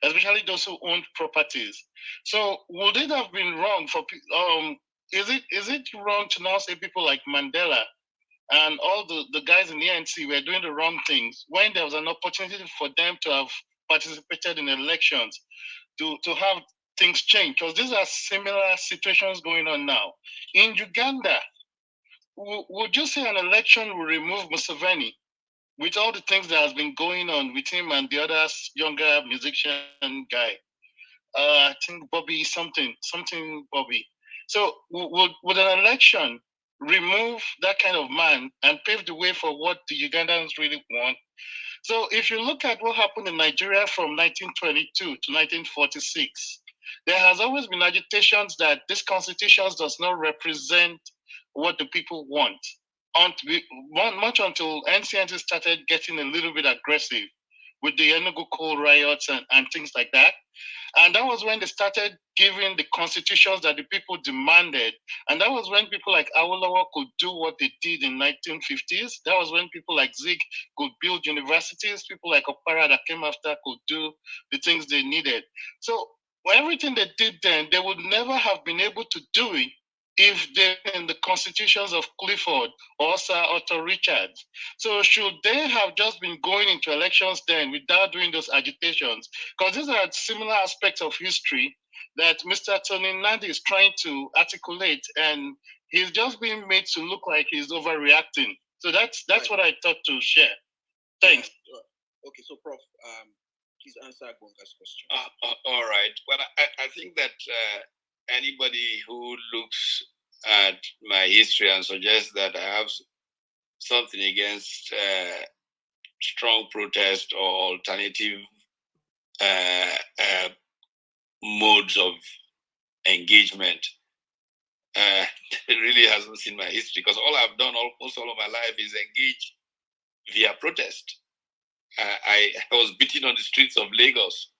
especially those who own properties. So would it have been wrong for is it wrong to now say people like Mandela and all the guys in the ANC were doing the wrong things when there was an opportunity for them to have participated in elections to have things change? Because these are similar situations going on now. In Uganda, would you say an election will remove Museveni with all the things that has been going on with him and the other younger musician guy? I think Bobby something Bobby. So would an election remove that kind of man and pave the way for what the Ugandans really want? So if you look at what happened in Nigeria from 1922 to 1946, there has always been agitations that this constitution does not represent what the people want. Much until NCNC started getting a little bit aggressive with the Enugu coal riots and things like that. And that was when they started giving the constitutions that the people demanded. And that was when people like Awolowo could do what they did in 1950s. That was when people like Zig could build universities. People like Okpara that came after could do the things they needed. So everything they did then, they would never have been able to do it if they're in the constitutions of Clifford or Sir Otto Richards. So should they have just been going into elections then without doing those agitations? Because these are similar aspects of history that Mr. Tony Nnadi is trying to articulate, and he's just being made to look like he's overreacting. So that's right. What I thought to share. Thanks. Yeah. Okay, so Prof, please answer Gonga's question. All right. Well, I think that anybody who looks at my history and suggests that I have something against strong protest or alternative modes of engagement. It really hasn't seen my history, because all I've done almost all of my life is engage via protest. I was beaten on the streets of Lagos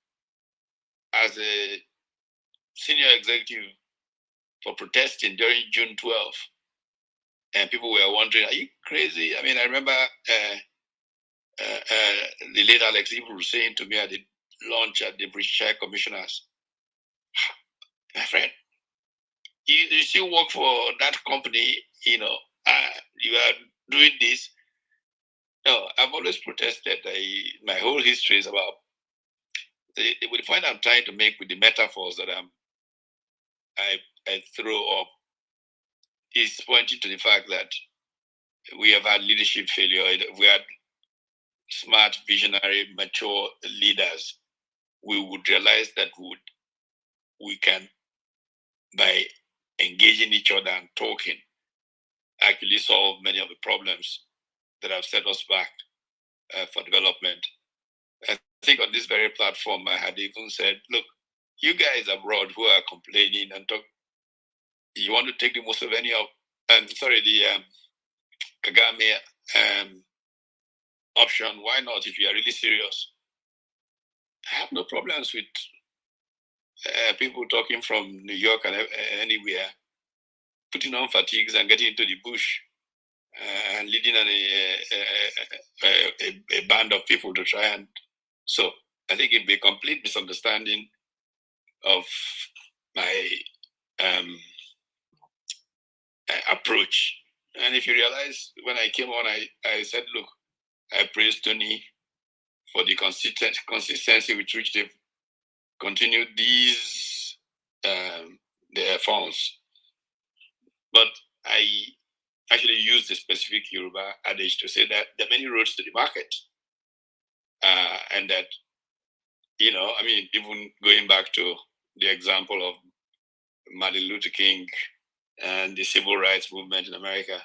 as a senior executive for protesting during June 12th. And people were wondering, are you crazy? I mean, I remember the late Alex Ibu saying to me at the launch at the British High Commissioners, my friend, you still work for that company, you are doing this. No, I've always protested. My whole history is about the point I'm trying to make with the metaphors that I throw up is pointing to the fact that we have had leadership failure. We had smart, visionary, mature leaders. We would realize that we can, by engaging each other and talking, actually solve many of the problems that have set us back for development. I think on this very platform, I had even said, look, you guys abroad who are complaining and talk, you want to take the Museveni of, the Kagame option, why not? If you are really serious, I have no problems with people talking from New York and anywhere, putting on fatigues and getting into the bush and leading a band of people to try and. So I think it'd be a complete misunderstanding of my approach. And if you realize, when I came on, I said, look, I praised Tony for the consistency with which they've continued these their efforts. But I actually used the specific Yoruba adage to say that there are many roads to the market. And that, even going back to the example of Martin Luther King and the civil rights movement in America,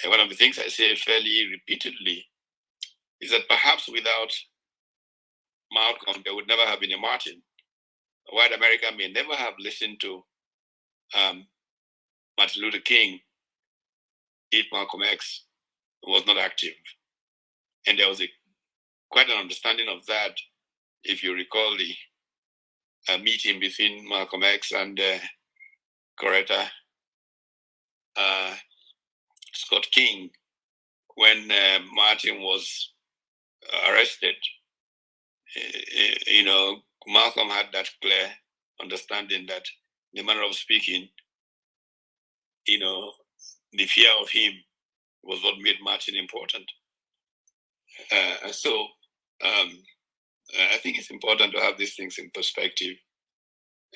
one of the things I say fairly repeatedly is that perhaps without Malcolm, there would never have been a Martin. White America may never have listened to Martin Luther King if Malcolm X was not active. And there was quite an understanding of that, if you recall the meeting between Malcolm X and Coretta Scott King when Martin was arrested. Malcolm had that clear understanding that the manner of speaking, the fear of him was what made Martin important. So I think it's important to have these things in perspective,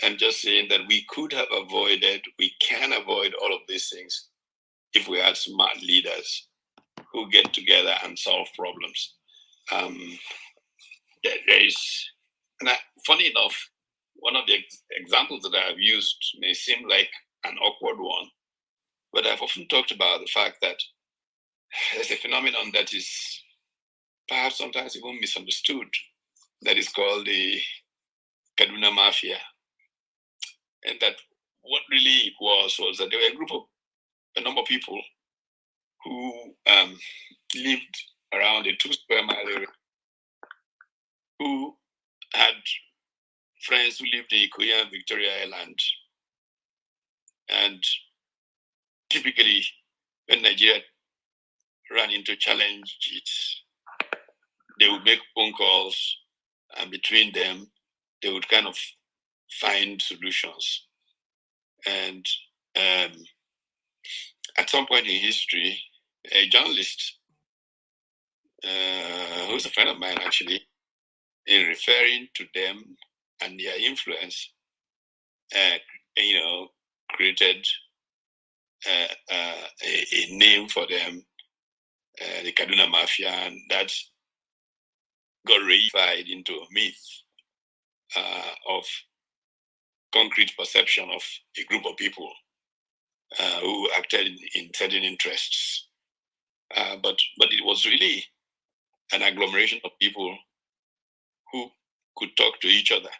and just saying that we can avoid all of these things if we had smart leaders who get together and solve problems. Funny enough, one of the examples that I've used may seem like an awkward one, but I've often talked about the fact that there's a phenomenon that is perhaps sometimes even misunderstood, that is called the Kaduna Mafia. And that what really it was that there were a number of people who lived around a 2 square mile area, who had friends who lived in Ikoyi and Victoria Island. And typically, when Nigeria ran into challenges, they would make phone calls, and between them, they would kind of find solutions. And at some point in history, a journalist, who's a friend of mine actually, in referring to them and their influence, created a name for them, the Kaduna Mafia, and that got reified into a myth of concrete perception of a group of people who acted in certain interests. But it was really an agglomeration of people who could talk to each other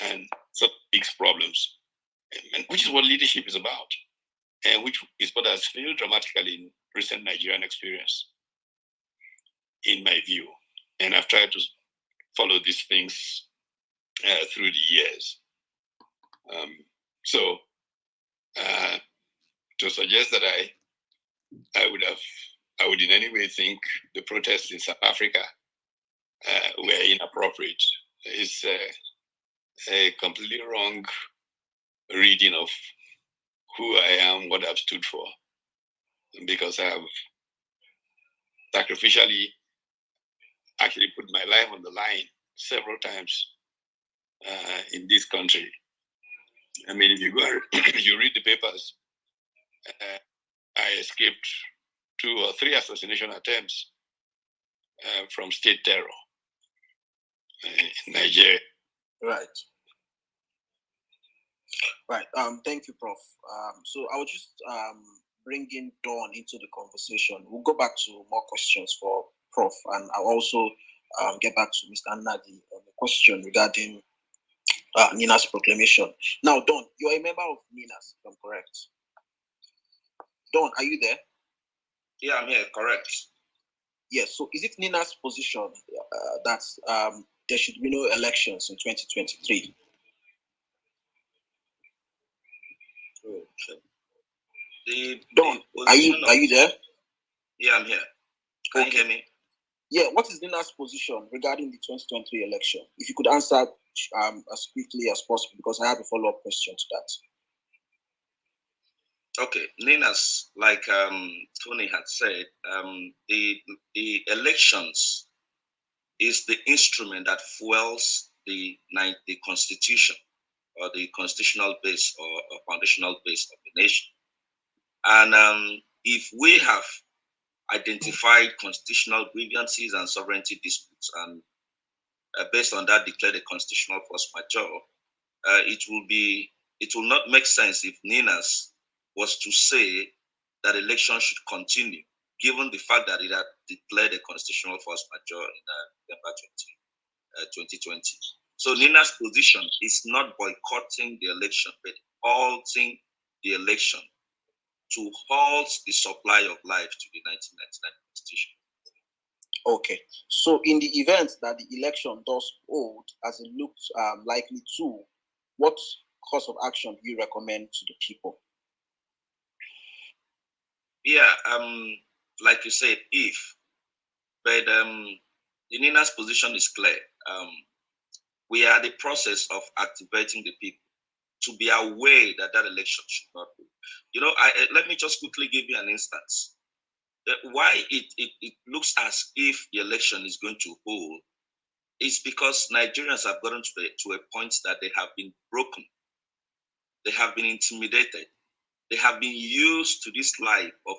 and solve fix problems, and which is what leadership is about, and which is what has failed dramatically in recent Nigerian experience, in my view. And I've tried to follow these things through the years. So to suggest that I would in any way think the protests in South Africa were inappropriate is a completely wrong reading of who I am, what I've stood for, because I have sacrificially actually put my life on the line several times in this country. I mean, if you go, if you read the papers, I escaped 2 or 3 assassination attempts from state terror in Nigeria. Right. Right. Thank you, Prof. So I will just bring in Dawn into the conversation. We'll go back to more questions for Prof, and I'll also get back to Mr. Nnadi on the question regarding Nina's proclamation. Now, Dawn, you are a member of Nina's, if I'm correct. Dawn, are you there? Yeah, I'm here, correct. Yes, so is it Nina's position that there should be no elections in 2023? Okay. Dawn, are you there? Yeah, I'm here. Can you hear me? Yeah, what is Nina's position regarding the 2023 election? If you could answer as quickly as possible, because I have a follow-up question to that. Okay, Nina's, like Tony had said, the elections is the instrument that fuels the constitution, or the constitutional base or foundational base of the nation. And if we have identified constitutional grievances and sovereignty disputes, and based on that declared a constitutional force majeure, it will not make sense if Nina's was to say that elections should continue, given the fact that it had declared a constitutional force majeure in November 2020. So Nina's position is not boycotting the election, but halting the election to halt the supply of life to the 1999 Constitution. Okay, so in the event that the election does hold as it looks likely to, what course of action do you recommend to the people? Yeah, like you said, but the Nina's position is clear. We are in the process of activating the people to be aware that that election should not be. You know, let me just quickly give you an instance. Why it looks as if the election is going to hold is because Nigerians have gotten to a point that they have been broken. They have been intimidated. They have been used to this life of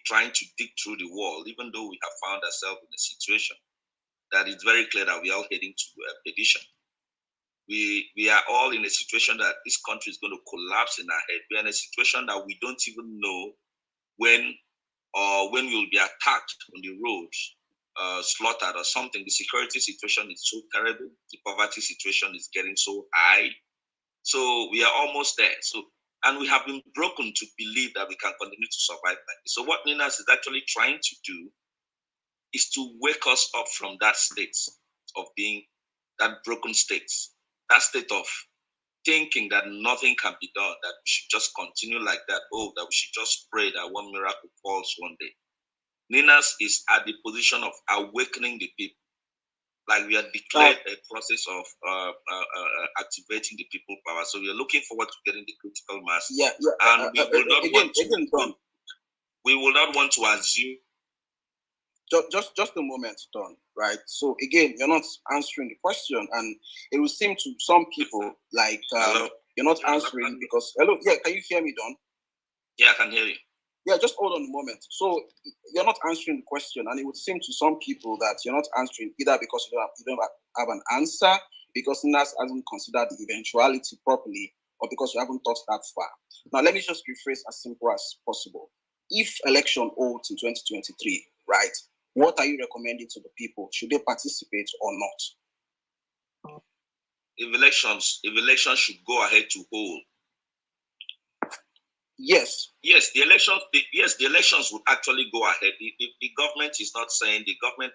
trying to dig through the wall, even though we have found ourselves in a situation that is very clear that we are all heading to perdition. We are all in a situation that this country is going to collapse in our head. We are in a situation that we don't even know when we will be attacked on the roads, slaughtered or something. The security situation is so terrible. The poverty situation is getting so high. So we are almost there. And we have been broken to believe that we can continue to survive like this. So what Ninas is actually trying to do is to wake us up from that state of being that broken state, that state of thinking that nothing can be done, that we should just continue like that, that we should just pray that one miracle falls one day. Ninas is at the position of awakening the people. Like we have declared a process of activating the people power. So we are looking forward to getting the critical mass. Yeah. And we will not want to assume. Just a moment, Don, right? So again, you're not answering the question, and it will seem to some people like you're not answering because hello, yeah, can you hear me, Don? Yeah, I can hear you. Yeah, just hold on a moment. So you're not answering the question, and it would seem to some people that you're not answering either because you don't have an answer, because NAS hasn't considered the eventuality properly, or because you haven't thought that far. Now, let me just rephrase as simple as possible. If election holds in 2023, right, what are you recommending to the people? Should they participate or not? if elections should go ahead to hold. Yes. Yes, the elections would actually go ahead. The government is not saying, the government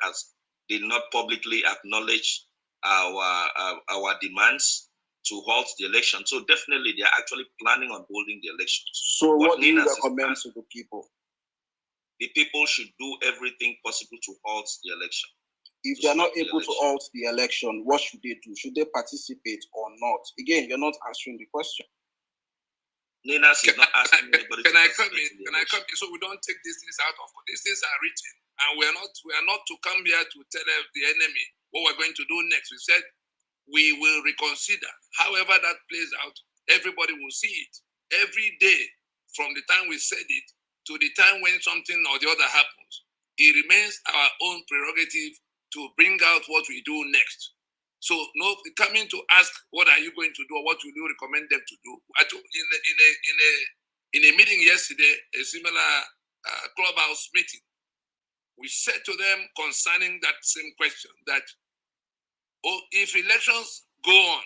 did not publicly acknowledge our demands to halt the election. So definitely they are actually planning on holding the elections. So what do you recommend to the people? The people should do everything possible to halt the election. If they are not able to halt the election, what should they do? Should they participate or not? Again, you're not answering the question. Ninas is not asking anybody. Can I come in? Can I come in? So we don't take these things out of these things are written, and we are not to come here to tell the enemy what we're going to do next. We said we will reconsider. However that plays out, everybody will see it every day from the time we said it to the time when something or the other happens. It remains our own prerogative to bring out what we do next. So no coming to ask what are you going to do or what will you recommend them to do. In a meeting yesterday, a similar clubhouse meeting, we said to them concerning that same question that if elections go on,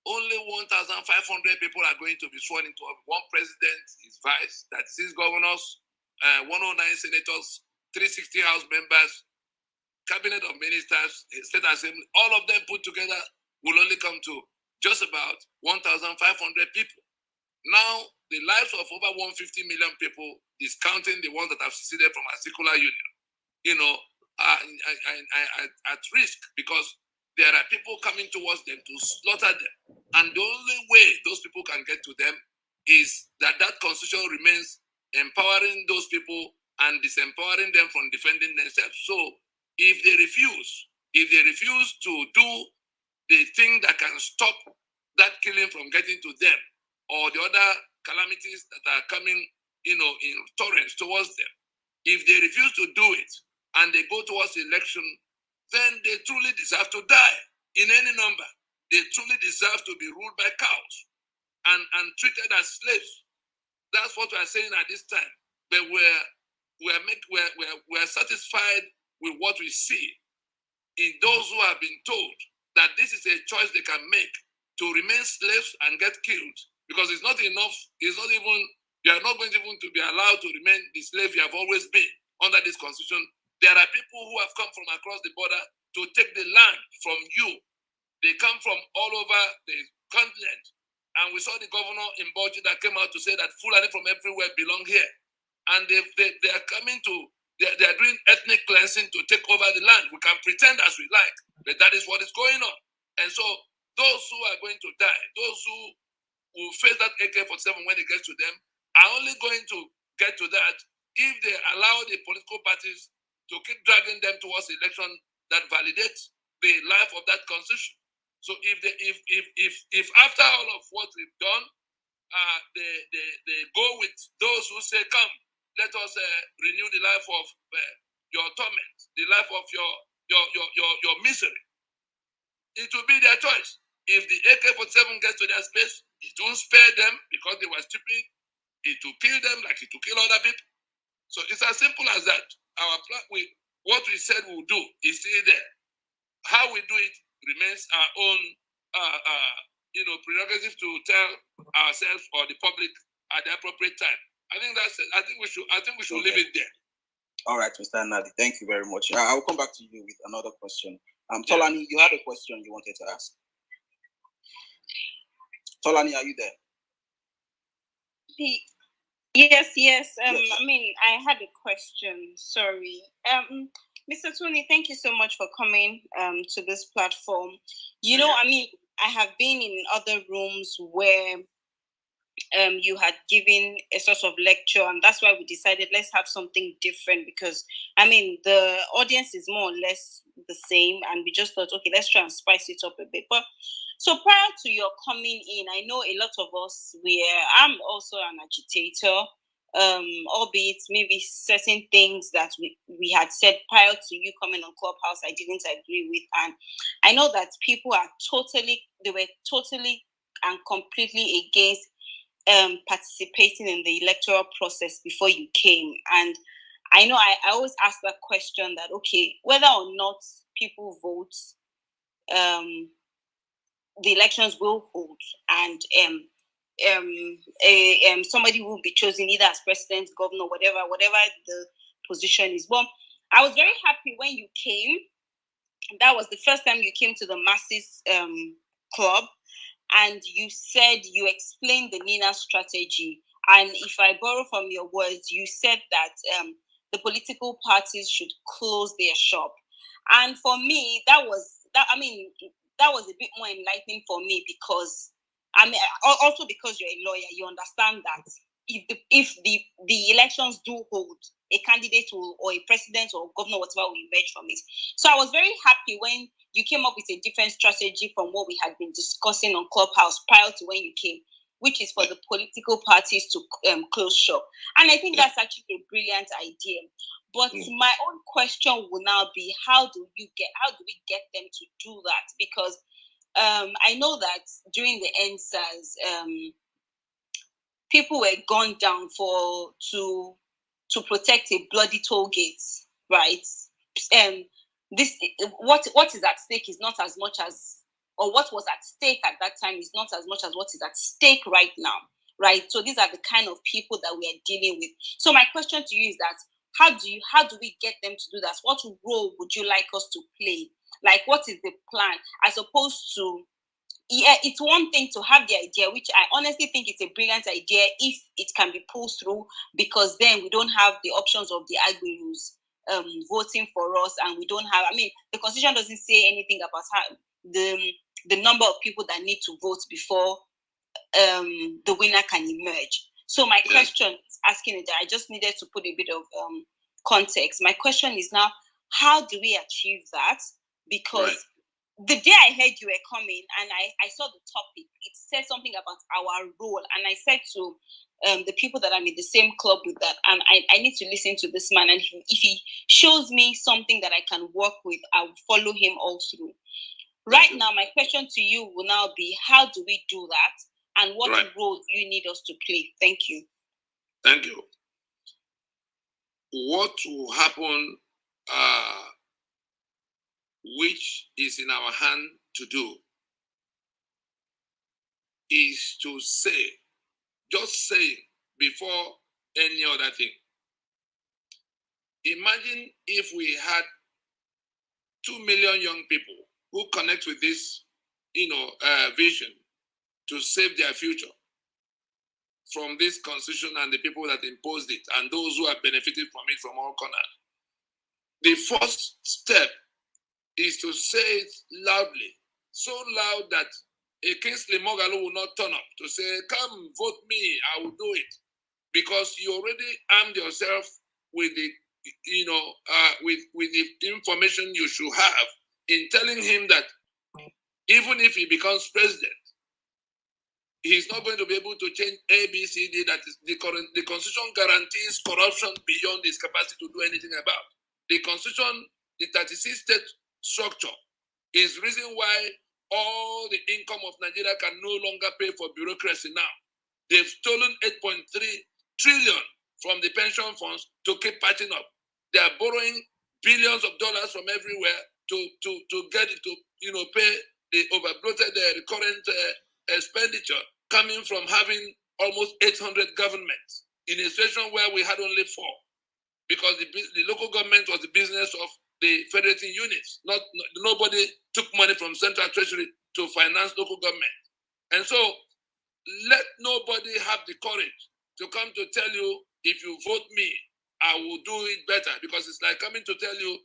only 1,500 people are going to be sworn into office. One president, his vice, that is his governors, 109 senators, 360 House members, cabinet of ministers, state assembly, all of them put together will only come to just about 1,500 people. Now, the lives of over 150 million people, discounting the ones that have seceded from a secular union, are at risk because there are people coming towards them to slaughter them. And the only way those people can get to them is that constitution remains empowering those people and disempowering them from defending themselves. So if they refuse to do the thing that can stop that killing from getting to them or the other calamities that are coming, in torrents towards them, if they refuse to do it and they go towards election, then they truly deserve to die in any number. They truly deserve to be ruled by cows and treated as slaves. That's what we're saying at this time. But we're satisfied with what we see in those who have been told that this is a choice they can make to remain slaves and get killed because it's not enough. It's not even, you are not going to be allowed to remain the slave you have always been under this constitution. There are people who have come from across the border to take the land from you. They come from all over the continent. And we saw the governor in Boji that came out to say that Fulani from everywhere belong here. And they are coming to, they are doing ethnic cleansing to take over the land. We can pretend as we like, but that is what is going on. And so those who are going to die, those who will face that AK-47 when it gets to them, are only going to get to that if they allow the political parties to keep dragging them towards election that validates the life of that constitution. So if after all of what we've done, they go with those who say, "Come, let us renew the life of your torment, the life of your misery," it will be their choice. If the AK-47 gets to their space, it won't spare them because they were stupid. It will kill them like it will kill other people. So it's as simple as that. Our plan, what we said we'll do is still there. How we do it remains our own, prerogative to tell ourselves or the public at the appropriate time. I think that's it. I think we should leave it there. All right, Mr. Nnadi, thank you very much. I will come back to you with another question. Tolani, you had a question you wanted to ask. Tolani, are you there? Yes. Yes. I mean, I had a question. Sorry. Mr. Tony, thank you so much for coming to this platform. I mean, I have been in other rooms where you had given a sort of lecture, and that's why we decided let's have something different because, I mean, the audience is more or less the same, and we just thought, okay, let's try and spice it up a bit. But so prior to your coming in, I know a lot of us, I'm also an agitator, albeit maybe certain things that we had said prior to you coming on Clubhouse, I didn't agree with. And I know that people are totally and completely against participating in the electoral process before you came. And I know I always ask that question that, okay, whether or not people vote, the elections will hold, and somebody will be chosen either as president, governor, whatever the position is. But I was very happy when you came. That was the first time you came to the Masses Club, and you said, you explained the Nina strategy. And if I borrow from your words, you said that the political parties should close their shop. And for me, that was a bit more enlightening for me, because also because you're a lawyer, you understand that if the elections do hold, a candidate will, or a president or governor, whatever, will emerge from it. So I was very happy when you came up with a different strategy from what we had been discussing on Clubhouse prior to when you came, which is for the political parties to close shop. And I think that's actually a brilliant idea. But my own question will now be, how do we get them to do that? Because I know that during the NSAS, people were gunned down to protect a bloody toll gate, right? This what is at stake is not as much as, or what was at stake at that time is not as much as what is at stake right now, right? So these are the kind of people that we are dealing with. So my question to you is that how do we get them to do that? What role would you like us to play? Like, what is the plan, as opposed to, yeah, it's one thing to have the idea, which I honestly think it's a brilliant idea if it can be pulled through, because then we don't have the options of the Agberos voting for us, and we don't have, the Constitution doesn't say anything about how the number of people that need to vote before the winner can emerge. So my question is asking it, I just needed to put a bit of context. My question is now, how do we achieve that? Because the day I heard you were coming and I saw the topic, it said something about our role. And I said to the people that I'm in the same club with, that, and I need to listen to this man. And if he shows me something that I can work with, I will follow him all through. Right now, my question to you will now be, how do we do that? And what role do you need us to play? Thank you. Thank you. What will happen, which is in our hand to do, is to say, just say before any other thing. Imagine if we had 2 million young people who connect with this, vision to save their future from this constitution and the people that imposed it and those who have benefited from it from all corners. The first step is to say it loudly, so loud that a Kingsley Moghalu will not turn up to say, come vote me, I will do it. Because you already armed yourself with the, with the information you should have in telling him that even if he becomes president, he's not going to be able to change A, B, C, D. That is the Constitution guarantees corruption beyond his capacity to do anything about. The Constitution, the 36 state structure, is the reason why all the income of Nigeria can no longer pay for bureaucracy now. They've stolen 8.3 trillion from the pension funds to keep patching up. They are borrowing billions of dollars from everywhere to get it to pay the overbloated recurrent expenditure coming from having almost 800 governments in a situation where we had only 4, because the local government was the business of the federating units. Nobody took money from central treasury to finance local government. And so let nobody have the courage to come to tell you, if you vote me, I will do it better, because it's like coming to tell you,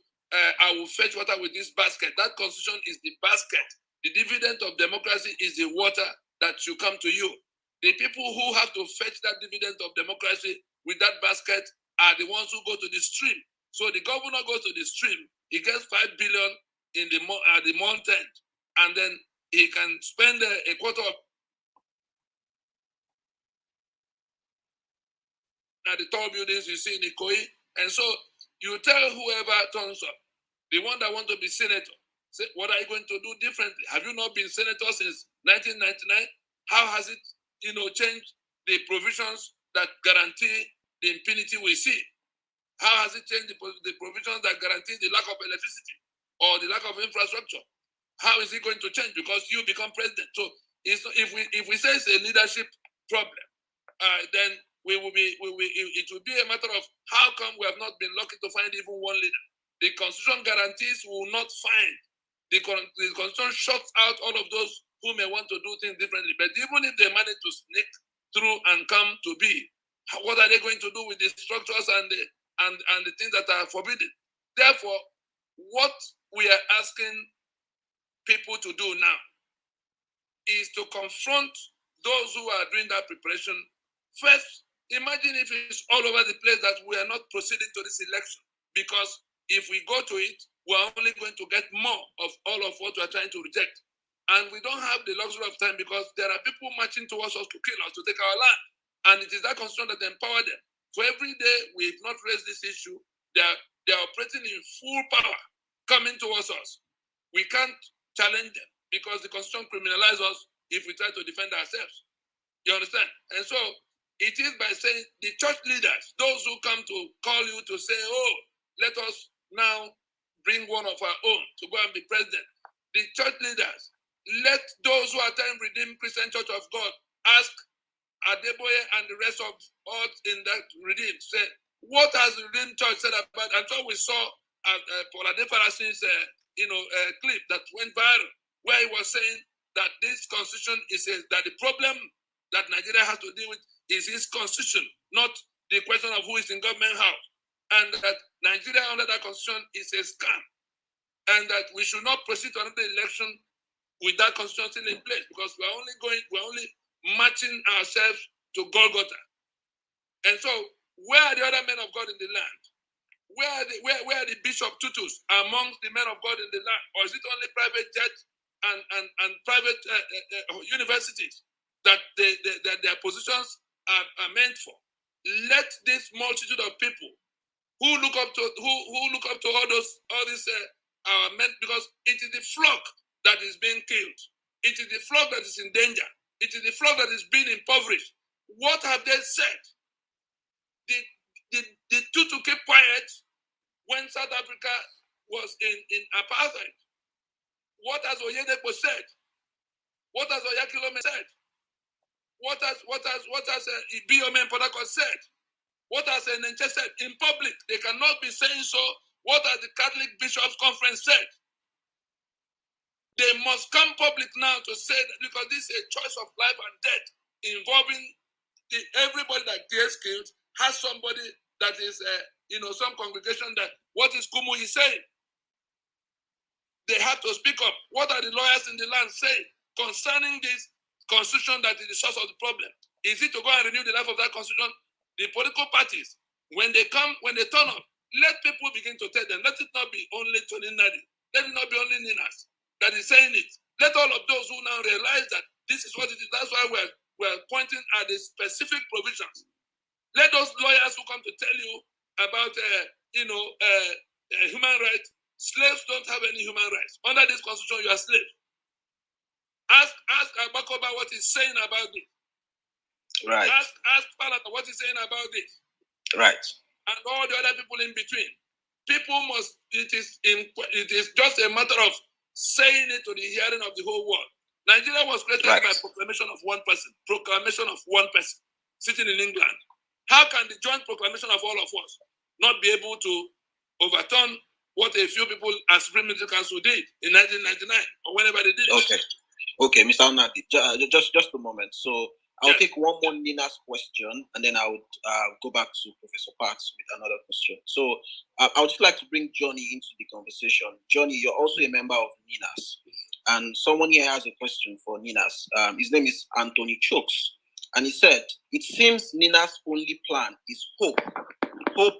I will fetch water with this basket. That constitution is the basket. The dividend of democracy is the water that should come to you. The people who have to fetch that dividend of democracy with that basket are the ones who go to the stream. So the governor goes to the stream, he gets 5 billion in the month end, and then he can spend a quarter of at the tall buildings you see in Ikoyi. And so you tell whoever turns up, the one that wants to be senator, say, what are you going to do differently? Have you not been senator since 1999? How has it, changed the provisions that guarantee the impunity we see? How has it changed the provisions that guarantee the lack of electricity or the lack of infrastructure? how is it going to change? Because you become president. So if we say it's a leadership problem, then it will be a matter of how come we have not been lucky to find even one leader. The Constitution guarantees we will not find. The Constitution shuts out all of those who may want to do things differently. But even if they manage to sneak through and come to be, what are they going to do with the structures and the things that are forbidden? Therefore, what we are asking people to do now is to confront those who are doing that preparation. First, imagine if it's all over the place that we are not proceeding to this election, because if we go to it, we're only going to get more of all of what we're trying to reject. And we don't have the luxury of time, because there are people marching towards us to kill us, to take our land. And it is that constitution that empower them. For every day we've not raised this issue, they are operating in full power, coming towards us. We can't challenge them, because the constitution criminalizes us if we try to defend ourselves. You understand? And so it is by saying the church leaders, those who come to call you to say, oh, let us now bring one of our own to go and be president. The church leaders, let those who attend Redeemed Christian Church of God ask Adeboye and the rest of us in that Redeemed, say, what has the Redeemed Church said about? And so we saw Paul Adefarashin's clip that went viral, where he was saying that this constitution that the problem that Nigeria has to deal with is his constitution, not the question of who is in government house. And that Nigeria under that constitution is a scam. And that we should not proceed to another election with that constitution still in place, because we're only matching ourselves to Golgotha. And so, where are the other men of God in the land? Where are the Bishop Tutus amongst the men of God in the land? Or is it only private jets and private universities that their positions are meant for? Let this multitude of people who look up to all these men, because it is the flock that is being killed. It is the flock that is in danger. It is the flock that is being impoverished. What have they said? The Tutu keep quiet when South Africa was in apartheid. What has Oyedepo said? What has Oyakilome said? What has Ibiome and Podako said? What has Njenje said in public? They cannot be saying so. What has the Catholic Bishops' Conference said? They must come public now to say that, because this is a choice of life and death involving everybody that gets killed has somebody that is, some congregation that, what is Kumu saying? They have to speak up. What are the lawyers in the land saying concerning this constitution that is the source of the problem? Is it to go and renew the life of that constitution? The political parties, when they turn up, let people begin to tell them. Let it not be only Tony Nnadi. Let it not be only Ninas that is saying it. Let all of those who now realize that this is what it is. That's why we're pointing at the specific provisions. Let those lawyers who come to tell you about human rights. Slaves don't have any human rights. Under this constitution, you are slaves. Ask Abakoba what he's saying about this. Right. Ask Palata what he's saying about this. Right. And all the other people in between. People must. It is just a matter of saying it to the hearing of the whole world. Nigeria was created by proclamation of one person. Proclamation of one person sitting in England. How can the joint proclamation of all of us not be able to overturn what a few people as Supreme Military Council did in 1999 or whenever they did it? Okay, Mr. Nnadi, just a moment. So I'll take one more Nina's question, and then I would go back to Professor Parks with another question. So I would just like to bring Johnny into the conversation. Johnny, you're also a member of Nina's, and someone here has a question for Nina's. His name is Anthony Chokes, and he said, it seems Nina's only plan is hope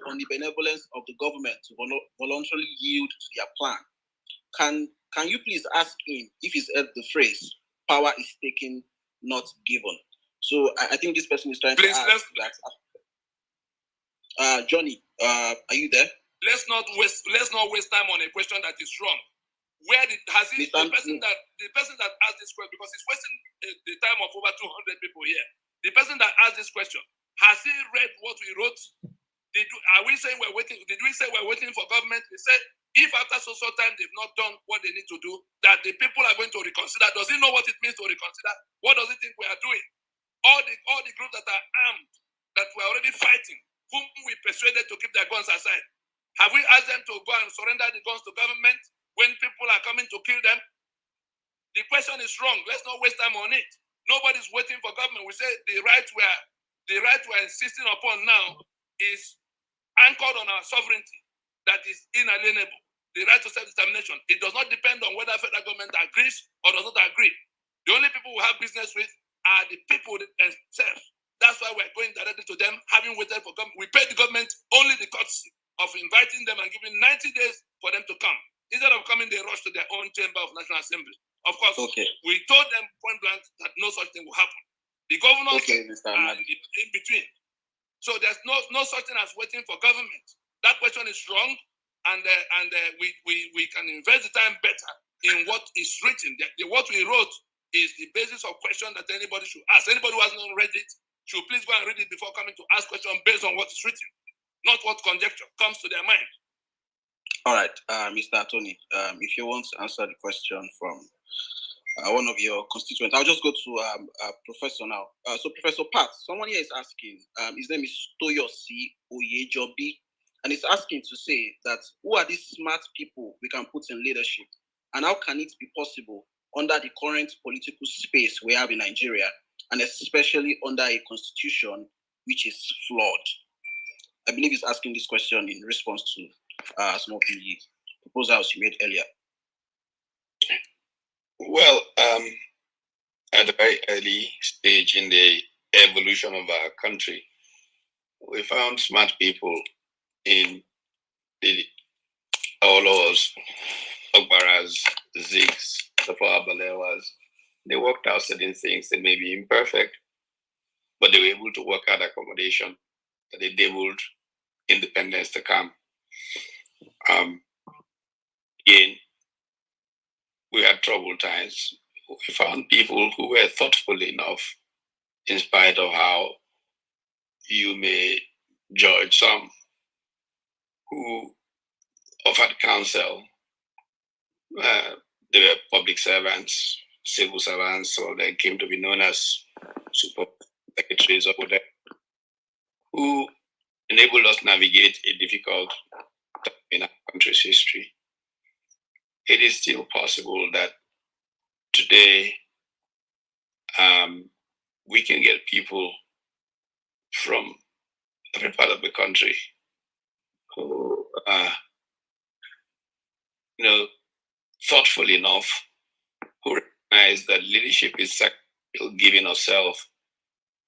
on the benevolence of the government to voluntarily yield to their plan. Can you please ask him if he's heard the phrase, power is taken, not given? So I think this person is trying to ask that. Johnny, are you there? Let's not waste time on a question that is wrong. The person that asked this question, because it's wasting the time of over 200 people here. The person that asked this question, has he read what we wrote? Are we saying we're waiting? Did we say we're waiting for government? We said If after so time they've not done what they need to do, that the people are going to reconsider. Does he know what it means to reconsider? What does he think we are doing? All the groups that are armed, that we're already fighting, whom we persuaded to keep their guns aside, have we asked them to go and surrender the guns to government when people are coming to kill them? The question is wrong. Let's not waste time on it. Nobody's waiting for government. We say the right we're insisting upon now is anchored on our sovereignty that is inalienable. The right to self-determination. It does not depend on whether federal government agrees or does not agree. The only people we have business with are the people themselves. That's why we're going directly to them, having waited for government. We pay the government only the courtesy of inviting them and giving 90 days for them to come. Instead of coming, they rush to their own chamber of National Assembly. Of course, we told them point blank that no such thing will happen. The governors are in between. So there's no such thing as waiting for government. That question is wrong, and we can invest the time better in what is written. What we wrote is the basis of question that anybody should ask. Anybody who hasn't read it should please go and read it before coming to ask questions based on what is written, not what conjecture comes to their mind. All right, Mr. Tony, if you want to answer the question from one of your constituents, I'll just go to Professor now. So Professor Pat, someone here is asking, his name is Toyosi Oyejobi, and he's asking to say that who are these smart people we can put in leadership, and how can it be possible under the current political space we have in Nigeria, and especially under a constitution which is flawed? I believe he's asking this question in response to some of the proposals you made earlier. Well, at a very early stage in the evolution of our country, we found smart people in the Olos, Ogbaras, Zigs, Tafawa Balewas. They worked out certain things that may be imperfect, but they were able to work out accommodation that enabled independence to come. Again, we had troubled times. We found people who were thoughtful enough, in spite of how you may judge some, who offered counsel. They were public servants, civil servants, so they came to be known as super secretaries of whatever, who enabled us to navigate a difficult time in our country's history. It is still possible that today we can get people from every part of the country who are, thoughtful enough, who recognize that leadership is giving ourselves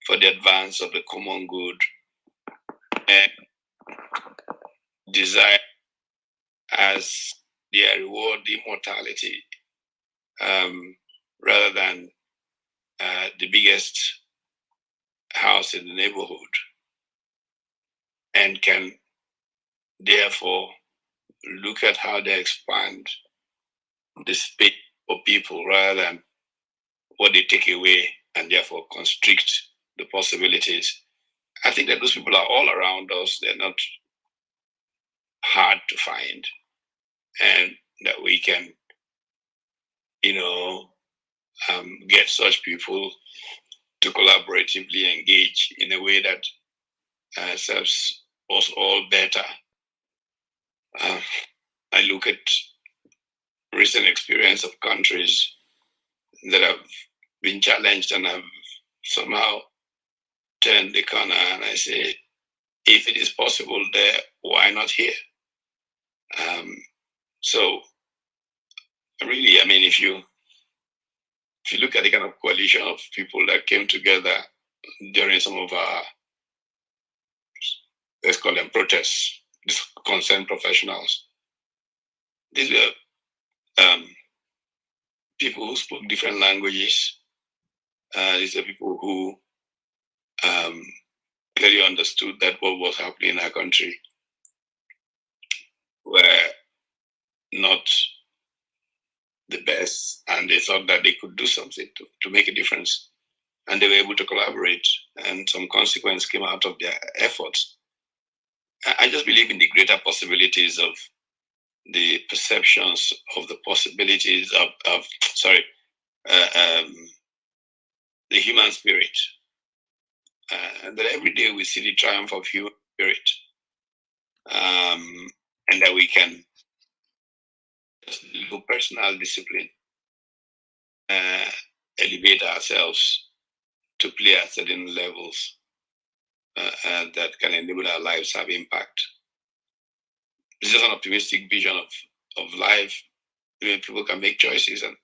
for the advance of the common good and desire as their reward immortality, rather than the biggest house in the neighborhood, and can therefore look at how they expand the space for people rather than what they take away and therefore constrict the possibilities. I think that those people are all around us. They're not hard to find, and that we can, get such people to collaboratively engage in a way that serves us all better. I look at recent experience of countries that have been challenged and have somehow turned the corner, and I say, if it is possible there, why not here? So really, if you look at the kind of coalition of people that came together during some of our, let's call them protests, concerned professionals, these were people who spoke different languages. These are people who clearly understood that what was happening in our country were not the best, and they thought that they could do something to make a difference. And they were able to collaborate, and some consequence came out of their efforts. I just believe in the greater possibilities of the perceptions of the possibilities of the human spirit. And that every day we see the triumph of human spirit. And that we can just do personal discipline, elevate ourselves to play at certain levels that can enable our lives to have impact. This is an optimistic vision of life. People can make choices, and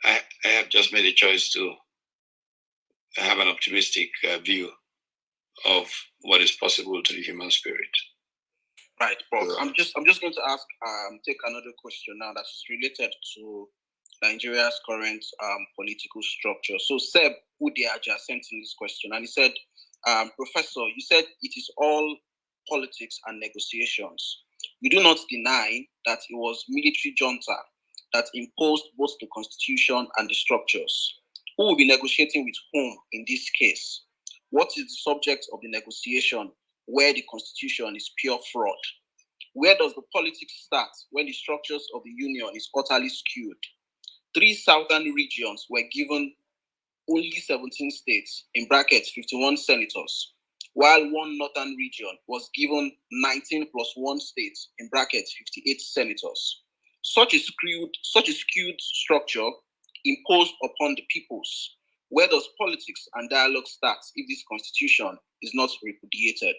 I have just made a choice to have an optimistic view of what is possible to the human spirit. Right, Prof. I'm just going to ask, take another question now that is related to Nigeria's current political structure. So Seb Udiaja sent in this question, and he said, Professor, you said it is all politics and negotiations. You do not deny that it was military junta that imposed both the constitution and the structures. Who will be negotiating with whom in this case? What is the subject of the negotiation where the constitution is pure fraud? Where does the politics start when the structures of the union is utterly skewed? 3 southern regions were given only 17 states, in brackets 51 senators, while 1 northern region was given 19 plus 1 states, in brackets 58 senators. Such a skewed structure imposed upon the peoples. Where does politics and dialogue start if this constitution is not repudiated?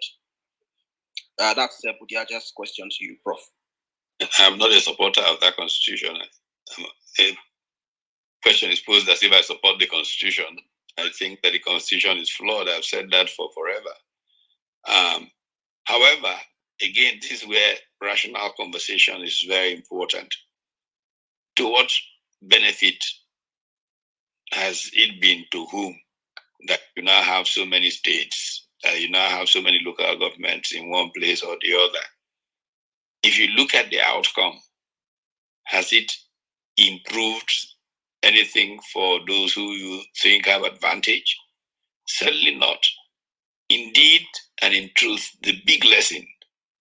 That's Budiaja's question to you, Prof. I'm not a supporter of that constitution. A question is posed as if I support the constitution. I think that the constitution is flawed. I've said that for forever. However, again, this is where rational conversation is very important. To what benefit has it been to whom that you now have so many states, you now have so many local governments in one place or the other? If you look at the outcome, has it improved anything for those who you think have advantage? Certainly not. Indeed, and in truth, the big lesson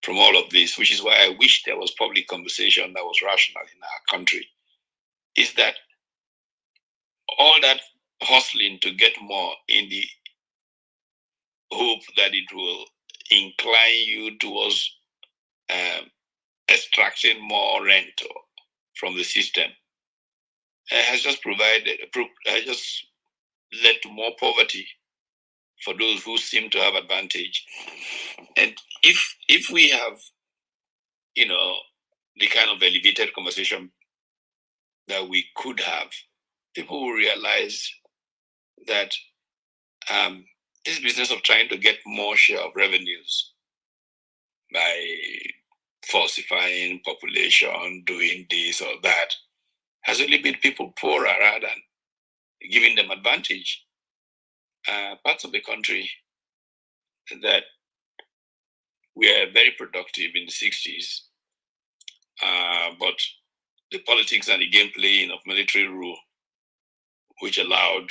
from all of this, which is why I wish there was public conversation that was rational in our country, is that all that hustling to get more in the hope that it will incline you towards extracting more rent from the system has just led to more poverty for those who seem to have advantage. And if we have, the kind of elevated conversation that we could have, people will realize that this business of trying to get more share of revenues by falsifying population, doing this or that, has only made people poorer rather than giving them advantage. Parts of the country that were very productive in the 60s, but the politics and the game playing of military rule, which allowed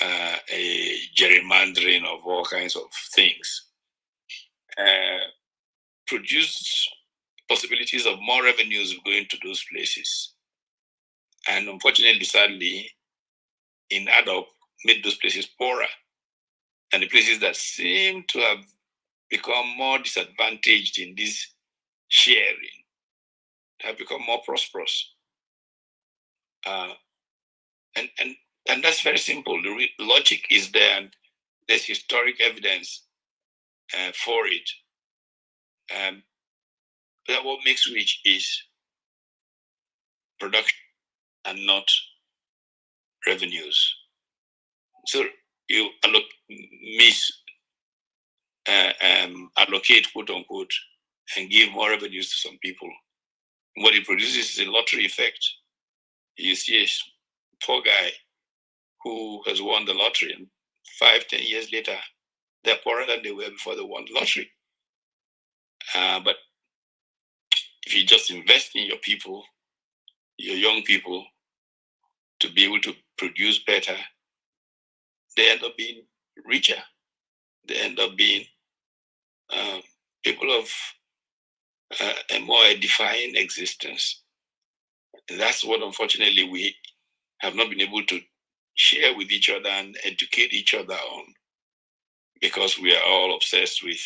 a gerrymandering of all kinds of things, produced possibilities of more revenues going to those places. And unfortunately, sadly, in add-up, made those places poorer. And the places that seem to have become more disadvantaged in this sharing have become more prosperous. And that's very simple. The logic is there, and there's historic evidence for it. That what makes rich is production and not revenues. So you allocate, quote unquote, and give more revenues to some people. What it produces is a lottery effect. You see a poor guy who has won the lottery, and 5-10 years later, they're poorer than they were before they won the lottery. But if you just invest in your people, your young people, to be able to produce better, they end up being richer. They end up being people of a more edifying existence. That's what, unfortunately, we have not been able to share with each other and educate each other on, because we are all obsessed with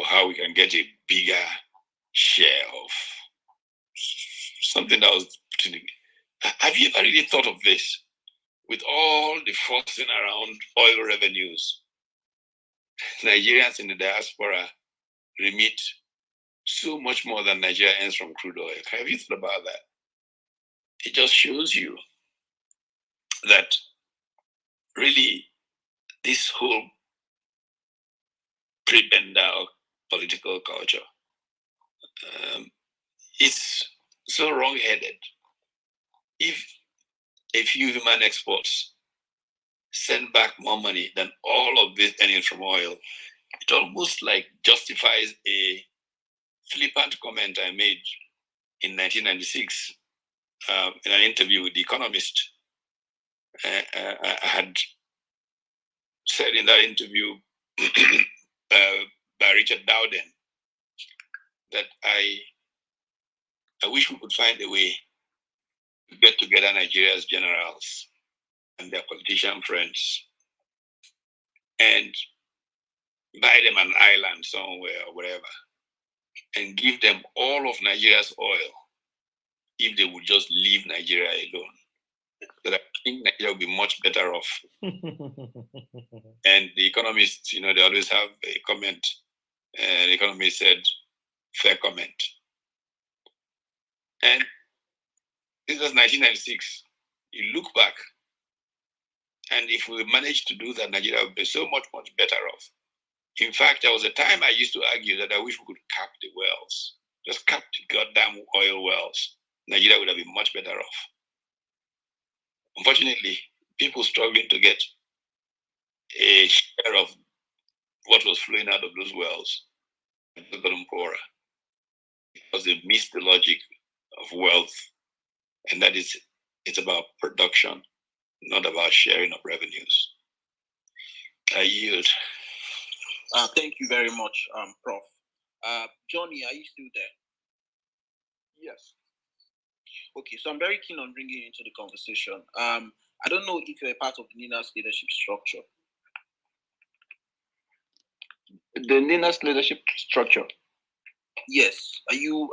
how we can get a bigger share of something that was. Have you ever really thought of this? With all the fussing around oil revenues, Nigerians in the diaspora remit so much more than Nigeria earns from crude oil. Have you thought about that? It just shows you that really this whole prebendal political culture is so wrong-headed. If a few human exports send back more money than all of this earnings from oil, it almost like justifies a flippant comment I made in 1996 in an interview with The Economist. I had said in that interview by Richard Dowden that I wish we could find a way to get together Nigeria's generals and their politician friends and buy them an island somewhere or wherever and give them all of Nigeria's oil if they would just leave Nigeria alone. That I think Nigeria will be much better off. And The Economist, they always have a comment. The Economist said, fair comment. And this was 1996. You look back, and if we managed to do that, Nigeria would be so much, much better off. In fact, there was a time I used to argue that I wish we could cap the wells. Just cap the goddamn oil wells. Nigeria would have been much better off. Unfortunately, people struggling to get a share of what was flowing out of those wells have gotten poorer because they missed the logic of wealth, and that is, it's about production, not about sharing of revenues. I yield. Thank you very much, Prof. Johnny, are you still there? Yes. Okay, so I'm very keen on bringing you into the conversation. I don't know if you're a part of the NINA's leadership structure. The NINA's leadership structure? Yes. Are you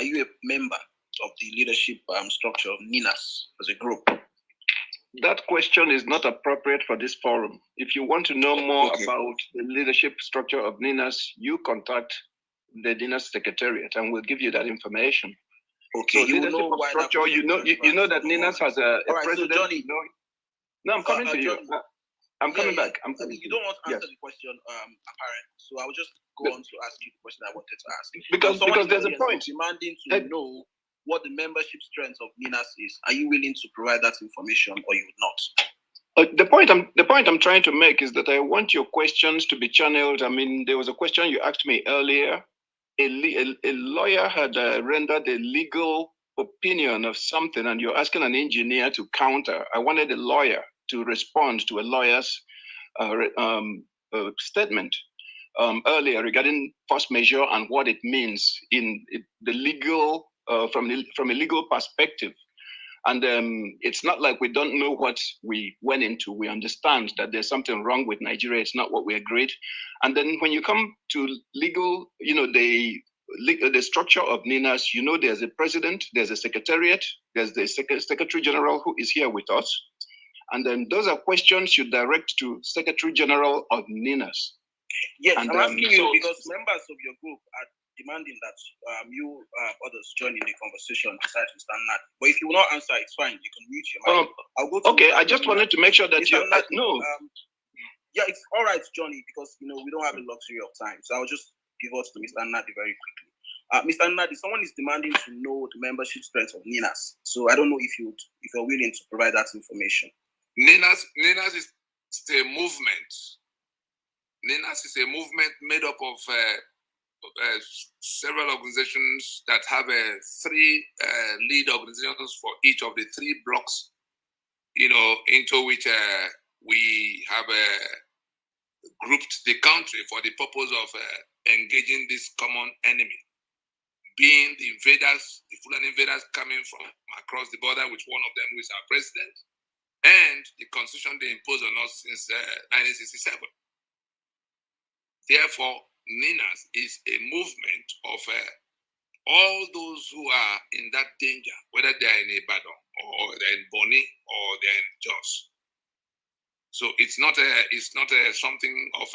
a member of the leadership structure of NINA's as a group? That question is not appropriate for this forum. If you want to know more about the leadership structure of NINA's, you contact the NINA's secretariat and we'll give you that information. Okay, so you know why structure, you know that NINA's has a president. So Johnny, no, I'm coming to you. I'm coming back. I'm coming. You don't want to answer the question, apparently. So I'll just go on to ask you the question I wanted to ask. Because there's a point. Demanding to know what the membership strength of NINA's is. Are you willing to provide that information, or you would not? The point I'm trying to make is that I want your questions to be channeled. I mean, there was a question you asked me earlier. A lawyer had rendered a legal opinion of something, and you're asking an engineer to counter. I wanted a lawyer to respond to a lawyer's statement earlier regarding force majeure and what it means in the legal, from a legal perspective. And it's not like we don't know what we went into. We understand that there's something wrong with Nigeria. It's not what we agreed. And then when you come to legal, the structure of NINA's, there's a president, there's a secretariat, there's the secretary general who is here with us. And then those are questions you direct to Secretary General of NINA's. Yes, and I'm asking you because members of your group are demanding that you others join in the conversation besides Mr. Nnadi. But if you will not answer, it's fine. You can mute your mic. I'll go to okay, I just wanted to make sure that you no. Yeah, it's all right, Johnny, because we don't have a luxury of time. So I'll just give us to Mr. Nnadi very quickly. Mr. Nnadi, someone is demanding to know the membership strength of NINA's. So I don't know if you're willing to provide that information. NINA's is a movement. NINA's is a movement made up of several organizations that have three lead organizations for each of the three blocks, into which we have grouped the country for the purpose of engaging this common enemy. being the invaders, the Fulani invaders coming from across the border, with one of them who is our president, and the constitution they imposed on us since 1967. Therefore, NINAS is a movement of all those who are in that danger, whether they are in Ibadan or they're in Boni or they're in Jos. So it's not something of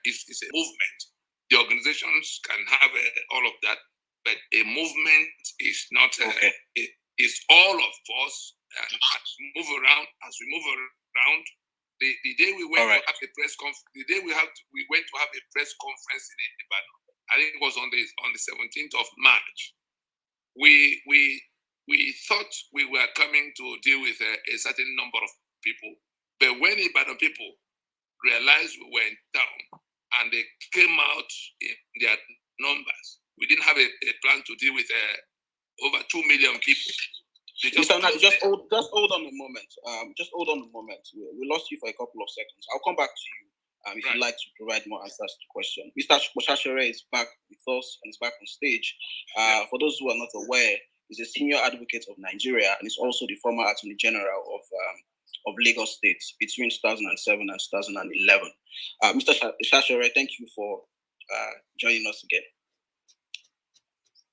it's a movement. The organizations can have all of that, but a movement is not. It's all of us and move around as we move around. The day we went to have a press conference, the day we went to have a press conference in Ibadan, I think it was on the 17th of March. We thought we were coming to deal with a certain number of people, but when Ibadan people realized we went down and they came out in their numbers, we didn't have a plan to deal with over 2 million people. Mr. Nnadi, just hold on a moment. Just hold on a moment. We lost you for a couple of seconds. I'll come back to you if you'd like to provide more answers to the question. Mr. Boshashere is back with us and is back on stage. For those who are not aware, he's a senior advocate of Nigeria and is also the former Attorney General of Lagos State between 2007 and 2011. Mr. Shashere, thank you for joining us again.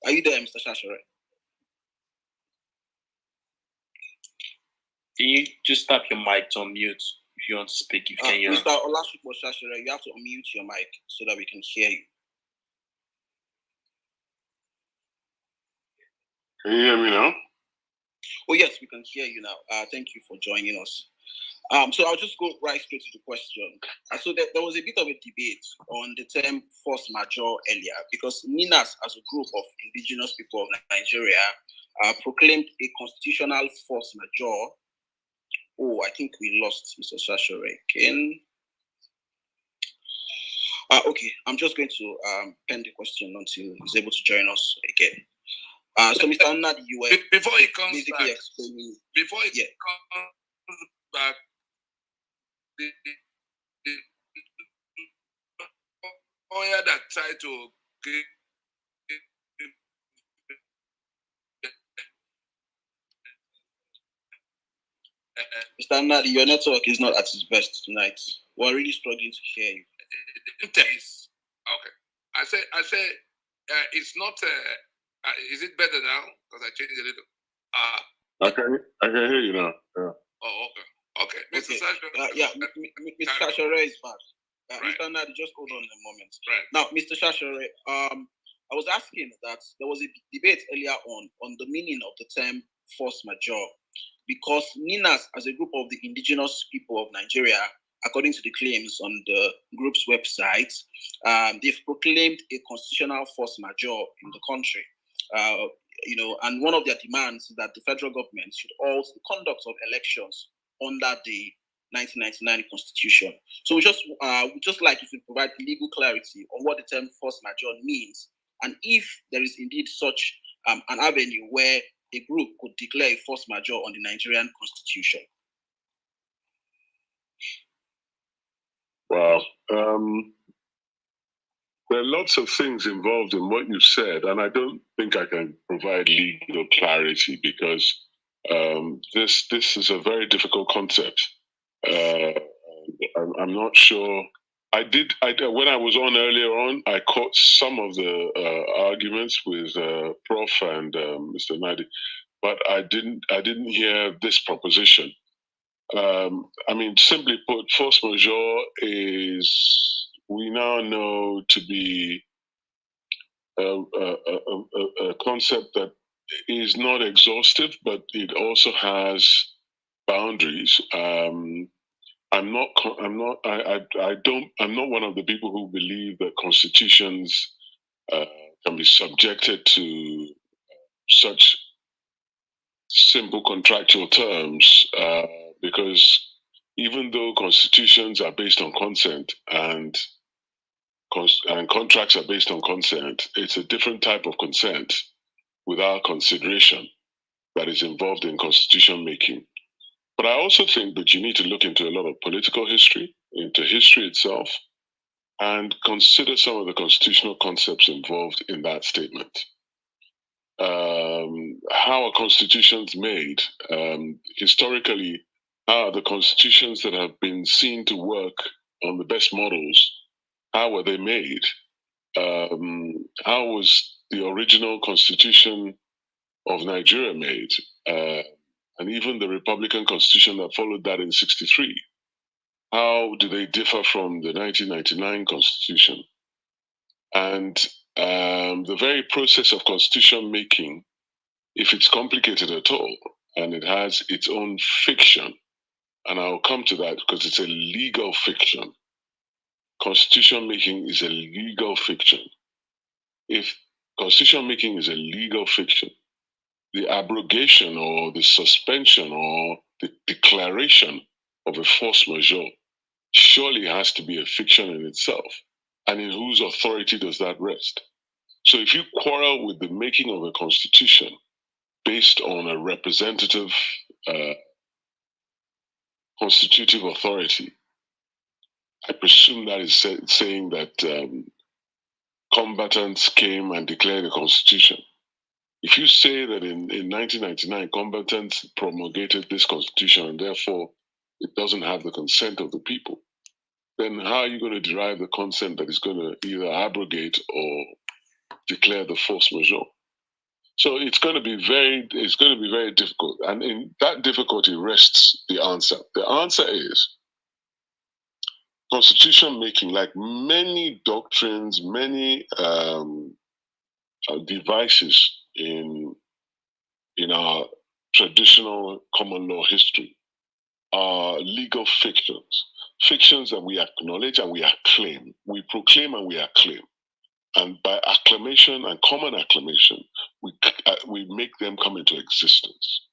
Are you there, Mr. Shashere? Can you just tap your mic to unmute if you want to speak? If you can hear Mr. Olashukwu Shashere, you have to unmute your mic so that we can hear you. Can you hear me now? Oh, yes, we can hear you now. Thank you for joining us. So I'll just go right straight to the question. So there was a bit of a debate on the term force majeure earlier because NINAS, as a group of indigenous people of Nigeria, proclaimed a constitutional force majeure. Oh, I think we lost Mr. Shashere again. Okay, I'm just going to pen the question until he's able to join us again. So, Mr. Nnadi, you were before he comes basically back, explaining. Before he comes back, the lawyer that tried to give Mr. Nnadi, your network is not at its best tonight. We're really struggling to hear you. Okay. I say, it's not. Is it better now? Because I changed a little. I can hear you now. Yeah. Oh, okay. Mr. Sasha. Mr. Shashere is back. Mr. Nnadi, just hold on a moment. Right. Now, Mr. Shashere, I was asking that there was a debate earlier on the meaning of the term force majeure, because NINAS, as a group of the indigenous people of Nigeria, according to the claims on the group's website, they've proclaimed a constitutional force majeure in the country. And one of their demands is that the federal government should alter the conduct of elections under the 1999 Constitution. So we just like if you provide legal clarity on what the term force majeure means, and if there is indeed such an avenue where a group could declare a force majeure on the Nigerian Constitution. Wow. There are lots of things involved in what you said, and I don't think I can provide legal clarity because this is a very difficult concept. I'm not sure. When I was on earlier on, I caught some of the arguments with Prof and Mr. Nnadi, but I didn't hear this proposition. Simply put, force majeure is, we now know to be a concept that is not exhaustive, but it also has boundaries. I'm not one of the people who believe that constitutions can be subjected to such simple contractual terms, because even though constitutions are based on consent and contracts are based on consent, it's a different type of consent without consideration that is involved in constitution making. But I also think that you need to look into a lot of political history, into history itself, and consider some of the constitutional concepts involved in that statement. how are constitutions made? Historically, how are the constitutions that have been seen to work on the best models, how were they made? How was the original constitution of Nigeria made? And even the Republican constitution that followed that in 63. How do they differ from the 1999 constitution? And the very process of constitution making, if it's complicated at all, and it has its own fiction, and I'll come to that because it's a legal fiction. Constitution making is a legal fiction. If constitution making is a legal fiction, the abrogation or the suspension or the declaration of a force majeure surely has to be a fiction in itself. And in whose authority does that rest? So if you quarrel with the making of a constitution based on a representative constitutive authority, I presume that is saying that combatants came and declared a constitution. If you say that in 1999, combatants promulgated this constitution and therefore it doesn't have the consent of the people, then how are you going to derive the consent that is going to either abrogate or declare the force majeure? So it's going to be very difficult. And in that difficulty rests the answer. The answer is constitution making, like many doctrines, many devices in our traditional common law history, are legal fictions that we acknowledge and we acclaim. We proclaim and we acclaim. And by acclamation and common acclamation, we make them come into existence.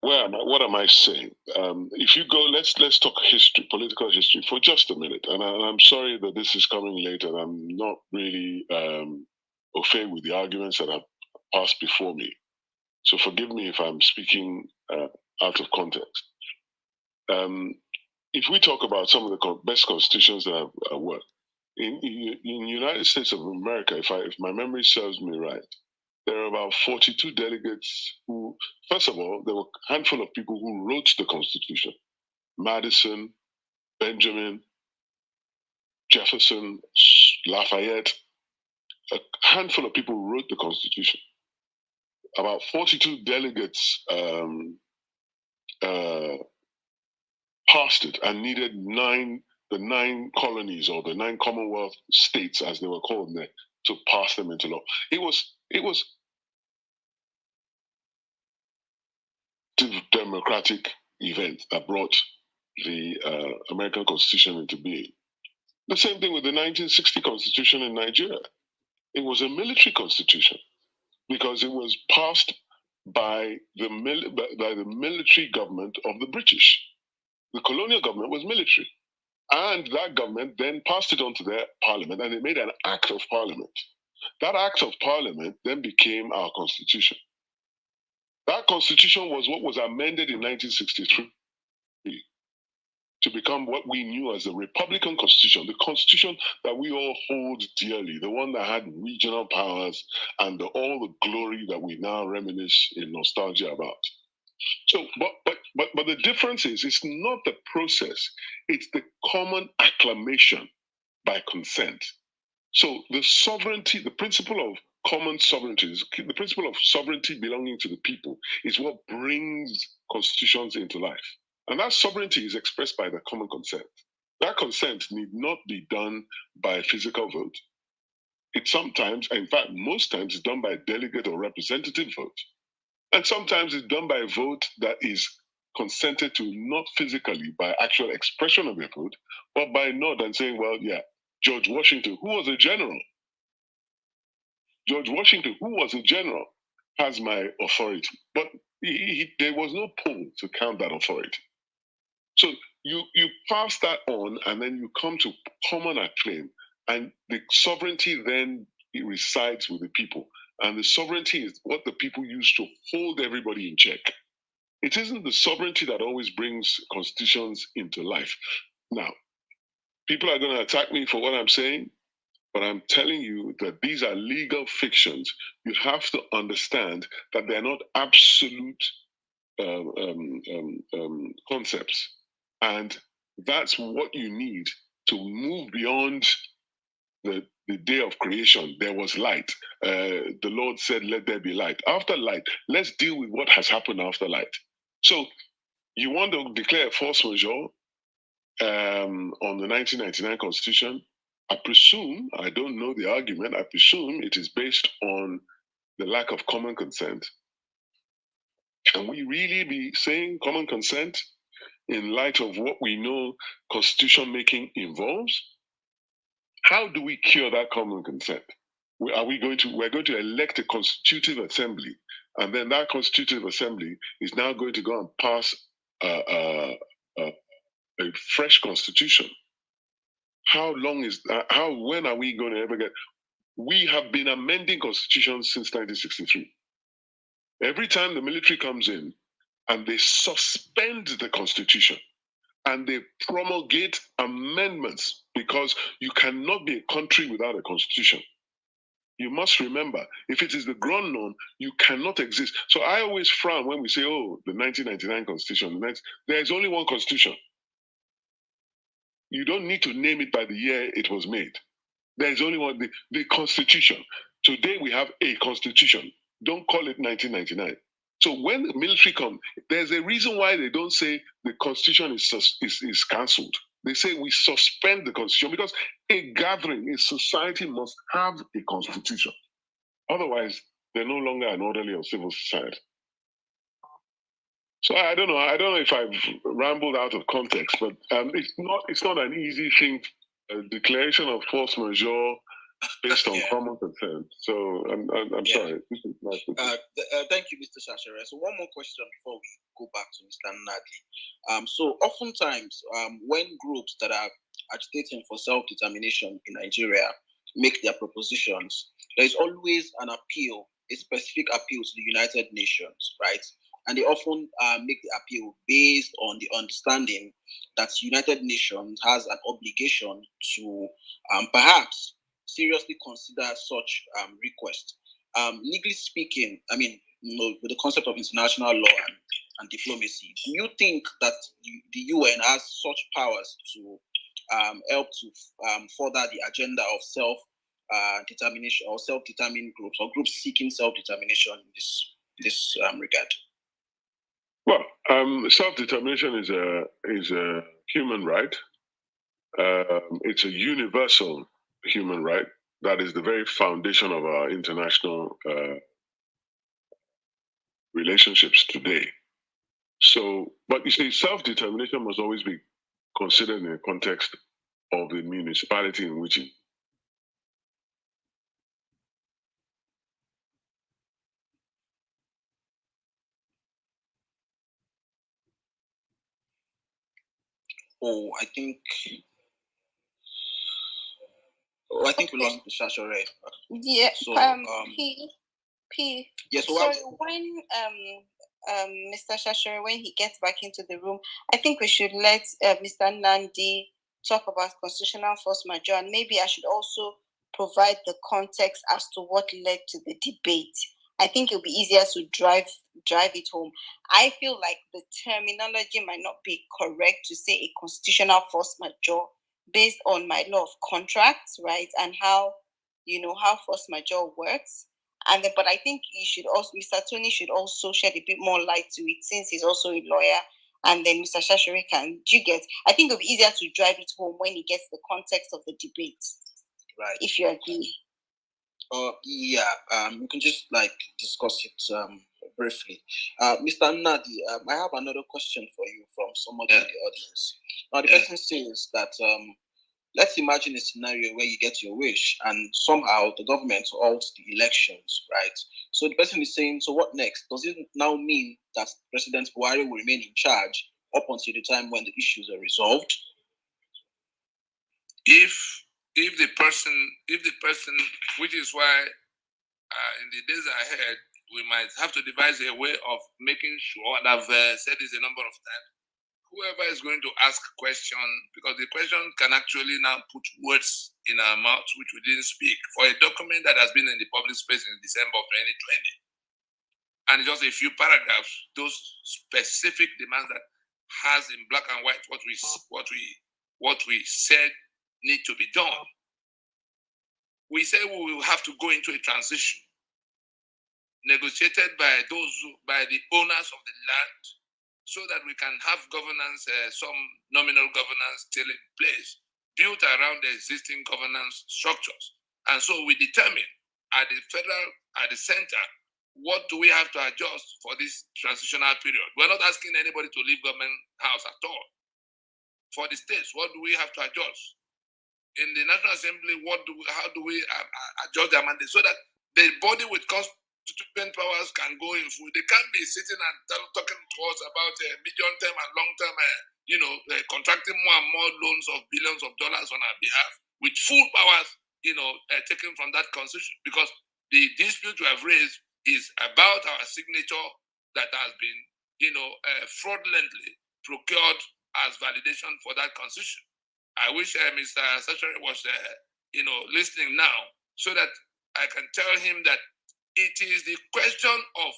What am I saying? If you go, let's talk history, political history, for just a minute. And I'm sorry that this is coming late, and I'm not really au fait with the arguments that have passed before me. So forgive me if I'm speaking out of context. If we talk about some of the best constitutions that have worked, in the United States of America, if my memory serves me right, there are about 42 delegates who, first of all, there were a handful of people who wrote the Constitution. Madison, Benjamin, Jefferson, Lafayette, a handful of people who wrote the Constitution. About 42 delegates passed it and needed the nine colonies or the 9 Commonwealth states, as they were called there, to pass them into law. It was the democratic event that brought the American Constitution into being. The same thing with the 1960 Constitution in Nigeria. It was a military constitution because it was passed by the military government of the British. The colonial government was military. And that government then passed it on to their parliament, and they made an act of parliament. That act of parliament then became our constitution. That constitution was what was amended in 1963 to become what we knew as the Republican Constitution, the constitution that we all hold dearly, the one that had regional powers and all the glory that we now reminisce in nostalgia about. So, but the difference is, it's not the process, it's the common acclamation by consent. So the sovereignty, the principle of common sovereignty, the principle of sovereignty belonging to the people is what brings constitutions into life. And that sovereignty is expressed by the common consent. That consent need not be done by a physical vote. It sometimes, in fact, most times, is done by a delegate or representative vote. And sometimes it's done by a vote that is consented to not physically by actual expression of a vote, but by nod and saying, well, yeah, George Washington, who was a general, has my authority. But there was no poll to count that authority. So you pass that on, and then you come to common acclaim, and the sovereignty then it resides with the people. And the sovereignty is what the people use to hold everybody in check. It isn't the sovereignty that always brings constitutions into life. Now, people are going to attack me for what I'm saying. But I'm telling you that these are legal fictions. You have to understand that they're not absolute concepts. And that's what you need to move beyond the day of creation. There was light. The Lord said, let there be light. After light, let's deal with what has happened after light. So you want to declare force majeure on the 1999 Constitution? I presume, I don't know the argument, I presume it is based on the lack of common consent. Can we really be saying common consent in light of what we know constitution making involves? How do we cure that common consent? We're going to elect a constitutive assembly, and then that constitutive assembly is now going to go and pass a fresh constitution. How long is that? When are we going to ever get? We have been amending constitutions since 1963. Every time the military comes in and they suspend the constitution and they promulgate amendments, because you cannot be a country without a constitution. You must remember, if it is the ground norm, you cannot exist. So I always frown when we say, oh, the 1999 constitution. There is only one constitution. You don't need to name it by the year it was made. There is only one, the Constitution. Today we have a Constitution. Don't call it 1999. So when the military come, there's a reason why they don't say the Constitution is cancelled. They say we suspend the Constitution, because a gathering, a society must have a Constitution. Otherwise, they're no longer an orderly or civil society. So I don't know. I don't know if I've rambled out of context, but it's not an easy thing. A declaration of force majeure based on common consent. So I'm sorry. This is my thank you, Mr. Shashere. So one more question before we go back to Mr. Nnadi. So oftentimes, when groups that are agitating for self-determination in Nigeria make their propositions, there is always an appeal, a specific appeal to the United Nations, right? And they often make the appeal based on the understanding that the United Nations has an obligation to perhaps seriously consider such request. Legally speaking, I mean, with the concept of international law and diplomacy, do you think that the UN has such powers to help to further the agenda of self-determination or self-determined groups or groups seeking self-determination in this regard? Well, self-determination is a human right. It's a universal human right. That is the very foundation of our international relationships today. So, but you see, self-determination must always be considered in the context of the municipality in which it. Oh, I think we lost Shashere. Yeah. So, P. Yes. So when Mr. Shashere, when he gets back into the room, I think we should let Mr. Nnadi talk about constitutional force majeure, and maybe I should also provide the context as to what led to the debate. I think it'll be easier to drive it home. I feel like the terminology might not be correct to say a constitutional force majeure based on my law of contracts, right? And how force majeure works. And then, but I think Mr. Tony should also shed a bit more light to it, since he's also a lawyer. And then Mr. Shashere I think it'll be easier to drive it home when he gets the context of the debate. Right. If you agree. We can just discuss it briefly. Mr. Nnadi, I have another question for you from somebody in the audience. Now, the person says that let's imagine a scenario where you get your wish and somehow the government halts the elections, right? So the person is saying, so what next? Does it now mean that President Buhari will remain in charge up until the time when the issues are resolved? If the person, which is why in the days ahead, we might have to devise a way of making sure, and I've said this a number of times, whoever is going to ask question, because the question can actually now put words in our mouth which we didn't speak, for a document that has been in the public space in December of 2020. And just a few paragraphs, those specific demands that has in black and white what we said need to be done. We say we will have to go into a transition negotiated by the owners of the land, so that we can have governance, some nominal governance still in place, built around the existing governance structures. And so we determine at the center, what do we have to adjust for this transitional period? We're not asking anybody to leave government house at all. For the states, what do we have to adjust? In the National Assembly, how do we adjust their mandate so that the body with constituent powers can go in full? They can't be sitting and talking to us about medium-term and long-term, contracting more and more loans of billions of dollars on our behalf with full powers, taken from that constitution. Because the dispute we have raised is about our signature that has been, fraudulently procured as validation for that constitution. I wish Mr. Secretary was, listening now, so that I can tell him that it is the question of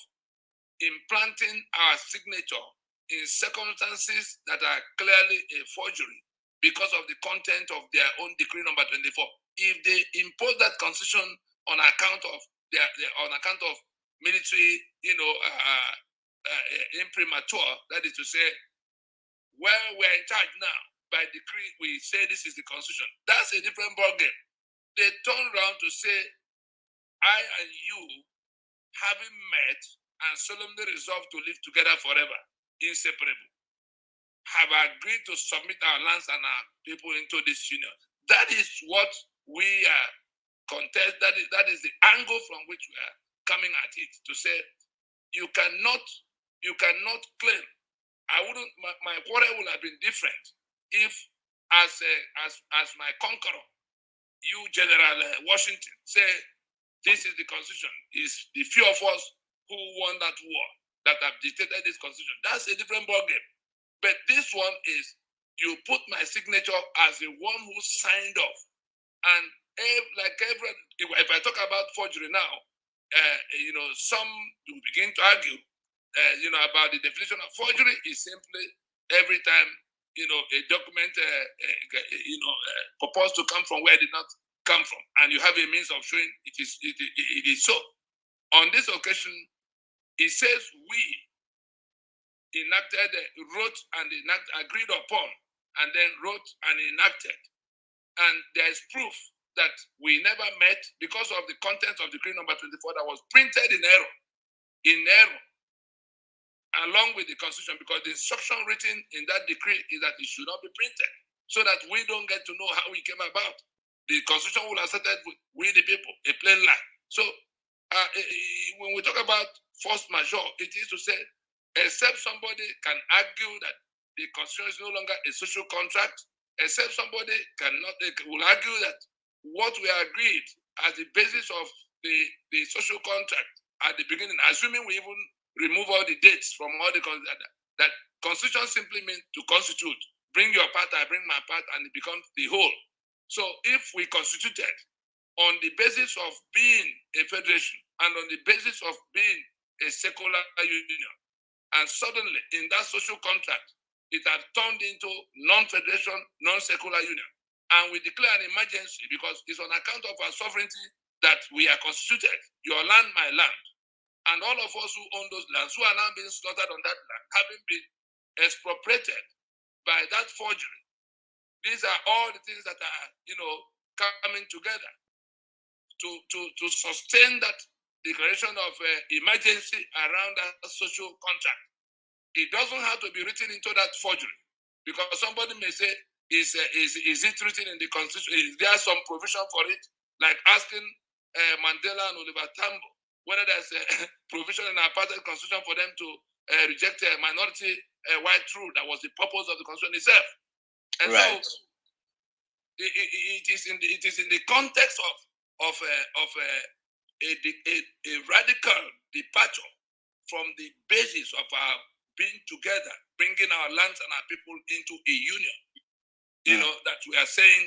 implanting our signature in circumstances that are clearly a forgery because of the content of their own decree number 24. If they impose that constitution on account of military, imprimatur, that is to say, well, we're in charge now. By decree, we say this is the constitution. That's a different ballgame. They turn around to say, I and you, having met and solemnly resolved to live together forever, inseparable, have agreed to submit our lands and our people into this union. That is what we are contest. That is the angle from which we are coming at it, to say you cannot claim. My quarrel would have been different if, as my conqueror, you, General Washington, say this is the constitution. It's the few of us who won that war that have dictated this constitution. That's a different ballgame. But this one is, you put my signature as the one who signed off. And if I talk about forgery now, some will begin to argue, about the definition of forgery is simply every time, a document, purports to come from where it did not come from, and you have a means of showing it is so. On this occasion, it says we wrote and agreed upon, and then wrote and enacted. And there is proof that we never met because of the content of decree number 24 that was printed in error, along with the constitution, because the instruction written in that decree is that it should not be printed, so that we don't get to know how it came about. The constitution will have started with we the people, a plain lie. So when we talk about force majeure, it is to say, except somebody can argue that the constitution is no longer a social contract, except somebody will argue that what we agreed as the basis of the social contract at the beginning, assuming we even remove all the dates from all the that constitution simply means to constitute. Bring your part, I bring my part, and it becomes the whole. So if we constituted on the basis of being a federation and on the basis of being a secular union, and suddenly in that social contract, it had turned into non-federation, non-secular union, and we declare an emergency because it's on account of our sovereignty that we are constituted, your land, my land. And all of us who own those lands, who are now being slaughtered on that land, having been expropriated by that forgery. These are all the things that are, coming together to sustain that declaration of emergency around that social contract. It doesn't have to be written into that forgery, because somebody may say, is it written in the constitution? Is there some provision for it? Like asking Mandela and Oliver Tambo whether there's a provision in our apartheid constitution for them to reject a minority white rule that was the purpose of the constitution itself. And right. So it is in the context of a radical departure from the basis of our being together, bringing bringing our lands and our people into a union. You know, that we are saying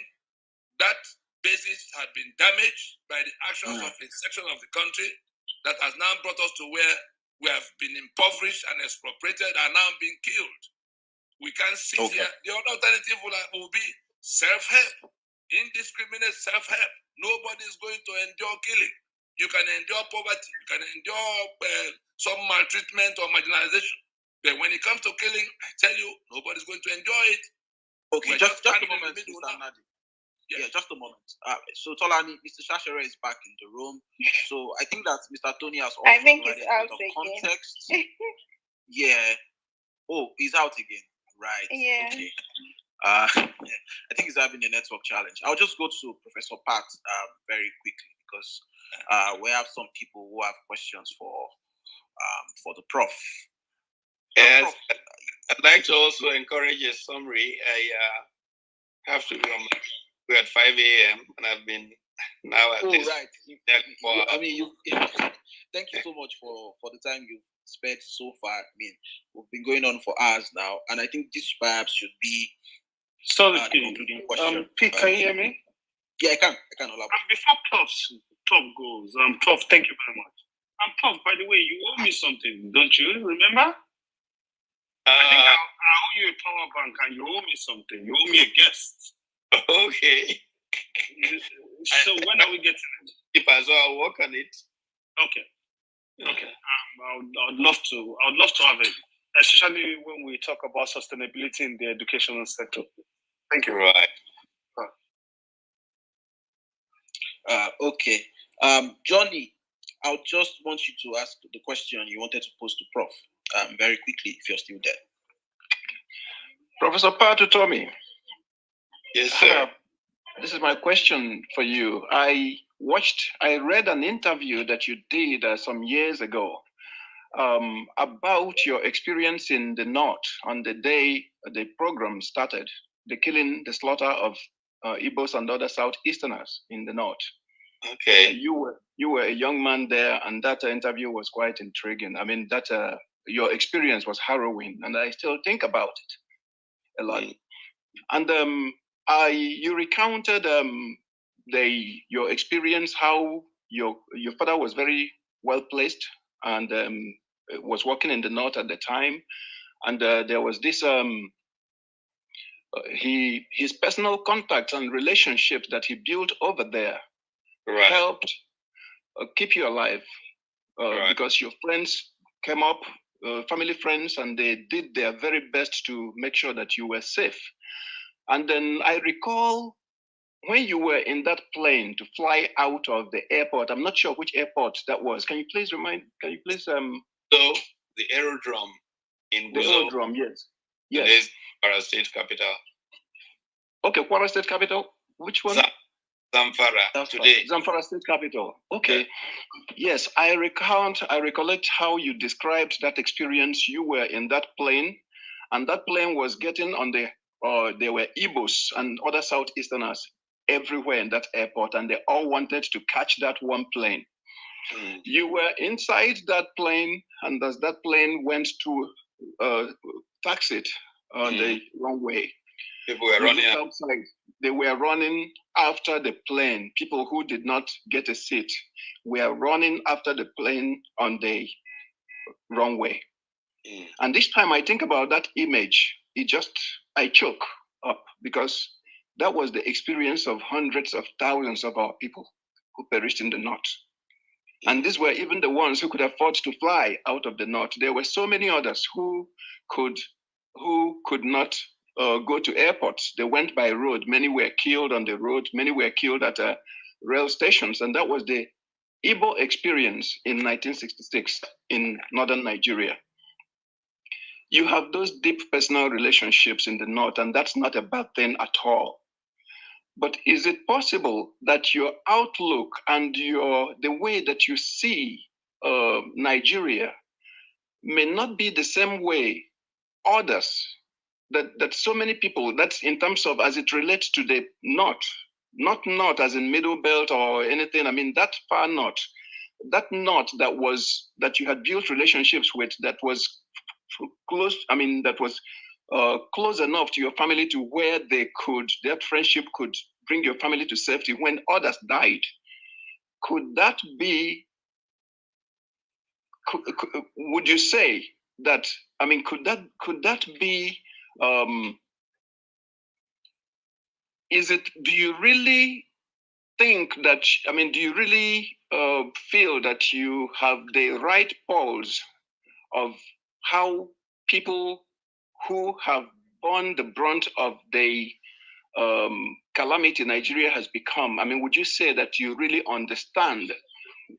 that basis had been damaged by the actions of a section of the country that has now brought us to where we have been impoverished and expropriated and now being killed. We can't sit here. The other alternative will be self-help, indiscriminate self-help. Nobody is going to endure killing. You can endure poverty, you can endure some maltreatment or marginalization. But when it comes to killing, I tell you, nobody's going to enjoy it. Okay, just a moment, Mr. Nnadi. Yeah, just a moment. So Tolani, Mr. Shashere is back in the room. So I think that Mr. Tony has also provided a bit of context. Yeah. Oh, he's out again. Right. Yeah. Okay. I think he's having a network challenge. I'll just go to Professor Pat very quickly because we have some people who have questions for the Prof. Yes, Prof, I'd like to also encourage a summary. I have to be on my, we're at 5 a.m. and I've been now at this. Right. Thank you so much for the time you've spent so far. I mean, we've been going on for hours now, and I think this perhaps should be Sorry, the concluding question. Pete, can you hear me? Yeah, I can. Before Prof goes, Prof, thank you very much. Prof, by the way, you owe me something, don't you? Remember? I think I owe you a power bank and you owe me something. You owe me a guest. Okay. So when are we getting it? If I so I'll work on it. Okay. Okay. I'd love to have it, especially when we talk about sustainability in the educational sector. Thank you. Right. Okay. Johnny, I just want you to ask the question you wanted to pose to Prof. Very quickly, if you're still there. Professor Utomi. Yes, sir. This is my question for you. I read an interview that you did some years ago about your experience in the North on the day the program started, the slaughter of Igbos and other Southeasterners in the North. Okay. You were a young man there, and that interview was quite intriguing. I mean, that your experience was harrowing, and I still think about it a lot. And you recounted your experience, how your father was very well placed and was working in the North at the time, and there was this his personal contacts and relationships that he built over there helped keep you alive because your friends came up, family friends, and they did their very best to make sure that you were safe. And then I recall when you were in that plane to fly out of the airport, I'm not sure which airport that was. Can you please So the aerodrome in the aerodrome, yes. Yes. Kwara State Capital. Okay, Kwara State Capital. Which one? Zamfara. Today. Zamfara State Capital. Okay. Yes, I recollect how you described that experience. You were in that plane, and that plane was getting on the there were Igbos and other Southeasterners everywhere in that airport, and they all wanted to catch that one plane. You were inside that plane, and as that plane went to taxi it on the runway, people were running outside. They were running after the plane. People who did not get a seat were running after the plane on the runway. And this time I think about that image, I choke up because that was the experience of hundreds of thousands of our people who perished in the North. And these were even the ones who could afford to fly out of the North. There were so many others who could not go to airports. They went by road. Many were killed on the road. Many were killed at rail stations. And that was the Igbo experience in 1966 in northern Nigeria. You have those deep personal relationships in the North, and that's not a bad thing at all. But is it possible that your outlook and the way that you see Nigeria may not be the same way others, that so many people, that's in terms of as it relates to the North, not North as in Middle Belt or anything, I mean that far North, that North that you had built relationships with, that was close. I mean, that was close enough to your family to where that friendship could bring your family to safety when others died. Could that be? Would you say that? I mean, could that be? Is it? Do you really think that? I mean, do you really feel that you have the right pulse of how people who have borne the brunt of the calamity Nigeria has become? I mean, would you say that you really understand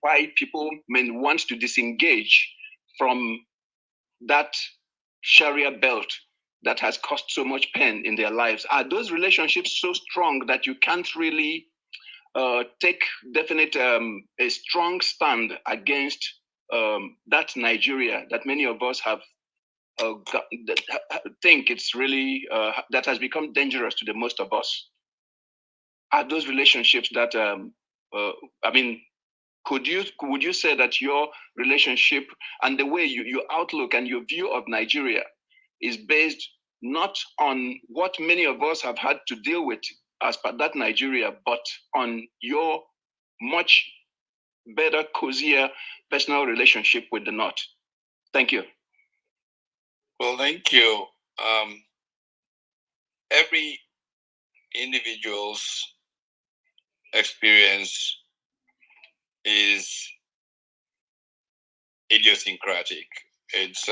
why people may want to disengage from that Sharia belt that has caused so much pain in their lives? Are those relationships so strong that you can't really take definite a strong stand against that Nigeria that many of us have think it's really that has become dangerous to the most of us? Are those relationships that I mean, would you say that your relationship and the way your outlook and your view of Nigeria is based not on what many of us have had to deal with as per that Nigeria, but on your much better, cozier personal relationship with the North? Thank you. Well, thank you. Every individual's experience is idiosyncratic. It's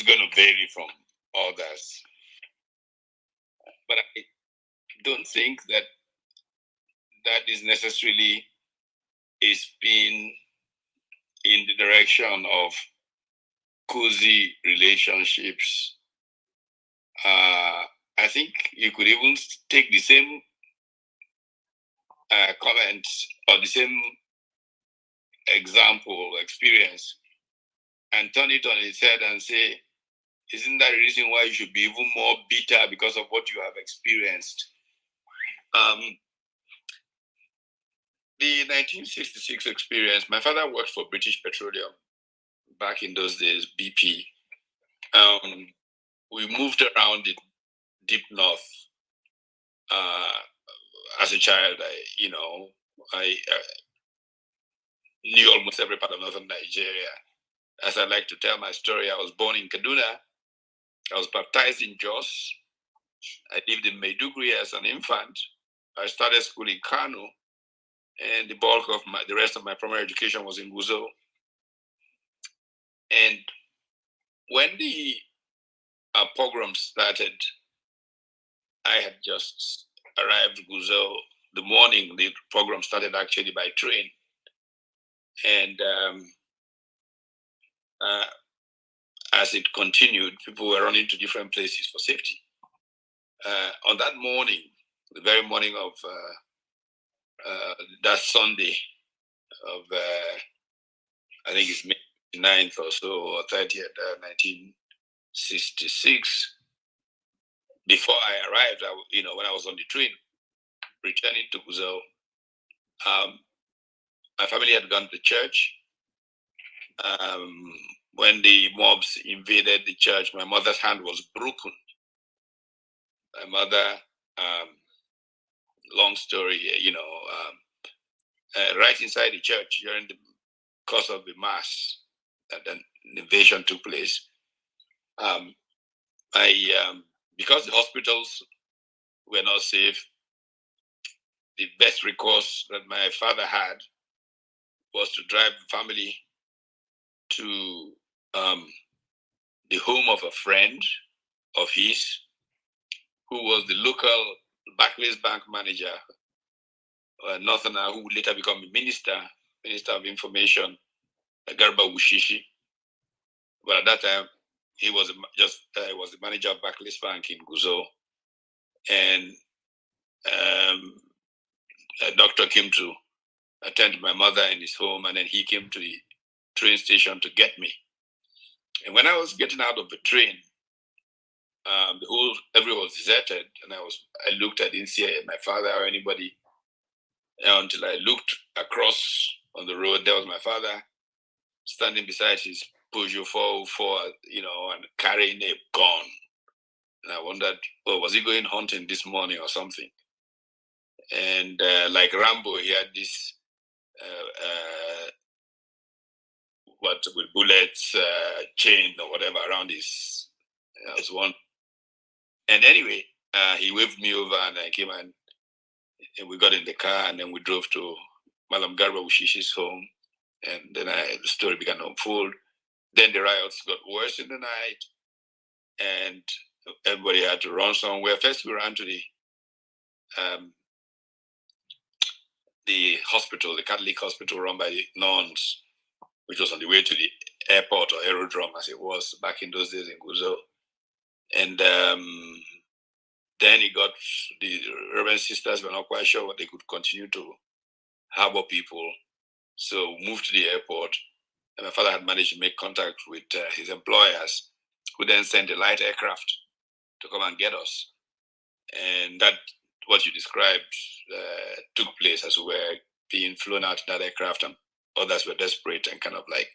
going to vary from others, but I don't think that is necessarily a spin in the direction of cozy relationships. I think you could even take the same comments or the same example, experience, and turn it on its head and say, isn't that a reason why you should be even more bitter because of what you have experienced? The 1966 experience, my father worked for British Petroleum back in those days, BP. We moved around the deep north. As a child, I knew almost every part of northern Nigeria. As I like to tell my story, I was born in Kaduna. I was baptized in Jos. I lived in Maiduguri as an infant. I started school in Kano, and the bulk of the rest of my primary education was in Guzo. And when the pogrom started, I had just arrived in Guzo. The morning the pogrom started actually by train. And as it continued, people were running to different places for safety. On that morning, the very morning of that Sunday of, I think it's May 9th or so, or 30th, 1966, before I arrived, when I was on the train, returning to Guzo, my family had gone to church. When the mobs invaded the church, my mother's hand was broken. My mother, long story, right inside the church during the course of the mass, that an invasion took place. Because the hospitals were not safe, the best recourse that my father had was to drive the family to the home of a friend of his, who was the local Barclays Bank manager, a northerner who would later become a minister of information, Garba Wushishi. But at that time, he was was the manager of Barclays Bank in Guzo, and a doctor came to attend my mother in his home, and then he came to the train station to get me. And when I was getting out of the train, everyone was deserted, and I looked, I didn't see my father or anybody until I looked across on the road. There was my father standing beside his Peugeot 404, and carrying a gun. And I wondered, was he going hunting this morning or something? And like Rambo, he had this with bullets, chain or whatever around his one. And anyway, he waved me over, and I came and we got in the car, and then we drove to Malam Garba Wushishi's home. And then the story began to unfold. Then the riots got worse in the night, and everybody had to run somewhere. First, we ran to the hospital, the Catholic hospital run by the nuns, which was on the way to the airport or aerodrome, as it was back in those days in Guzo. And then the Reverend sisters were not quite sure what they could continue to harbor people. So moved to the airport. And my father had managed to make contact with his employers, who then sent a light aircraft to come and get us. And that, what you described, took place as we were being flown out in that aircraft, and others were desperate and kind of like,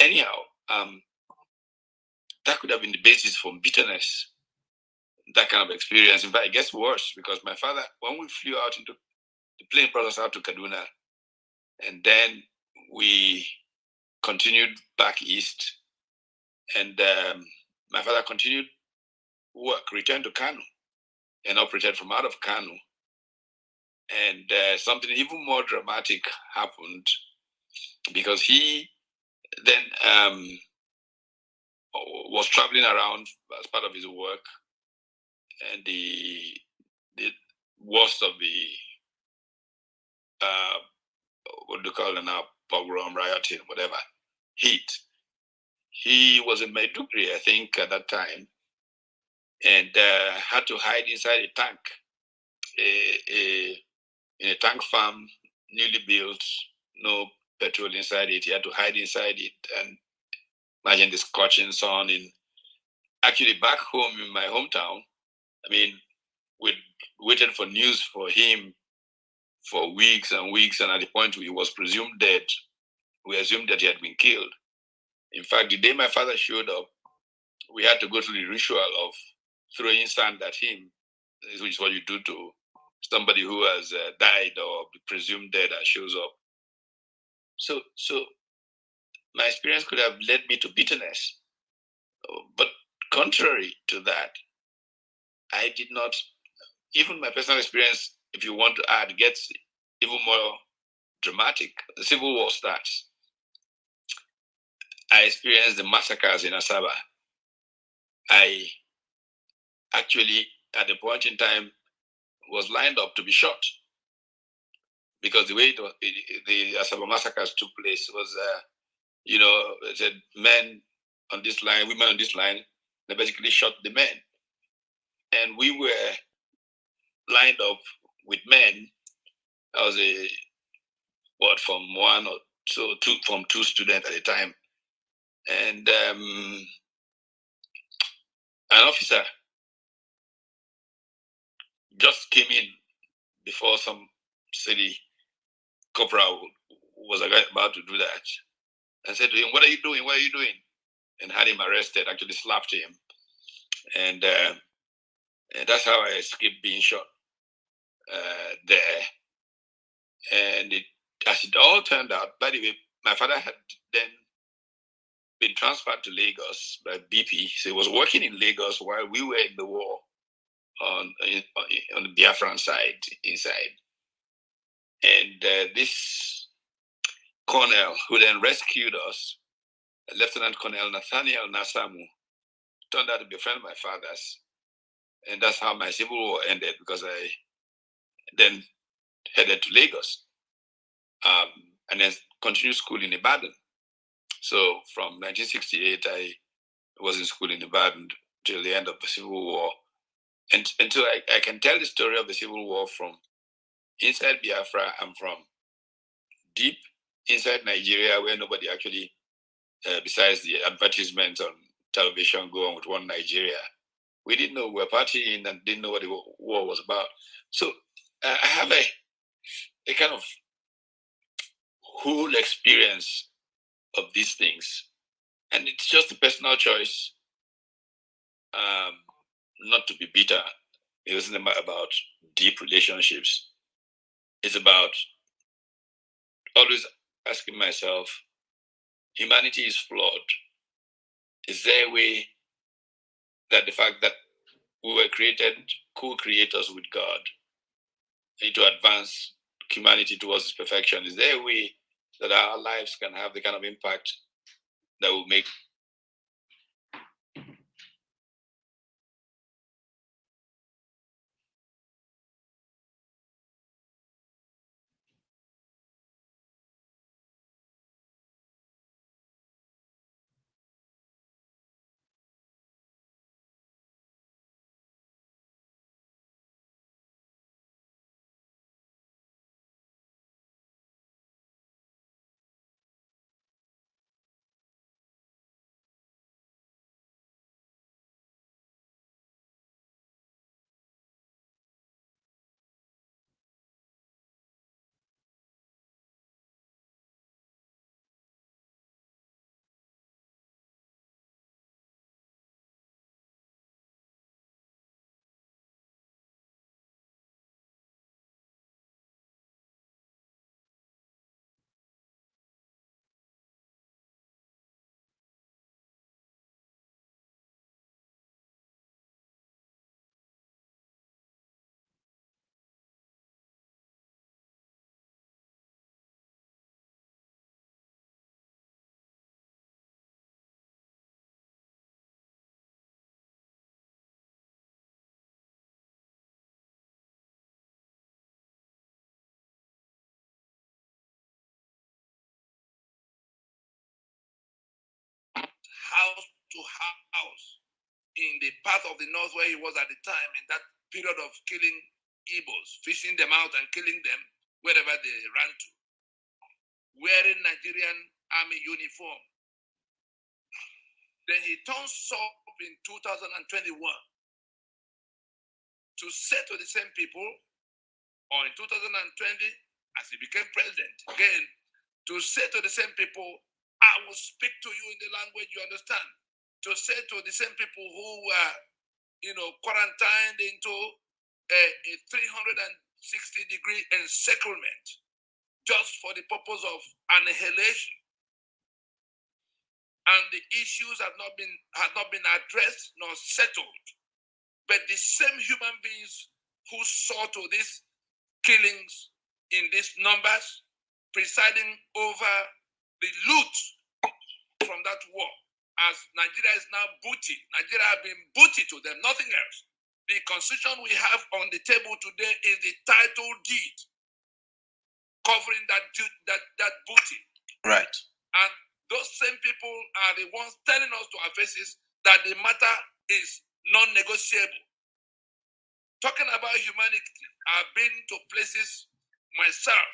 anyhow, that could have been the basis for bitterness, that kind of experience. In fact, it gets worse because my father, when we flew out into the plane, brought us out to Kaduna, and then we continued back east, and my father continued work, returned to Kano, and operated from out of Kano. And something even more dramatic happened because he then was traveling around as part of his work, and the worst of the what do you call it now, pogrom, rioting, whatever, heat. He was in Maiduguri, I think, at that time, and had to hide inside a tank, in a tank farm, newly built, no petrol inside it. He had to hide inside it, and imagine the scorching sun. Actually, back home in my hometown, I mean, we waited for news for him for weeks and weeks, and at the point where he was presumed dead, we assumed that he had been killed. In fact, the day my father showed up, we had to go through the ritual of throwing sand at him, which is what you do to somebody who has died or presumed dead and shows up. So my experience could have led me to bitterness. But contrary to that, I did not, even my personal experience, if you want to add, gets even more dramatic. The Civil War starts. I experienced the massacres in Asaba. I actually, at a point in time, was lined up to be shot because the way the Asaba massacres took place was, it said men on this line, women on this line, they basically shot the men. And we were lined up with men. I was from one or two students at a time. And an officer just came in before some city corporal was about to do that. I said to him, "What are you doing? What are you doing?" And had him arrested, actually slapped him. And that's how I escaped being shot there. And as it all turned out, by the way, my father had then been transferred to Lagos by BP. So he was working in Lagos while we were in the war on the Biafran side, inside. And this colonel who then rescued us, Lieutenant Colonel Nathaniel Nasamu, turned out to be a friend of my father's. And that's how my Civil War ended, because I then headed to Lagos and then continued school in Ibadan. So from 1968, I was in school in Ibadan till the end of the Civil War. And so I can tell the story of the Civil War from inside Biafra and from deep inside Nigeria, where nobody actually, besides the advertisements on television, go on with one Nigeria. We didn't know we were partying and didn't know what the war was about. So I have a kind of whole experience of these things. And it's just a personal choice not to be bitter. It isn't about deep relationships. It's about always asking myself, humanity is flawed. Is there a way that the fact that we were created co-creators with God need to advance humanity towards its perfection? Is there a way that our lives can have the kind of impact that will make house to house in the part of the north where he was at the time, in that period of killing Igbos, fishing them out and killing them wherever they ran to, wearing Nigerian army uniform. Then he turns up in 2021 to say to the same people, or in 2020, as he became president again, to say to the same people, I will speak to you in the language you understand. To say to the same people who were, quarantined into a 360-degree encirclement just for the purpose of annihilation. And the issues had not been addressed nor settled. But the same human beings who saw to these killings in these numbers, presiding over the loot from that war, as Nigeria is now booty. Nigeria has been booty to them, nothing else. The constitution we have on the table today is the title deed covering that booty. Right. And those same people are the ones telling us to our faces that the matter is non-negotiable. Talking about humanity, I've been to places myself.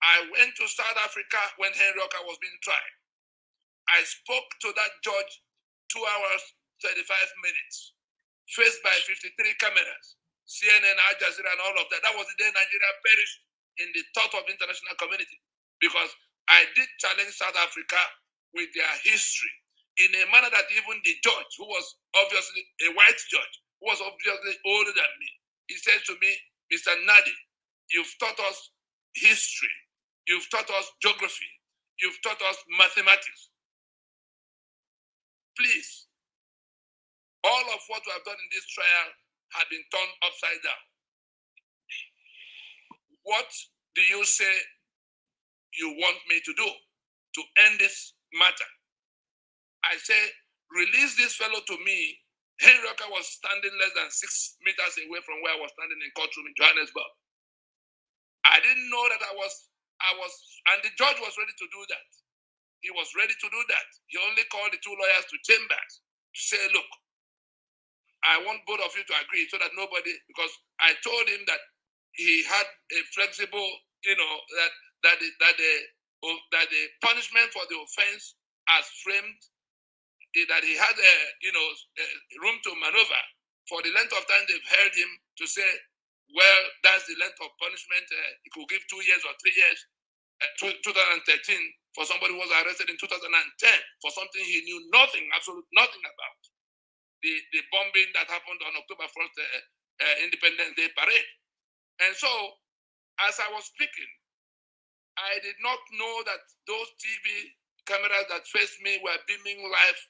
I went to South Africa when Henry Oka was being tried. I spoke to that judge 2 hours, 35 minutes, faced by 53 cameras, CNN, Al Jazeera, and all of that. That was the day Nigeria perished in the thought of the international community, because I did challenge South Africa with their history in a manner that even the judge, who was obviously a white judge, who was obviously older than me, he said to me, Mr. Nnadi, you've taught us history, you've taught us geography, you've taught us mathematics. Please, all of what we have done in this trial had been turned upside down. What do you say you want me to do to end this matter? I say, release this fellow to me. Henry Oka was standing less than 6 meters away from where I was standing in courtroom in Johannesburg. I didn't know that I was, and the judge was ready to do that. He was ready to do that. He only called the 2 lawyers to chambers to say, look, I want both of you to agree so that nobody, because I told him that he had a flexible, that the punishment for the offense as framed, that he had room to maneuver for the length of time they've held him to say, well, that's the length of punishment. He could give 2 years or 3 years, 2013 for somebody who was arrested in 2010 for something he knew nothing, absolutely nothing about. The bombing that happened on October 1st Independence Day parade. And so, as I was speaking, I did not know that those TV cameras that faced me were beaming live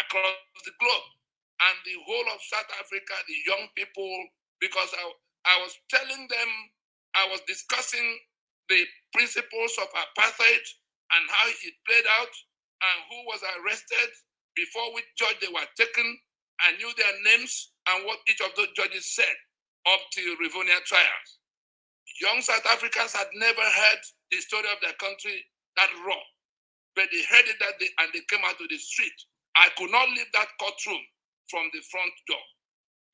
across the globe. And the whole of South Africa, the young people, because I was telling them, I was discussing the principles of apartheid and how it played out and who was arrested, before which judge they were taken. I knew their names and what each of those judges said up to Rivonia trials. Young South Africans had never heard the story of their country that raw, but they heard it that day and they came out to the street. I could not leave that courtroom from the front door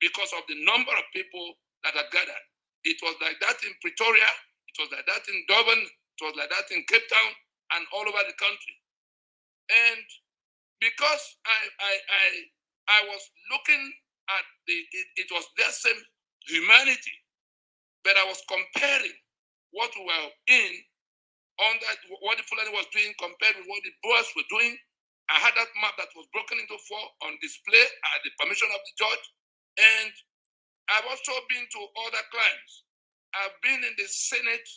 because of the number of people that had gathered. It was like that in Pretoria, it was like that in Durban, it was like that in Cape Town, and all over the country. And because I was looking at it was their same humanity, but I was comparing what we were in on that, what the Fulani was doing compared with what the Boers were doing. I had that map that was broken into 4 on display at the permission of the judge. And I've also been to other crimes. I've been in the Senate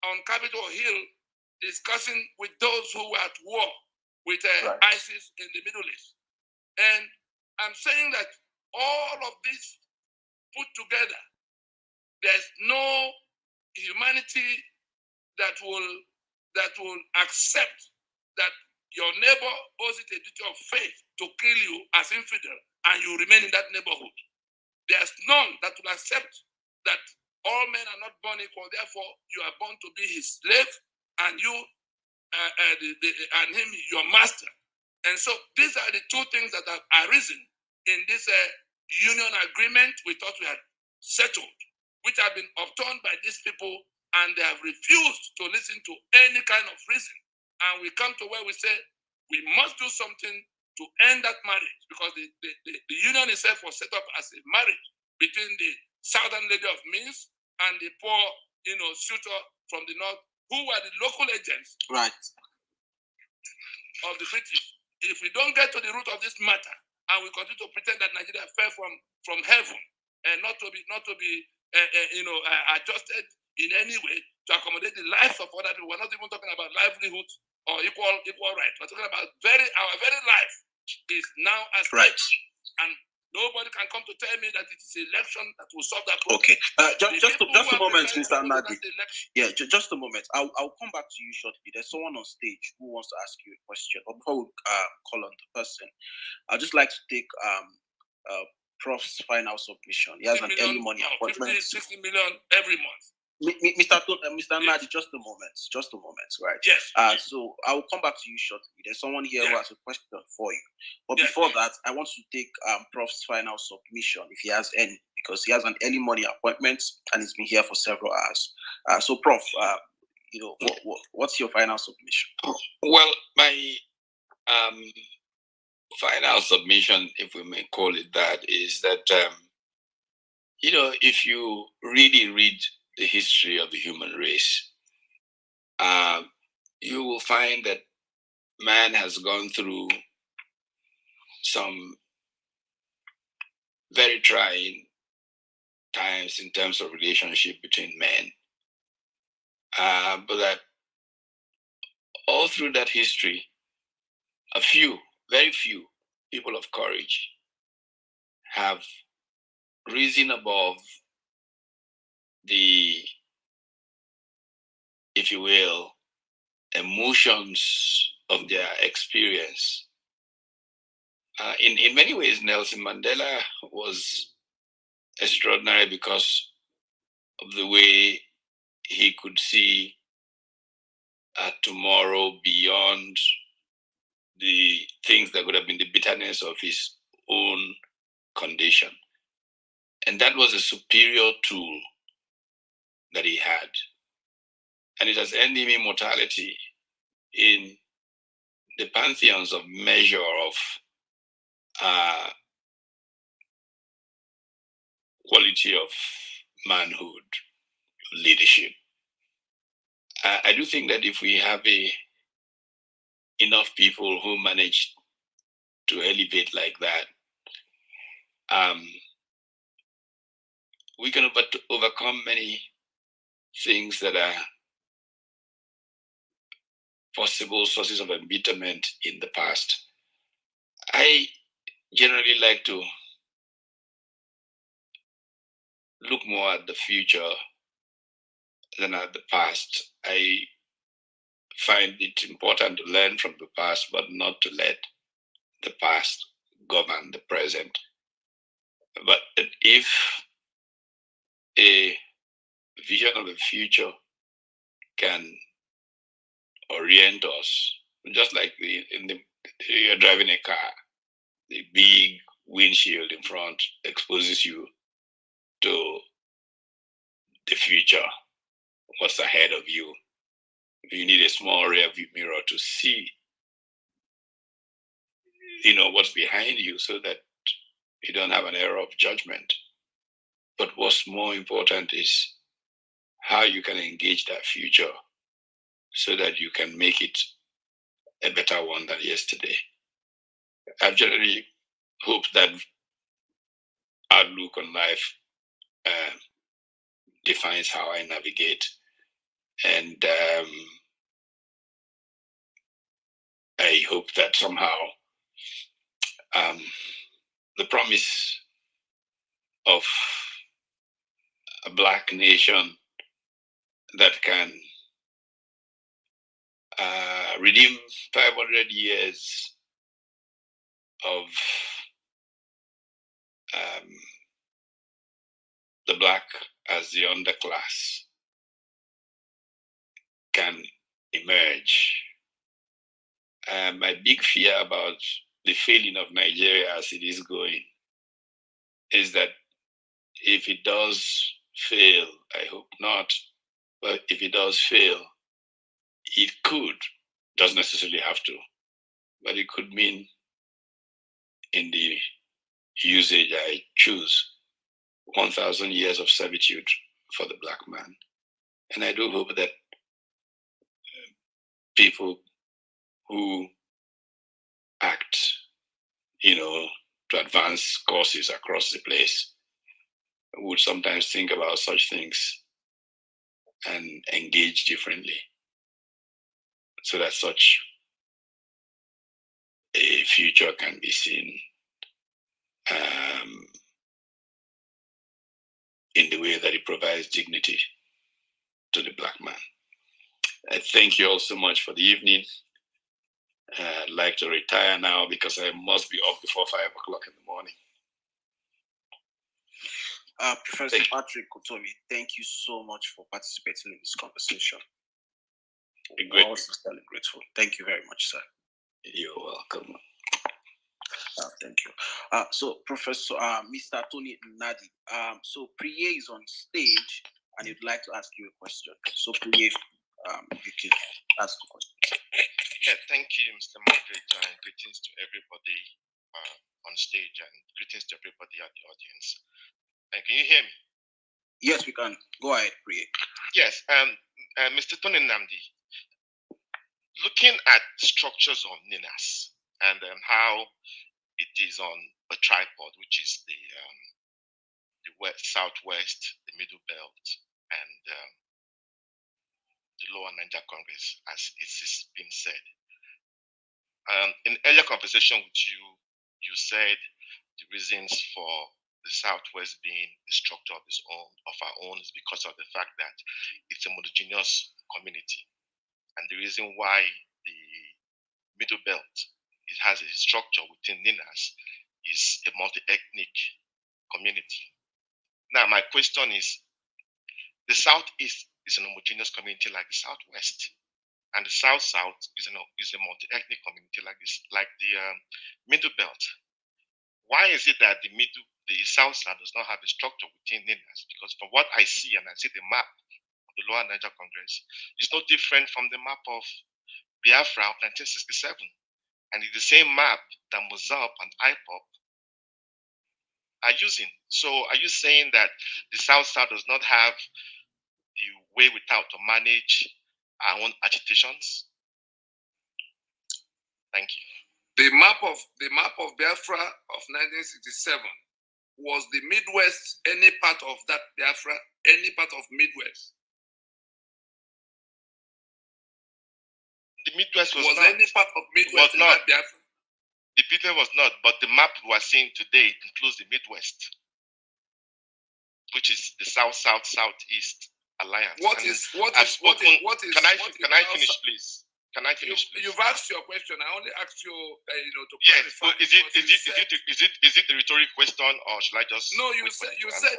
on Capitol Hill discussing with those who were at war with ISIS in the Middle East. And I'm saying that all of this put together, there's no humanity that will accept that your neighbor owes it a duty of faith to kill you as infidel and you remain in that neighborhood. There's none that will accept that all men are not born equal, therefore you are born to be his slave and you and him your master. And so these are the 2 things that have arisen in this union agreement we thought we had settled, which have been overturned by these people, and they have refused to listen to any kind of reason. And we come to where we say we must do something to end that marriage, because the union itself was set up as a marriage between the southern lady of Minsk and the poor, suitor from the north, who were the local agents of the British. If we don't get to the root of this matter, and we continue to pretend that Nigeria fell from heaven and not to be adjusted in any way to accommodate the lives of other people, we're not even talking about livelihood or equal rights. We're talking about our very life is now at stake, and nobody can come to tell me that it is election that will solve that problem. Okay, just a moment, Mr. Nnadi. Yeah, just a moment. I'll come back to you shortly. There's someone on stage who wants to ask you a question. But before we call on the person, I'd just like to take Prof's final submission. He has an early money appointment. 60 million every month. Mr. Nnadi, just a moment, right? Yes. So I will come back to you shortly. There's someone here who has a question for you. But before that, I want to take Prof's final submission, if he has any, because he has an early morning appointment and he's been here for several hours. So, Prof, what's your final submission? Well, my final submission, if we may call it that, is that if you really read the history of the human race, you will find that man has gone through some very trying times in terms of relationship between men. But that all through that history, very few people of courage have risen above the, if you will, emotions of their experience. In many ways, Nelson Mandela was extraordinary because of the way he could see tomorrow beyond the things that would have been the bitterness of his own condition. And that was a superior tool that he had. And it has earned him immortality in the pantheons of measure of quality of manhood, leadership. I do think that if we have a enough people who manage to elevate like that, we can overcome many things that are possible sources of embitterment in the past. I generally like to look more at the future than at the past. I find it important to learn from the past, but not to let the past govern the present. But if a vision of the future can orient us, just like you're driving a car, the big windshield in front exposes you to the future, what's ahead of you. You need a small rear view mirror to see, what's behind you so that you don't have an error of judgment. But what's more important is how you can engage that future so that you can make it a better one than yesterday. I've generally hoped that outlook on life defines how I navigate. And I hope that somehow the promise of a Black nation that can redeem 500 years of the Black as the underclass can emerge. My big fear about the failing of Nigeria as it is going is that if it does fail, I hope not, but if it does fail, it could, doesn't necessarily have to, but it could mean, in the usage I choose, 1,000 years of servitude for the Black man. And I do hope that people who act, to advance causes across the place would sometimes think about such things and engage differently so that such a future can be seen in the way that it provides dignity to the Black man. I thank you all so much for the evening. I'd like to retire now because I must be up before 5 o'clock in the morning. Professor Patrick Utomi, thank you so much for participating in this conversation. I'm also grateful. Thank you very much, sir. You're welcome. Thank you. So, Professor, Mr. Tony Nnadi, so Priye is on stage and he'd like to ask you a question. So, Priye, you can ask the question. Yeah, thank you, Mr. Moderator, and greetings to everybody on stage and greetings to everybody at the audience. And can you hear me? Yes, we can. Go ahead, Priye. Yes, Mr. Tony Nnadi, looking at structures of NINAS and how it is on a tripod, which is the southwest, the middle belt, and the lower Niger Congress, as it has been said. In earlier conversation with you, you said the reasons for the Southwest being the structure of our own is because of the fact that it's a homogeneous community. And the reason why the Middle Belt, it has a structure within NINAS, is a multi-ethnic community. Now, my question is, the Southeast is an homogeneous community like the Southwest, and the South-South is a multi-ethnic community like the Middle Belt. Why is it that the South-South does not have a structure within NINAS? Because from what I see, and I see the map of the Lower Niger Congress, it's no different from the map of Biafra of 1967. And it's the same map that Mozart and IPOP are using. So are you saying that the South-South does not have the way without to manage our own agitations? Thank you. The map of Biafra of 1967 was the Midwest, any part of that Biafra, any part of Midwest. The Midwest was not. Any part of Midwest was not. That Biafra? The Midwest was not, but the map we are seeing today includes the Midwest, which is the South, South, Southeast Alliance. What is? Can I finish, please? Can I finish, please? You've asked your question. I only asked you, to yes. clarify. Is it a rhetoric question, or should I just? No, you said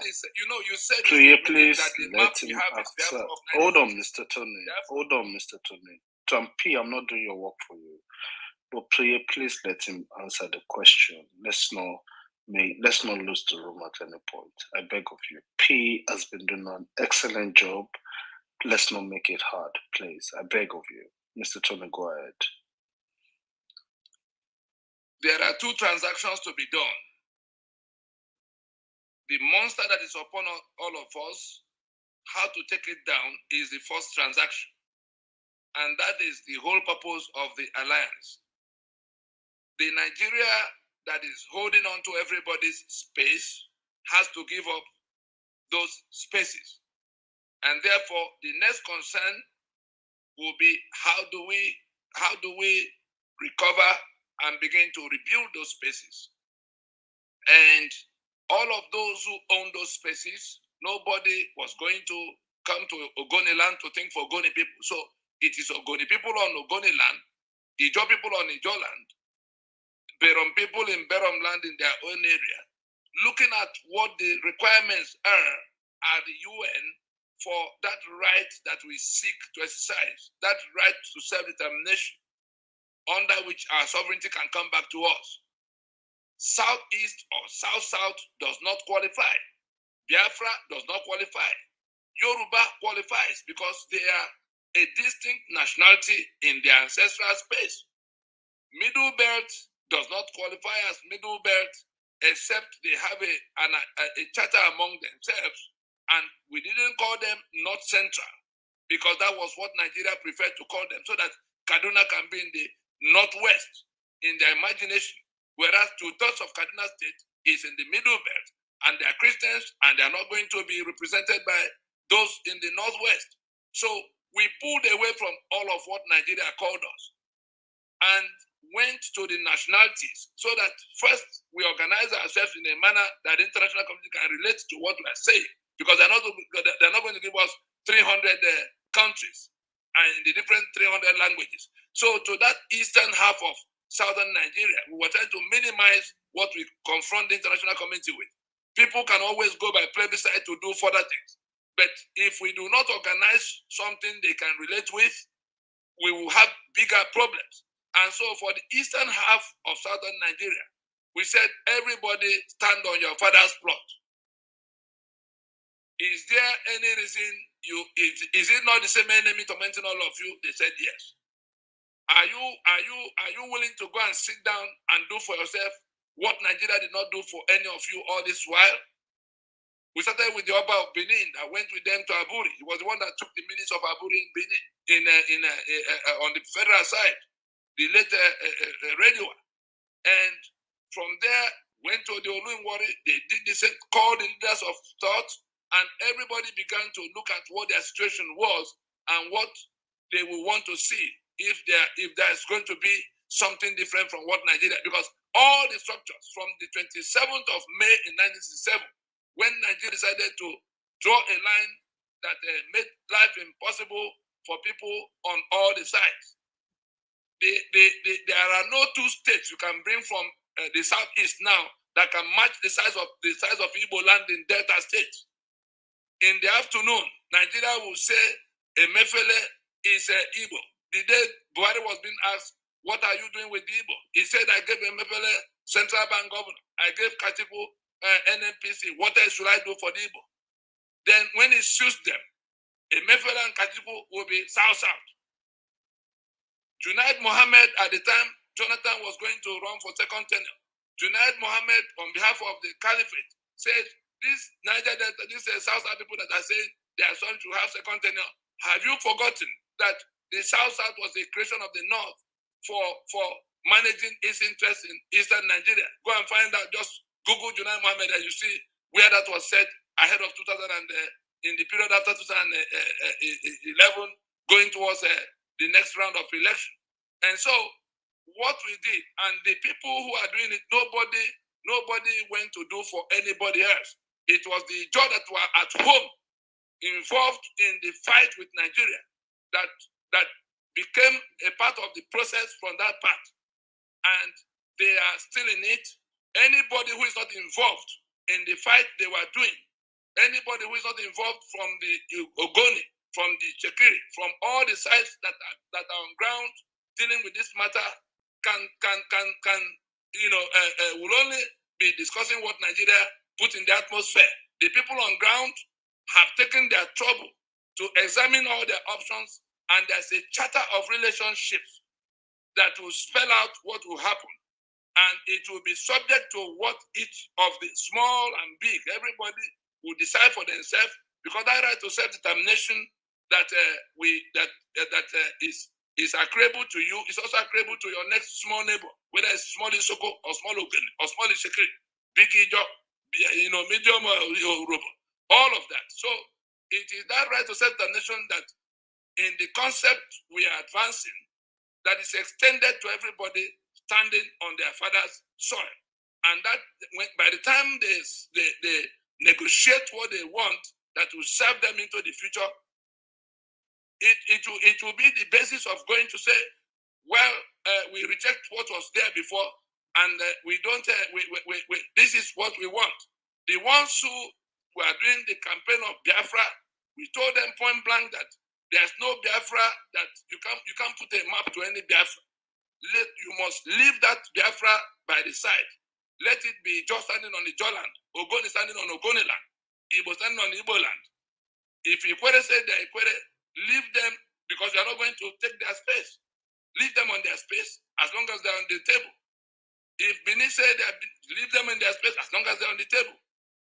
this. You said. Please let him answer. Hold on, Mr. Tony. Hold on, Mr. Tony. I'm not doing your work for you. But please let him answer the question. Let's not lose the room at any point. I beg of you. P has been doing an excellent job. Let's not make it hard, please. I beg of you. Mr. Tony, go ahead. There are two transactions to be done. The monster that is upon all of us, how to take it down, is the first transaction. And that is the whole purpose of the alliance. The Nigeria that is holding on to everybody's space has to give up those spaces. And therefore, the next concern will be how do we recover and begin to rebuild those spaces. And all of those who own those spaces, nobody was going to come to Ogoni land to think for Ogoni people. So it is Ogoni people on Ogoni land, Ijo people on Ijo land, Berom people in Berom land in their own area, looking at what the requirements are at the UN for that right that we seek to exercise, that right to self-determination, under which our sovereignty can come back to us. Southeast or South-South does not qualify. Biafra does not qualify. Yoruba qualifies because they are a distinct nationality in their ancestral space. Middle Belt does not qualify as Middle Belt except they have a charter among themselves, and we didn't call them North Central because that was what Nigeria preferred to call them, so that Kaduna can be in the Northwest in their imagination, whereas 2/3 of Kaduna State is in the Middle Belt, and they are Christians, and they are not going to be represented by those in the Northwest. So we pulled away from all of what Nigeria called us and went to the nationalities so that first we organize ourselves in a manner that the international community can relate to what we are saying, because they're not going to give us 300 countries and in the different 300 languages. So to that eastern half of southern Nigeria, we were trying to minimize what we confront the international community with. People can always go by plebiscite to do further things. But if we do not organize something they can relate with, we will have bigger problems. And so for the eastern half of southern Nigeria, we said, everybody stand on your father's plot. Is there any reason is it not the same enemy tormenting all of you? They said yes. Are you willing to go and sit down and do for yourself what Nigeria did not do for any of you all this while? We started with the Oba of Benin. I went with them to Aburi. He was the one that took the minutes of Aburi in Benin on the federal side, the late radio. And from there, went to the Oluwari. They did the same, called the leaders of thought, and everybody began to look at what their situation was and what they will want to see if there's going to be something different from what Nigeria, because all the structures from the 27th of May in 1967, when Nigeria decided to draw a line that made life impossible for people on all the sides. There are no two states you can bring from the southeast now that can match the size of Igbo land in Delta State. In the afternoon, Nigeria will say Emefiele is Igbo. The day Buhari was being asked, "What are you doing with the Igbo?" He said, "I gave Emefiele Central Bank governor. I gave Katibu NNPC. What else should I do for the Igbo?" Then when he sues them, Emefiele and Katibu will be South-South. Junaid Mohammed, at the time Jonathan was going to run for second tenure, Junaid Mohammed, on behalf of the Caliphate, said, "This Niger Delta, these South-South people that are saying they are sorry to have second tenure, have you forgotten that the South-South was the creation of the North for managing its interests in eastern Nigeria. Go and find out, just Google Junai Mohammed and you see where that was said ahead of 2000 and in the period after 2011, going towards the next round of election. And so what we did, and the people who are doing it, nobody went to do for anybody else. It was the Jaw that were at home involved in the fight with Nigeria that became a part of the process from that part. And they are still in it. Anybody who is not involved in the fight they were doing, anybody who is not involved from the Ogoni, from the Chekiri, from all the sides that are on ground dealing with this matter, will only be discussing what Nigeria put in the atmosphere. The people on ground have taken their trouble to examine all their options, and there's a charter of relationships that will spell out what will happen. And it will be subject to what each of the small and big, everybody will decide for themselves, because that right to self-determination that is agreeable to you is also agreeable to your next small neighbor, whether it's small Isoko or small Ogene or small Ishekiri, big Ijo, medium or Urobo, all of that. So it is that right to self-determination that in the concept we are advancing that is extended to everybody standing on their father's soil. And that by the time they negotiate what they want that will serve them into the future, it will be the basis of going to say, well, we reject what was there before, and we don't. This is what we want. The ones who were doing the campaign of Biafra, we told them point blank that there's no Biafra, that you can't put a map to any Biafra. You must leave that Biafra by the side. Let it be just standing on the Jaw land, Ogoni standing on Ogoni land, Igbo standing on Igbo land. If Ikwere say they're Ikwere, leave them, because you're not going to take their space. Leave them on their space as long as they're on the table. If Benin say leave them in their space as long as they're on the table.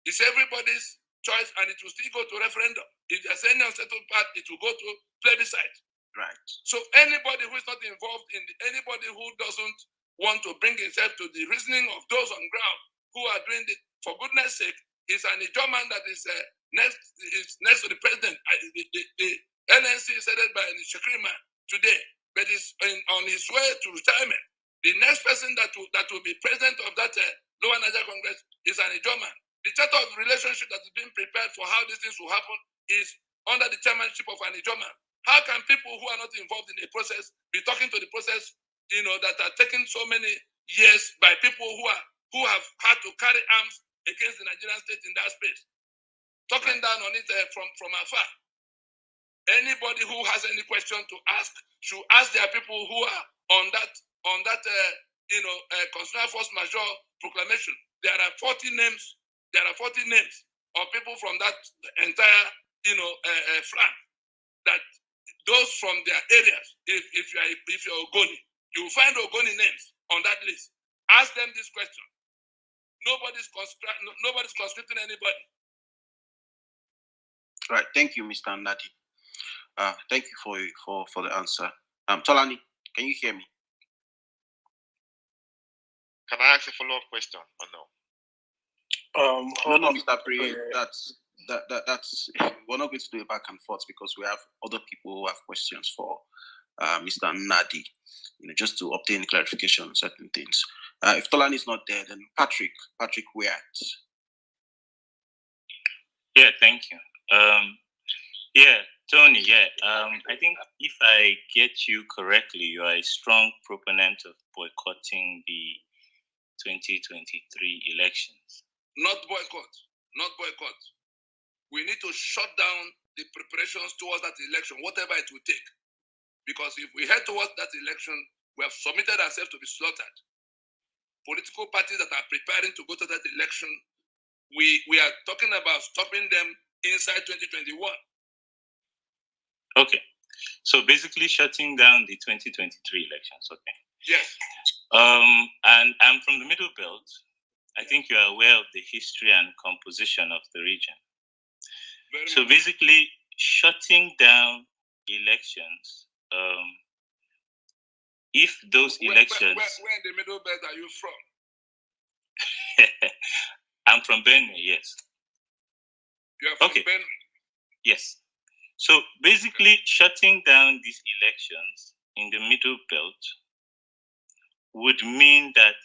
It's everybody's choice, and it will still go to referendum. If there's any unsettled part, it will go to plebiscite. Right. So anybody who is not involved in anybody who doesn't want to bring himself to the reasoning of those on ground who are doing it, for goodness sake, is an Ijaw man that is next to the president. The LNC is headed by the Shekiri man today, but is on his way to retirement. The next person that will be president of that Lower Niger Congress is an Ijaw man. The charter of relationship that is being prepared for how these things will happen is under the chairmanship of an Ijaw man. How can people who are not involved in the process be talking to the process, that are taking so many years by people who have had to carry arms against the Nigerian state in that space? Talking down on it from afar. Anybody who has any question to ask should ask their people who are on that constitutional force majeure proclamation. There are 40 names. There are 40 names of people from that entire flank. That those from their areas, if you're Ogoni, you will find Ogoni names on that list. Ask them this question. Nobody's conscripting anybody. Right. Thank you, Mr. Nnadi. Thank you for the answer. Tolani, can you hear me? Can I ask a follow-up question or no? No, Mr. Pri, that's we're not going to do a back and forth because we have other people who have questions for Mr. Nnadi, just to obtain clarification on certain things. If Tolani is not there, then Patrick Wiat. Yeah, thank you. Tony, I think if I get you correctly, you are a strong proponent of boycotting the 2023 elections. Not boycott. We need to shut down the preparations towards that election, whatever it will take. Because if we head towards that election, we have submitted ourselves to be slaughtered. Political parties that are preparing to go to that election, we are talking about stopping them inside 2021. Okay. So basically shutting down the 2023 elections, okay? Yes. And I'm from the Middle Belt. I think you are aware of the history and composition of the region. So basically, shutting down elections if those elections... Where in the Middle Belt are you from? I'm from Benue, yes. You are from Benue? Yes. So basically, shutting down these elections in the Middle Belt would mean that